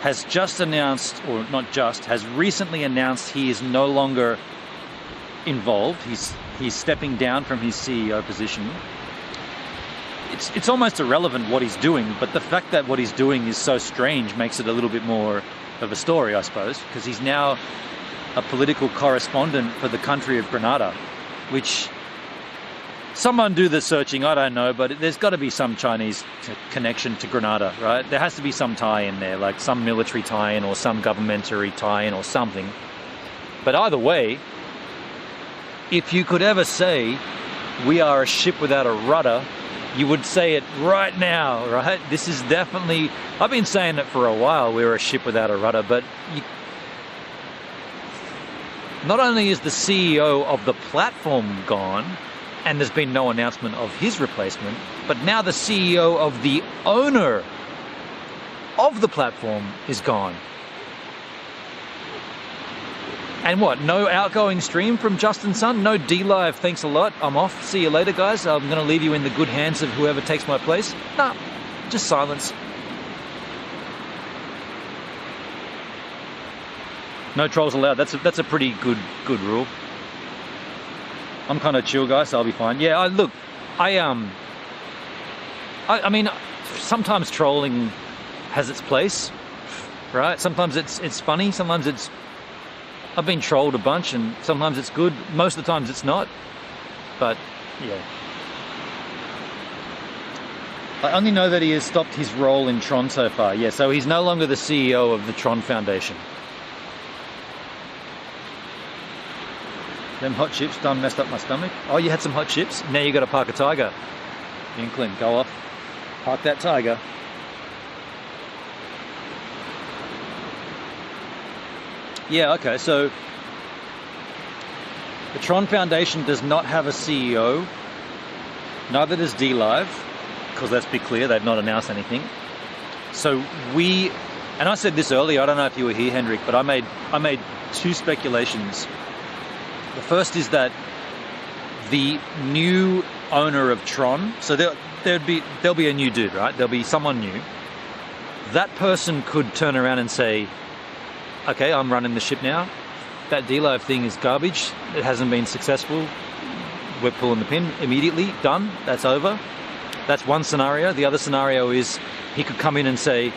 [SPEAKER 1] has just announced, or not just, has recently announced he is no longer involved. He's stepping down from his CEO position. It's almost irrelevant what he's doing, but the fact that what he's doing is so strange makes it a little bit more of a story, I suppose, because he's now a political correspondent for the country of Grenada, which someone do the searching, I don't know, but there's got to be some Chinese connection to Grenada, right? There has to be some tie-in there, like some military tie-in or some governmentary tie-in or something. But either way, if you could ever say we are a ship without a rudder, you would say it right now, right? This is definitely, I've been saying it for a while, we're a ship without a rudder, but not only is the CEO of the platform gone, and there's been no announcement of his replacement, but now the CEO of the owner of the platform is gone. And what, no outgoing stream from Justin Sun? No DLive, thanks a lot, I'm off, see you later guys, I'm going to leave you in the good hands of whoever takes my place? Nah, just silence. No trolls allowed, that's a pretty good rule. I'm kind of chill, guys, so I'll be fine. Yeah, look, I mean, sometimes trolling has its place, right? Sometimes it's funny, sometimes I've been trolled a bunch, and sometimes it's good. Most of the times it's not, but yeah. I only know that he has stopped his role in Tron so far. Yeah, so he's no longer the CEO of the Tron Foundation. Them hot chips done messed up my stomach. Oh, you had some hot chips? Now you got to park a tiger. Inkling, go off. Park that tiger. Yeah, okay, so the Tron Foundation does not have a CEO. Neither does DLive, because let's be clear, they've not announced anything. So and I said this earlier, I don't know if you were here, Hendrik, but I made two speculations. The first is that the new owner of Tron, so there'll be a new dude, right? There'll be someone new. That person could turn around and say, okay, I'm running the ship now. That DLive thing is garbage. It hasn't been successful. we're pulling the pin immediately, done, that's over. That's one scenario. The other scenario is he could come in and say,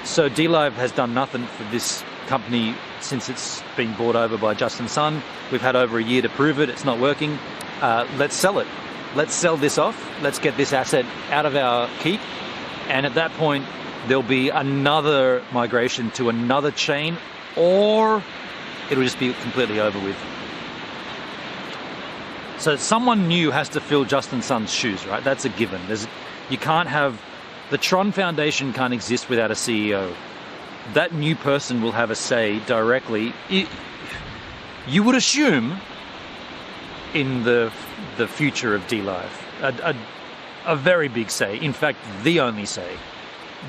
[SPEAKER 1] so DLive has done nothing for this company since it's been bought over by Justin Sun. We've had over a year to prove it, it's not working. Let's sell it. Let's sell this off. Let's get this asset out of our keep. And at that point, there'll be another migration to another chain, or it'll just be completely over with. So someone new has to fill Justin Sun's shoes, right? That's a given. You can't have, the Tron Foundation can't exist without a CEO. That new person will have a say directly. You would assume in the future of DLive, a very big say. In fact, the only say.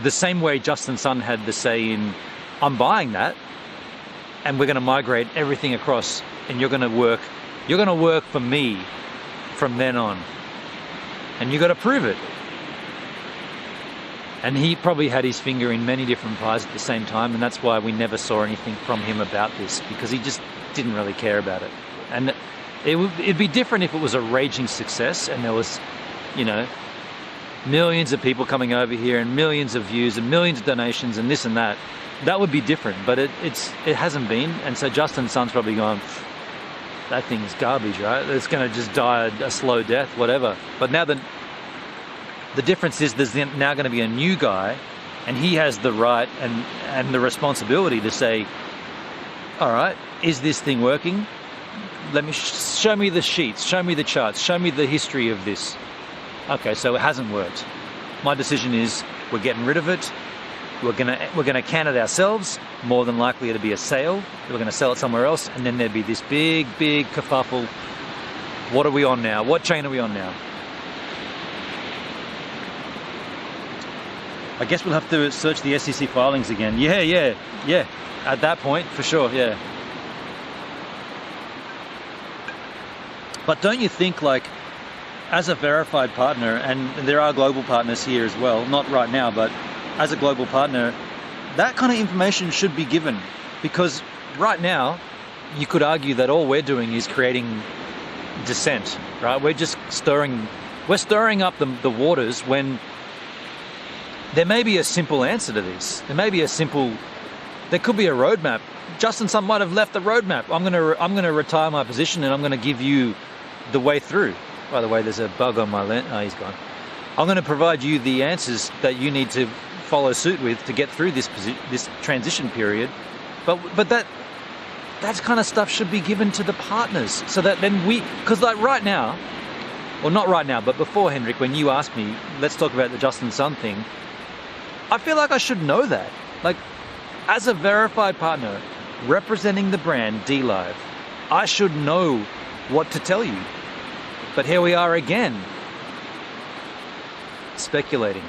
[SPEAKER 1] The same way Justin Sun had the say in, I'm buying that, and we're going to migrate everything across, and you're going to work for me from then on, and you got to prove it. And he probably had his finger in many different pies at the same time, and that's why we never saw anything from him about this, because he just didn't really care about it. And it'd be different if it was a raging success and there was, you know, millions of people coming over here and millions of views and millions of donations and this and that. That would be different, but it hasn't been. And so Justin Sun's probably gone, that thing's garbage, right? It's going to just die a slow death, whatever. But now the difference is there's now going to be a new guy, and he has the right and the responsibility to say, all right, is this thing working? Let me show me the sheets, show me the charts, show me the history of this. Okay, so it hasn't worked. My decision is we're getting rid of it. We're gonna can it ourselves. More than likely it'll be a sale. We're gonna sell it somewhere else, and then there'd be this big kerfuffle. What are we on now? What chain are we on now? I guess we'll have to search the SEC filings again. Yeah. At that point, for sure, yeah. But don't you think, like, as a verified partner, and there are global partners here as well, not right now, but as a global partner, that kind of information should be given, because right now you could argue that all we're doing is creating dissent, right? We're just stirring up the waters when there may be a simple answer to this. There could be a roadmap. Justin Sun might have left the roadmap. I'm gonna retire my position and I'm gonna give you the way through. By the way, there's a bug on my lens. Oh, he's gone. I'm going to provide you the answers that you need to follow suit with to get through this transition period. But that kind of stuff should be given to the partners, so that then because like right now, or not right now, but before, Hendrik, when you asked me, let's talk about the Justin Sun thing, I feel like I should know that. Like, as a verified partner representing the brand DLive, I should know what to tell you. But here we are again, speculating.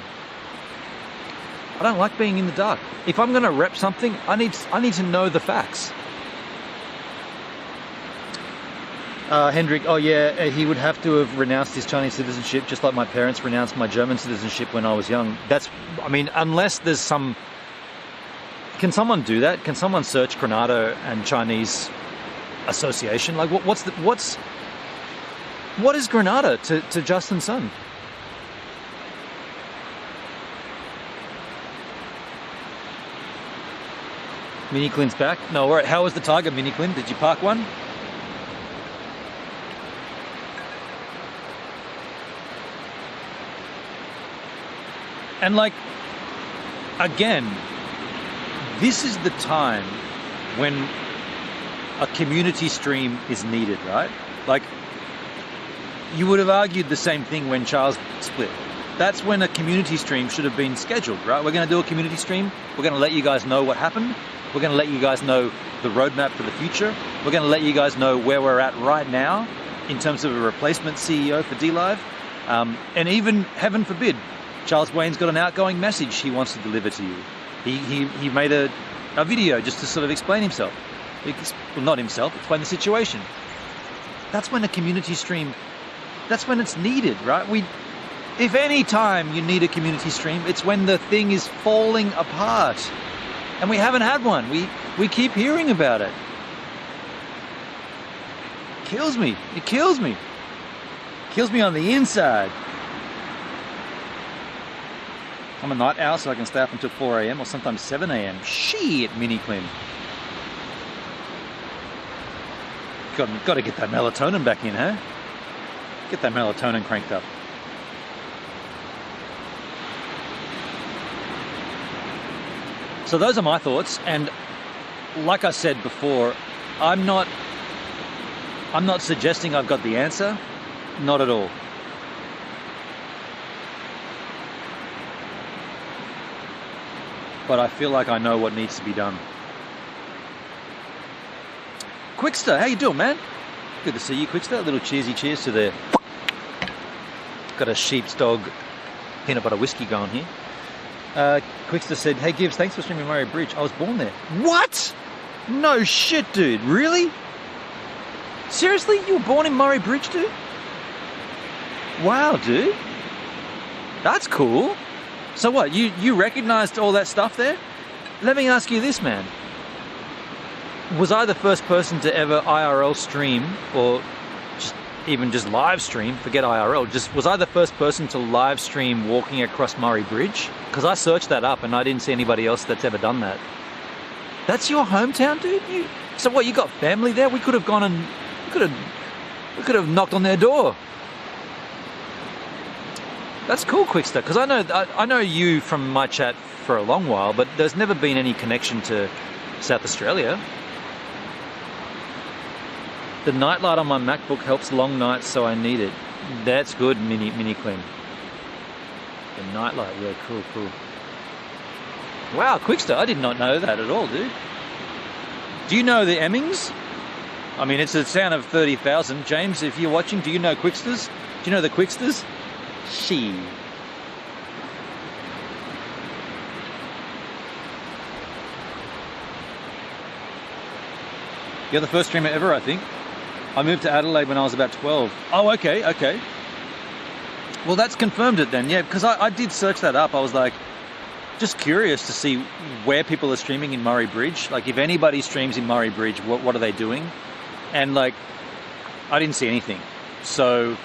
[SPEAKER 1] I don't like being in the dark. If I'm going to rep something, I need to know the facts. Hendrik, oh yeah, he would have to have renounced his Chinese citizenship, just like my parents renounced my German citizenship when I was young. Unless there's some... Can someone do that? Can someone search Granada and Chinese association? Like, what is Granada to Justin Sun? Mini Clint's back? No, all right. How was the Tiger, Mini Clint? Did you park one? And like, again, this is the time when a community stream is needed, right? Like, you would have argued the same thing when Charles split. That's when a community stream should have been scheduled, right? We're going to do a community stream. We're going to let you guys know what happened. We're going to let you guys know the roadmap for the future. We're going to let you guys know where we're at right now in terms of a replacement CEO for DLive. And even, heaven forbid, Charles Wayne's got an outgoing message he wants to deliver to you. He made a video just to sort of explain himself. Well, not himself, explain the situation. That's when a community stream, that's when it's needed, right? If any time you need a community stream, it's when the thing is falling apart. And we haven't had one. We keep hearing about it. Kills me. It kills me. Kills me on the inside. I'm a night owl, so I can stay up until 4 a.m. or sometimes 7 a.m. Shit, Mini Clem. Got to get that melatonin back in, huh? Get that melatonin cranked up. So those are my thoughts, and like I said before, I'm not suggesting I've got the answer, not at all. But I feel like I know what needs to be done. Quickster, how you doing, man? Good to see you, Quickster. A little cheersy cheers to the... Got a sheep's dog peanut butter whiskey going here. Quickster said, hey Gibbs, thanks for streaming Murray Bridge. I was born there. What? No shit, dude. Really? Seriously? You were born in Murray Bridge, dude? Wow, dude. That's cool. So what, you recognized all that stuff there? Let me ask you this, man. Was I the first person to ever IRL stream, or even just live stream, forget IRL, was I the first person to live stream walking across Murray Bridge? Because I searched that up and I didn't see anybody else that's ever done that. That's your hometown, dude? So what, you got family there? We could have gone and, we could have knocked on their door. That's cool, Quickster, because I know you from my chat for a long while, but there's never been any connection to South Australia. The nightlight on my MacBook helps long nights, so I need it. That's good, Mini Clem. The nightlight, yeah, cool. Wow, Quickster, I did not know that at all, dude. Do you know the Emmings? I mean, it's a town of 30,000. James, if you're watching, do you know Quicksters? Do you know the Quicksters? She. You're the first streamer ever, I think. I moved to Adelaide when I was about 12. Oh, okay. Well, that's confirmed it then, yeah, because I did search that up. I was like, just curious to see where people are streaming in Murray Bridge. Like, if anybody streams in Murray Bridge, what are they doing? And like, I didn't see anything. So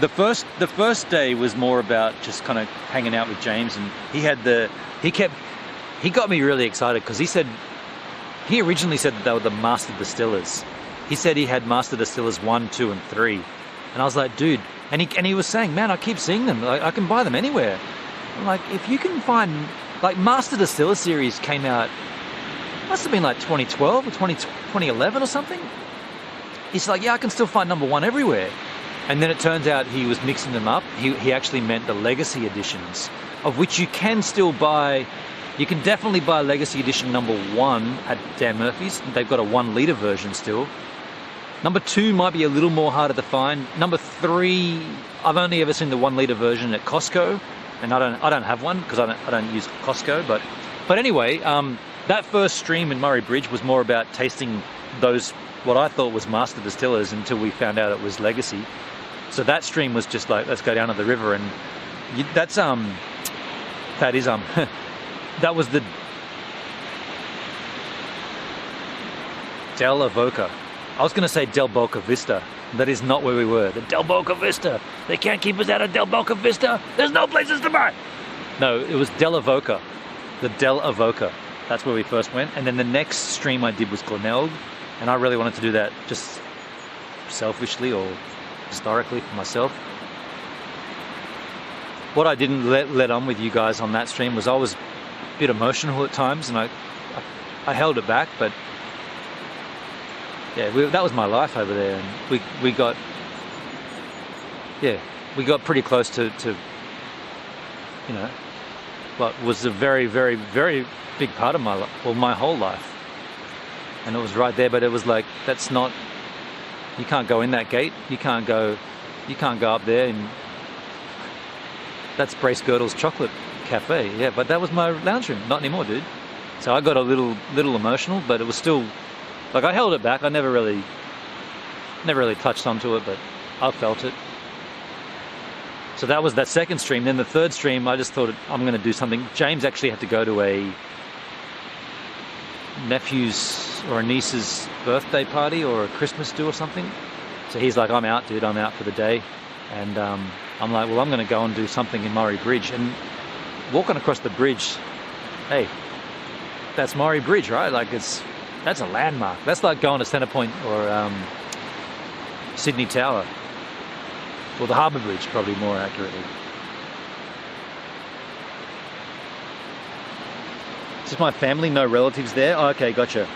[SPEAKER 1] the first day was more about just kind of hanging out with James, and he got me really excited because he originally said that they were the master distillers. He said he had master distillers 1, 2, and 3, and I was like, dude, and he was saying, man, I keep seeing them. I can buy them anywhere. I'm like, if you can find, like, Master Distiller series came out, must have been like 2012 or 2011 or something. He's like, yeah, I can still find number 1 everywhere. And then it turns out he was mixing them up. He actually meant the legacy editions, of which you can still buy. You can definitely buy legacy edition number 1 at Dan Murphy's. They've got a 1 litre version still. Number 2 might be a little more harder to find. Number 3, I've only ever seen the 1 litre version at Costco, and I don't have one because I don't use Costco. But anyway, that first stream in Murray Bridge was more about tasting those, what I thought was master distillers, until we found out it was legacy. So that stream was just like, let's go down to the river, and that was the Del Avoca. I was going to say Del Boca Vista. That is not where we were. The Del Boca Vista. They can't keep us out of Del Boca Vista. There's no places to buy. No, it was Del Avoca. The Del Avoca. That's where we first went. And then the next stream I did was Glenelg. And I really wanted to do that just selfishly or historically for myself. What I didn't let on with you guys on that stream was I was a bit emotional at times, and I held it back, but yeah, that was my life over there, and we got pretty close to you know, what was a very, very, very big part of my life, well, my whole life. And it was right there, but it was like, that's not, you can't go in that gate, you can't go up there, and that's Brace Girdle's chocolate cafe, yeah, but that was my lounge room. Not anymore, dude. So I got a little emotional, but it was still, like, I held it back. I never really touched onto it, but I felt it. So that was that second stream. Then the third stream, I just thought, I'm going to do something. James actually had to go to a nephew's or a niece's birthday party or a Christmas do or something. So he's like, I'm out, dude, I'm out for the day. And I'm like, well, I'm going to go and do something in Murray Bridge. And walking across the bridge, hey, that's Murray Bridge, right? Like that's a landmark. That's like going to Centrepoint or Sydney Tower. Or the Harbour Bridge, probably more accurately. Is this my family? No relatives there? Oh, okay, gotcha.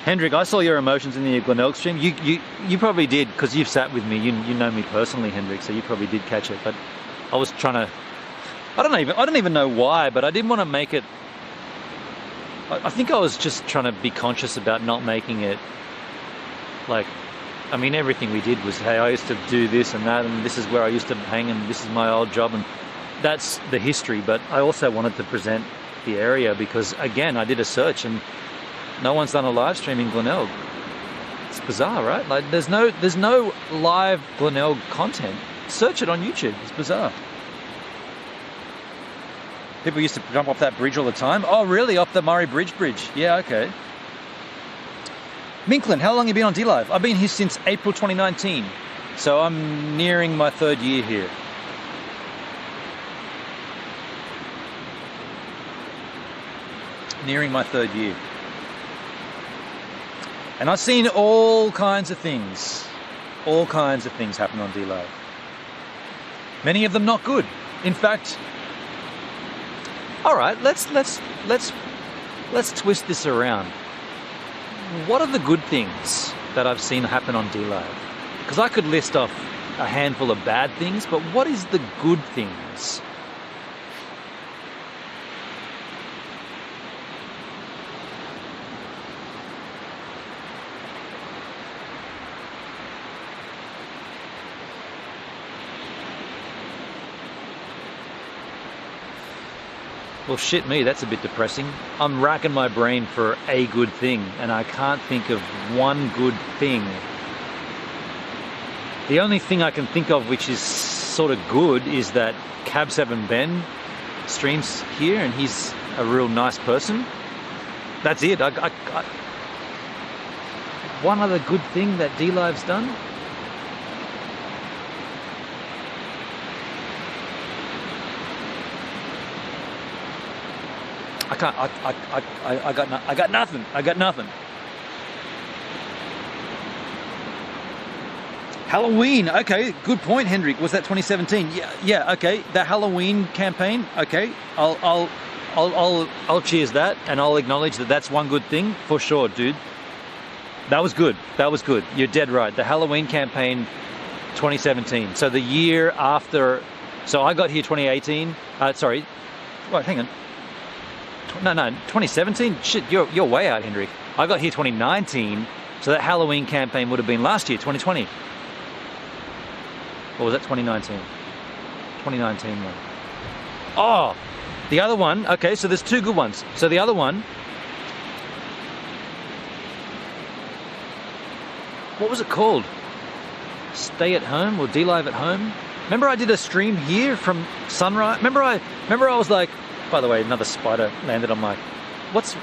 [SPEAKER 1] Hendrik, I saw your emotions in the Glenelg stream. You probably did, because you've sat with me. You know me personally, Hendrik, so you probably did catch it. But I was trying to... I don't even know why, but I didn't want to make it... I think I was just trying to be conscious about not making it like... I mean, everything we did was, hey, I used to do this and that, and this is where I used to hang, and this is my old job, and that's the history. But I also wanted to present the area because, again, I did a search, and no one's done a live stream in Glenelg. It's bizarre, right? Like, there's no live Glenelg content. Search it on YouTube. It's bizarre. People used to jump off that bridge all the time. Oh, really? Off the Murray Bridge? Yeah, okay. Minklin, how long have you been on D-Live? I've been here since April 2019. So I'm nearing my 3rd year here. Nearing my 3rd year. And I've seen all kinds of things. All kinds of things happen on D-Live. Many of them not good. In fact, all right, let's twist this around. What are the good things that I've seen happen on D-Live? Because I could list off a handful of bad things, but what is the good things? Well, shit me, that's a bit depressing. I'm racking my brain for a good thing, and I can't think of one good thing. The only thing I can think of which is sort of good is that Cab7 Ben streams here, and he's a real nice person. That's it. One other good thing that D-Live's done? I got nothing. Halloween, okay, good point, Hendrik. Was that 2017? Yeah, okay. That Halloween campaign, okay. I'll cheers that, and I'll acknowledge that that's one good thing for sure, dude. That was good. You're dead right. The Halloween campaign, 2017. So the year after. So I got here 2018. Sorry. Wait, hang on. No, 2017? Shit, you're way out, Hendrik. I got here 2019, so that Halloween campaign would have been last year, 2020. Or was that 2019? 2019 one. Oh, the other one, okay, so there's two good ones. So the other one, what was it called? Stay at home or D-Live at home? Remember I did a stream here from sunrise? Remember I was like, by the way, another spider landed on my... What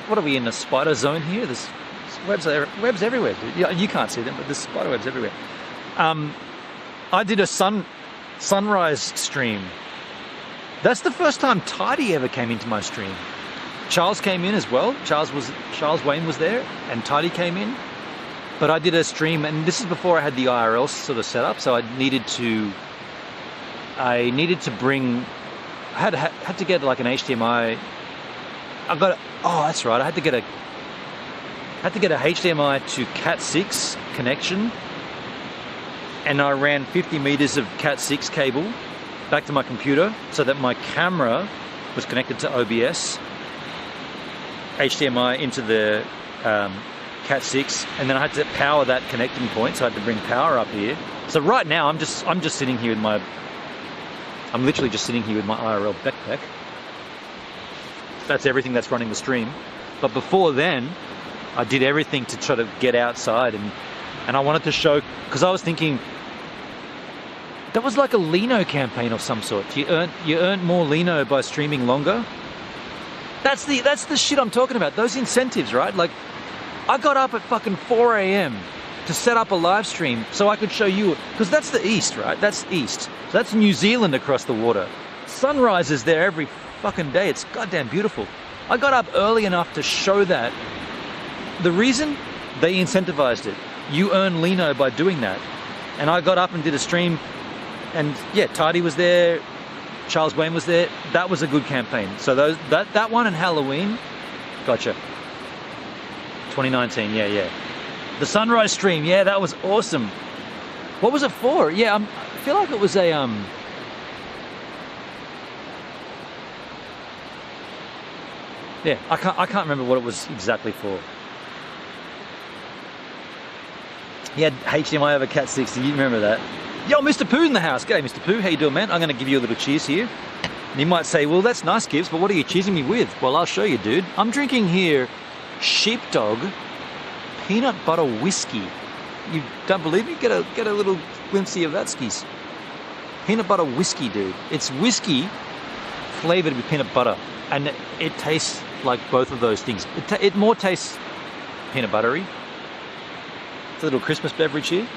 [SPEAKER 1] are we in, a spider zone here? There's webs everywhere, dude. You can't see them, but there's spider webs everywhere. I did a sunrise stream. That's the first time Tidy ever came into my stream. Charles came in as well. Charles Wayne was there, and Tidy came in. But I did a stream, and this is before I had the IRL sort of set up, so I needed to bring... I had to get like an HDMI. That's right. I had to get a HDMI to Cat6 connection, and I ran 50 meters of Cat6 cable back to my computer so that my camera was connected to OBS, HDMI into the Cat6, and then I had to power that connecting point. So I had to bring power up here. So right now I'm just sitting here with I'm literally just sitting here with my IRL backpack. That's everything that's running the stream. But before then, I did everything to try to get outside, and I wanted to show, because I was thinking, that was like a Lino campaign of some sort. You earned more Lino by streaming longer. That's the shit I'm talking about. Those incentives, right? Like, I got up at fucking 4 a.m. to set up a live stream so I could show you, because that's the east, right? That's east. So that's New Zealand across the water. Sunrise is there every fucking day. It's goddamn beautiful. I got up early enough to show that. The reason? They incentivized it. You earn Lino by doing that. And I got up and did a stream, and yeah, Tidy was there, Charles Wayne was there. That was a good campaign. So that one and Halloween, gotcha. 2019, yeah. The sunrise stream, yeah, that was awesome. What was it for? Yeah, I feel like it was a yeah, I can't remember what it was exactly for. He had HDMI over Cat 60. You remember that? Yo, Mr. Pooh in the house. G'day, Mr. Pooh. How you doing, man? I'm going to give you a little cheers here. And you might say, well, that's nice, Gibbs, but what are you cheersing me with? Well, I'll show you, dude. I'm drinking here Sheepdog peanut butter whiskey. You don't believe me? Get a little glimpsey of that, skis. Peanut butter whiskey, dude. It's whiskey flavored with peanut butter, and it tastes like both of those things. It more tastes peanut buttery. It's a little Christmas beverage here.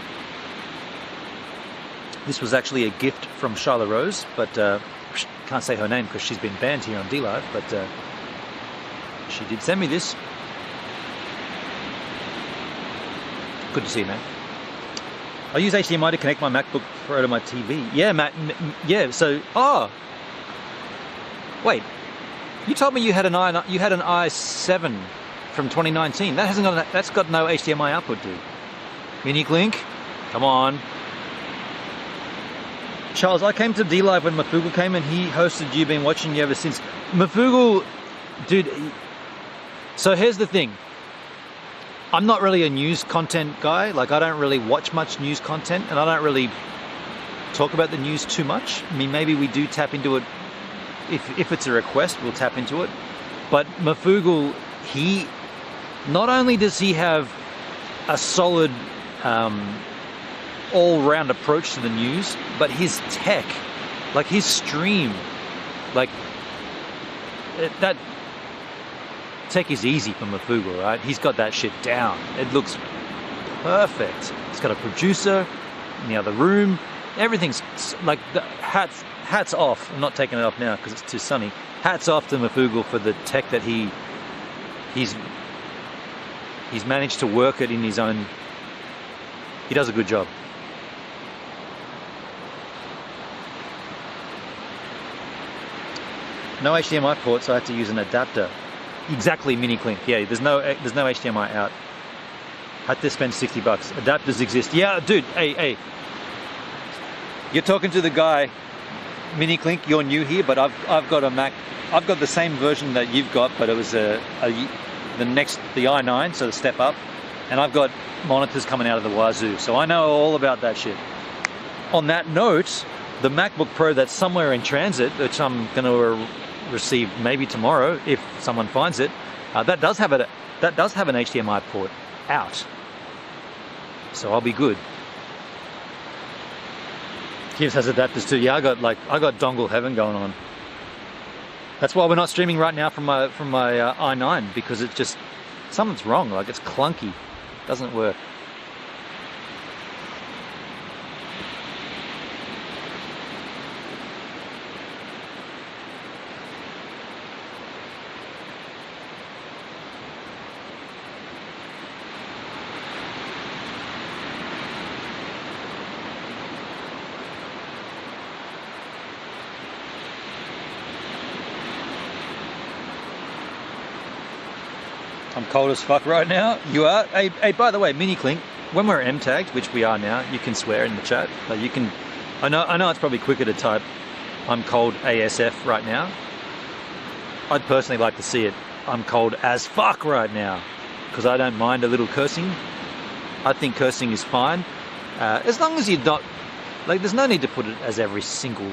[SPEAKER 1] This was actually a gift from Charlotte Rose, but can't say her name because she's been banned here on DLive, but she did send me this. Good to see you, man. I use HDMI to connect my MacBook Pro to my TV. Yeah, Matt. Yeah. So, wait. You told me you had an i7 from 2019. That's got no HDMI output, dude. Mini Clink, come on. Charles, I came to DLive when Mafugal came and he hosted you. Been watching you ever since. Mafugal, dude. So here's the thing. I'm not really a news content guy. Like, I don't really watch much news content, and I don't really talk about the news too much. I mean, maybe we do tap into it. If it's a request, we'll tap into it. But Mafugal, he, not only does he have a solid all-round approach to the news, but his tech, like his stream, like that tech is easy for Mafugal, right? He's got that shit down. It looks perfect. He's got a producer in the other room. Everything's like, the hats off. I'm not taking it off now because it's too sunny. Hats off to Mafugal for the tech that he's managed to work it in his own. He does a good job. No HDMI port, so I have to use an adapter. Exactly, Mini Clink. Yeah, there's no HDMI out. Had to spend $60. Adapters exist. Yeah, dude. Hey. You're talking to the guy, Mini Clink. You're new here, but I've got a Mac. I've got the same version that you've got, but it was the i9, so the step up, and I've got monitors coming out of the wazoo, so I know all about that shit. On that note, the MacBook Pro that's somewhere in transit, which I'm going to receive maybe tomorrow if someone finds it, that does have an HDMI port out, so I'll be good. Gibbs has adapters too. Yeah, I got dongle heaven going on. That's why we're not streaming right now from my i9, because it's just, something's wrong. Like, it's clunky, doesn't work. I'm cold as fuck right now. You are? Hey, by the way, Mini Clink, when we're M-tagged, which we are now, you can swear in the chat. Like, you can, I know it's probably quicker to type I'm cold ASF right now. I'd personally like to see it I'm cold as fuck right now, because I don't mind a little cursing. I think cursing is fine. As long as you're not, like, there's no need to put it as every single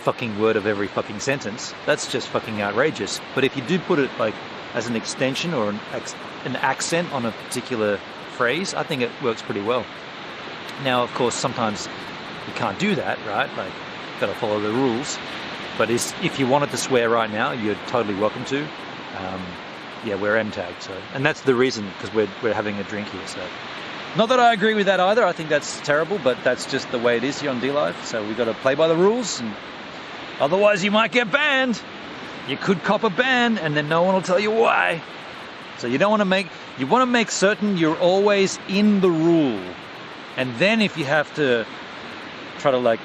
[SPEAKER 1] fucking word of every fucking sentence. That's just fucking outrageous. But if you do put it, like, as an extension or an accent on a particular phrase, I think it works pretty well. Now, of course, sometimes you can't do that, right? Like, you've got to follow the rules. But if you wanted to swear right now, you're totally welcome to. Yeah, we're M-tagged, so, and that's the reason, because we're having a drink here. So Not that I agree with that either. I think that's terrible, but that's just the way it is here on DLive. So we've got to play by the rules, and otherwise you might get banned. You could cop a ban, and then no one will tell you why. So you don't want to make, you want to make certain you're always in the rule. And then if you have to try to like,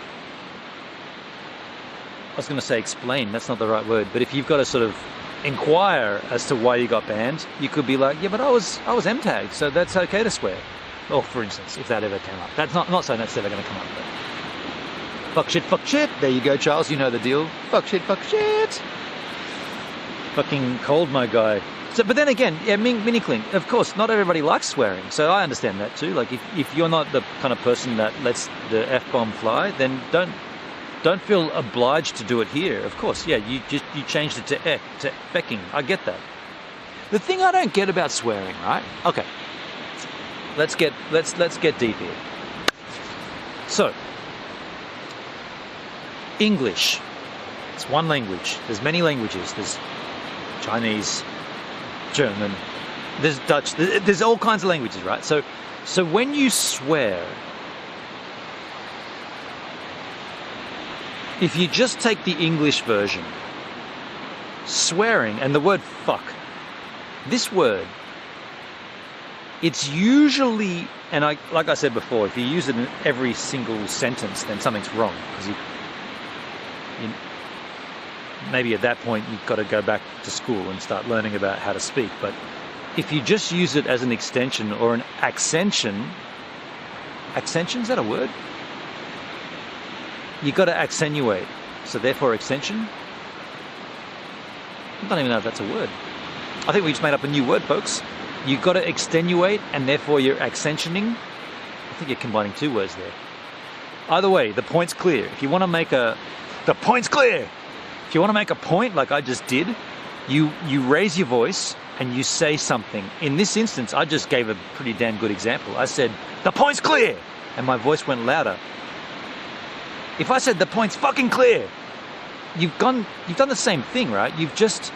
[SPEAKER 1] I was going to say explain, that's not the right word, but if you've got to sort of inquire as to why you got banned, you could be like, yeah, but I was M-tagged, so that's okay to swear. Or for instance, if that ever came up. That's not saying that's ever going to come up, but fuck shit. There you go, Charles, you know the deal. Fuck shit. Fucking cold, my guy. So, but then again, yeah, Mini Clink, of course, not everybody likes swearing, so I understand that too. Like, if you're not the kind of person that lets the F-bomb fly, then don't feel obliged to do it here. Of course, yeah, you changed it to fecking. I get that. The thing I don't get about swearing, right? Okay, let's get deep here. So, English. It's one language. There's many languages. There's Chinese, German, there's Dutch, there's all kinds of languages, right? So when you swear, if you just take the English version, swearing, and the word fuck, this word, it's usually, and like I said before, if you use it in every single sentence, then something's wrong, because you maybe at that point you've got to go back to school and start learning about how to speak. But if you just use it as an extension or an accension, is that a word? You've got to accentuate, so therefore extension. I don't even know if that's a word. I think we just made up a new word, folks. You've got to extenuate, and therefore you're accentioning. I think you're combining two words there. Either way, the point's clear. If you want to make the point's clear. If you want to make a point, like I just did, you raise your voice and you say something. In this instance, I just gave a pretty damn good example. I said, the point's clear, and my voice went louder. If I said the point's fucking clear, you've done the same thing, right? You've just,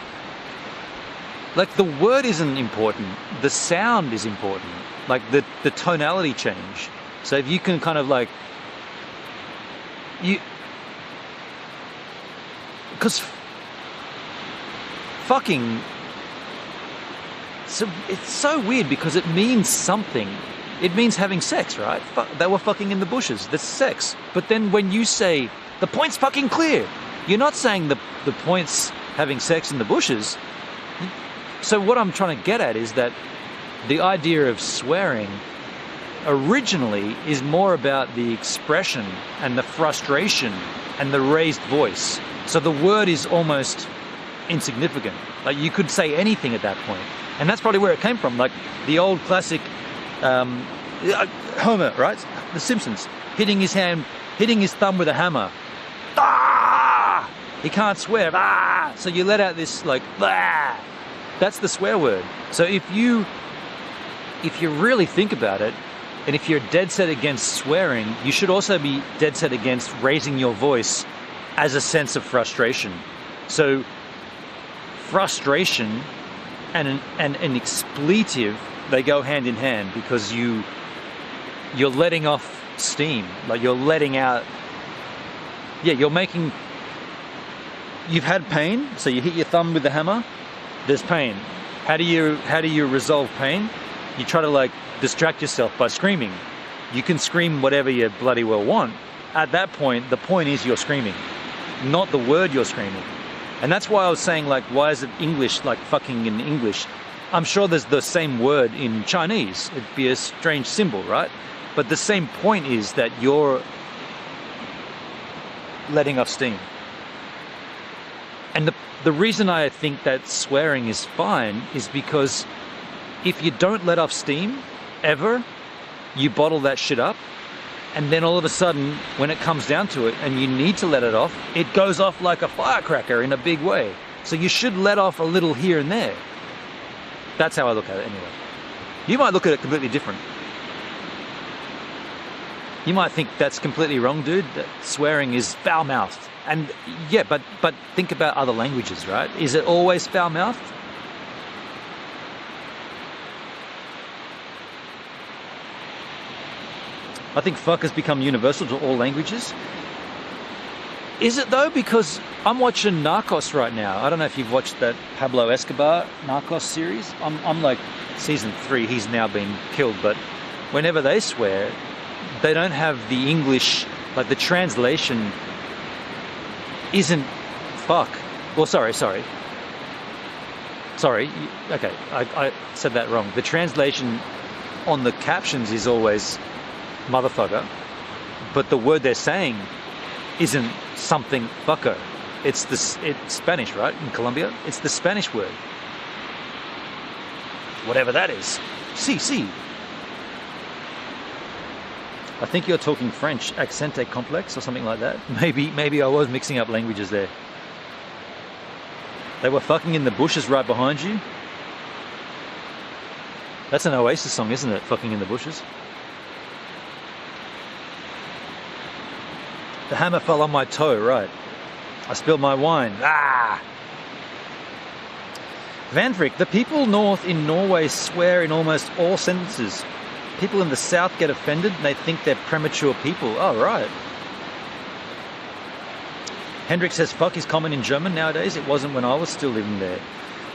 [SPEAKER 1] like, the word isn't important, the sound is important, like the tonality change. So if you can kind of like, because fucking, so it's so weird because it means something. It means having sex, right? They were fucking in the bushes. That's sex. But then when you say the point's fucking clear, you're not saying the point's having sex in the bushes. So what I'm trying to get at is that the idea of swearing originally is more about the expression and the frustration and the raised voice. So the word is almost insignificant. Like, you could say anything at that point. And that's probably where it came from. Like the old classic Homer, right? The Simpsons, hitting his thumb with a hammer. Ah! He can't swear. Ah! So you let out this like, ah! That's the swear word. So if you really think about it, and if you're dead set against swearing, you should also be dead set against raising your voice as a sense of frustration. So frustration and an expletive, they go hand in hand, because you're letting off steam, like you're letting out, you've had pain, so you hit your thumb with the hammer, there's pain. How do you resolve pain? You try to like distract yourself by screaming. You can scream whatever you bloody well want. At that point, the point is you're screaming, not the word you're screaming. And that's why I was saying, like, why is it English, like fucking in English? I'm sure there's the same word in Chinese. It'd be a strange symbol, right? But the same point is that you're letting off steam. And the reason I think that swearing is fine is because if you don't let off steam, ever, you bottle that shit up, and then all of a sudden, when it comes down to it, and you need to let it off, it goes off like a firecracker in a big way. So you should let off a little here and there. That's how I look at it anyway. You might look at it completely different. You might think that's completely wrong, dude, that swearing is foul-mouthed. And yeah, but think about other languages, right? Is it always foul-mouthed? I think fuck has become universal to all languages. Is it though? Because I'm watching Narcos right now. I don't know if you've watched that Pablo Escobar Narcos series. I'm like season 3. He's now been killed, but whenever they swear, they don't have the English, like the translation isn't fuck. Well, sorry. Okay, I said that wrong. The translation on the captions is always motherfucker, but the word they're saying isn't something fucker. It's Spanish, right? In Colombia, it's the Spanish word, whatever that is. Si. I think you're talking French, accente complex or something like that. Maybe I was mixing up languages there. They were fucking in the bushes right behind you. That's an Oasis song, isn't it? Fucking in the bushes. The hammer fell on my toe, right. I spilled my wine. Vanfrick, the people north in Norway swear in almost all sentences. People in the south get offended and they think they're premature people. Oh, right. Hendrik says fuck is common in German nowadays. It wasn't when I was still living there.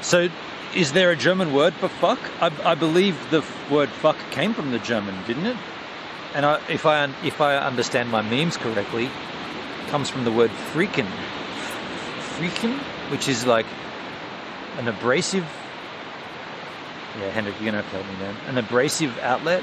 [SPEAKER 1] So is there a German word for fuck? I believe the word fuck came from the German, didn't it? And if I understand my memes correctly, it comes from the word freaking. Freaking, which is like an abrasive. Yeah, Hendrik, you're gonna have to help me, man. An abrasive outlet.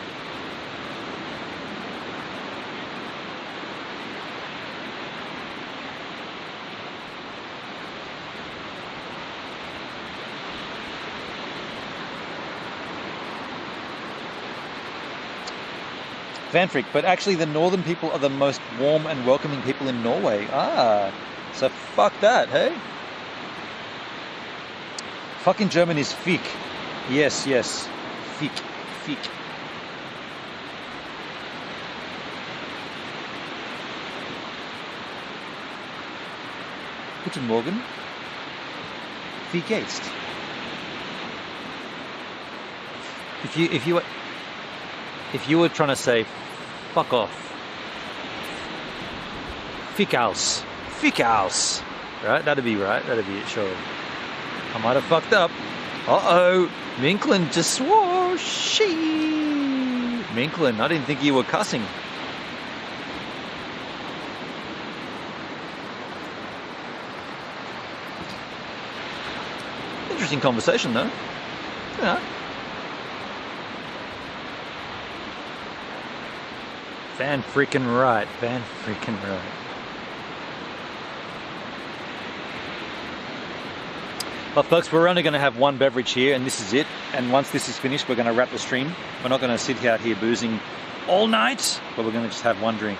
[SPEAKER 1] Vanfrick, but actually the northern people are the most warm and welcoming people in Norway. So fuck that, hey? Fucking German is fick. Yes. Fick. Guten Morgen. Wie geht's? If you were trying to say fuck off, fick aus, right? That'd be it, sure. I might have fucked up. Uh-oh, Minklin just swore. Minklin, I didn't think you were cussing. Interesting conversation though. Yeah. Van freaking right. Well, folks, we're only going to have one beverage here, and this is it. And once this is finished, we're going to wrap the stream. We're not going to sit out here boozing all night, but we're going to just have one drink.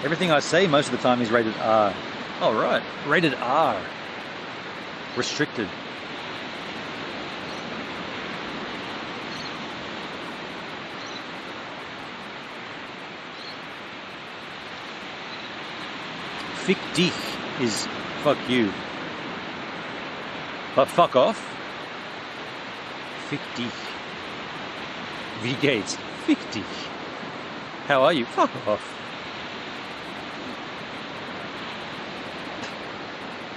[SPEAKER 1] Everything I say most of the time is rated R. Oh, right. Rated R. Restricted. Fick dich is fuck you. But fuck off. Fick dich. Wie geht's? Fick dich. How are you? Fuck off.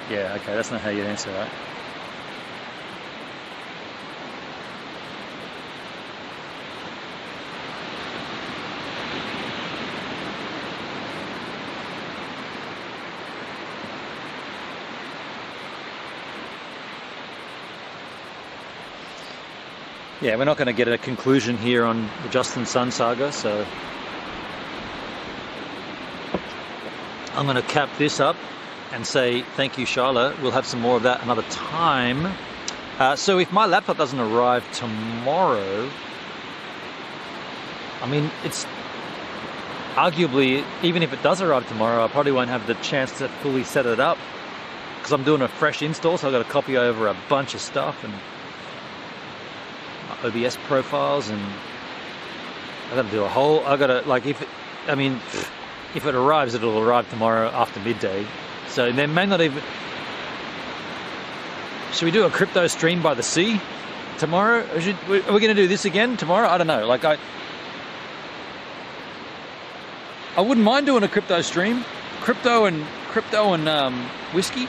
[SPEAKER 1] Yeah, okay, that's not how you'd answer, right? Yeah, we're not going to get a conclusion here on the Justin Sun saga, so I'm going to cap this up and say thank you, Charlotte. We'll have some more of that another time. So if my laptop doesn't arrive tomorrow, I mean, it's arguably, even if it does arrive tomorrow, I probably won't have the chance to fully set it up because I'm doing a fresh install, so I've got to copy over a bunch of stuff and my OBS profiles, and I've got to do a whole, I've got to, like, if it arrives, it'll arrive tomorrow after midday. So there may not even, Should we do a crypto stream by the sea tomorrow? Are we going to do this again tomorrow? I don't know. Like I wouldn't mind doing a crypto stream, crypto and whiskey.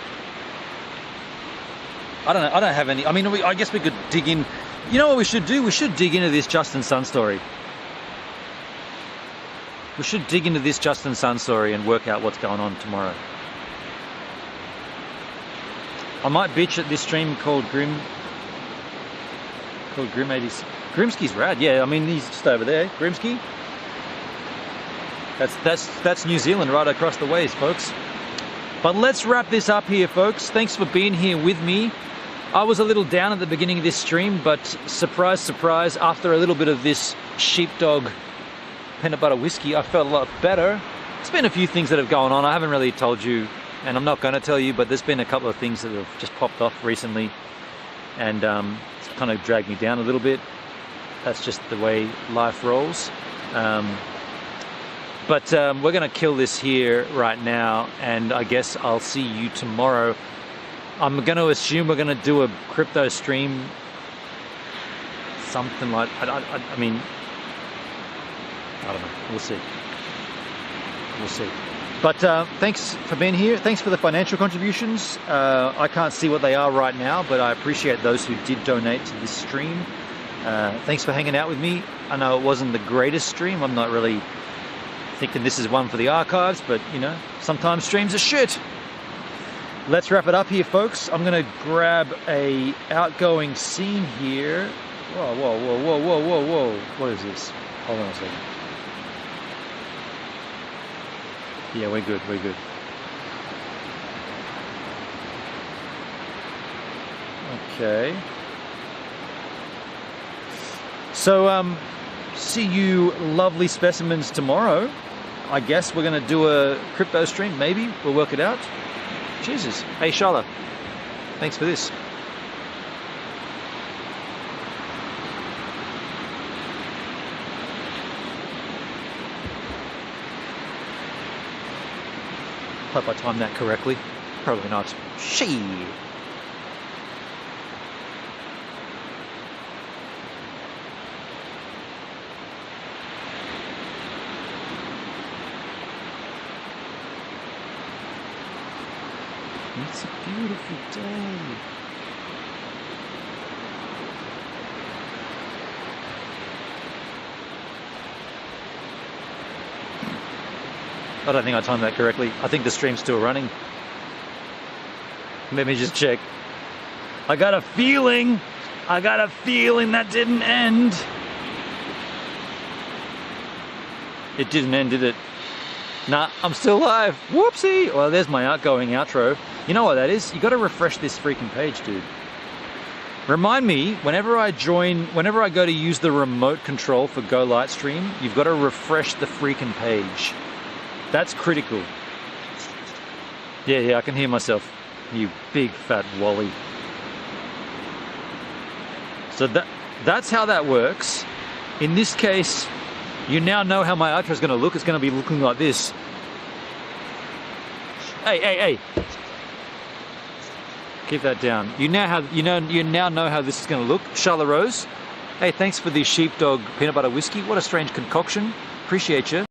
[SPEAKER 1] I don't know. I don't have any. I mean, I guess we could dig in. You know what we should do? We should dig into this Justin Sun story. We should dig into this Justin Sun story and work out what's going on tomorrow. I might bitch at this stream called Grim 80s. Grimsky's rad. Yeah, I mean he's just over there. Grimsky. That's New Zealand right across the ways, folks. But let's wrap this up here, folks. Thanks for being here with me. I was a little down at the beginning of this stream, but surprise, surprise, after a little bit of this sheepdog peanut butter whiskey, I felt a lot better. There's been a few things that have gone on. I haven't really told you, and I'm not going to tell you, but there's been a couple of things that have just popped off recently, and it's kind of dragged me down a little bit. That's just the way life rolls. But we're going to kill this here right now, and I guess I'll see you tomorrow. I'm going to assume we're going to do a crypto stream, something like, I mean, I don't know, we'll see. We'll see. But thanks for being here. Thanks for the financial contributions. I can't see what they are right now, but I appreciate those who did donate to this stream. Thanks for hanging out with me. I know it wasn't the greatest stream. I'm not really thinking this is one for the archives, but you know, sometimes streams are shit. Let's wrap it up here, folks. I'm gonna grab a outgoing scene here. Whoa, whoa, whoa, whoa, whoa, whoa, whoa. What is this? Hold on a second. Yeah, we're good, we're good. Okay. So, see you lovely specimens tomorrow. I guess we're gonna do a crypto stream, maybe. We'll work it out. Jesus. Hey, Charlotte. Thanks for this. Hope I timed that correctly. Probably not. Shit. It's a beautiful day. I don't think I timed that correctly. I think the stream's still running. Let me just check. I got a feeling that didn't end. It didn't end, did it? Nah, I'm still live. Whoopsie. Well, there's my outgoing outro. You know what that is? You got to refresh this freaking page, dude. Remind me, whenever I go to use the remote control for Go Lightstream, you've got to refresh the freaking page. That's critical. Yeah, I can hear myself. You big fat wally. So that's how that works. In this case, you now know how my outro is going to look. It's going to be looking like this. Hey. Keep that down. You now know how this is going to look. Charlotte Rose. Hey, thanks for the sheepdog peanut butter whiskey. What a strange concoction. Appreciate you.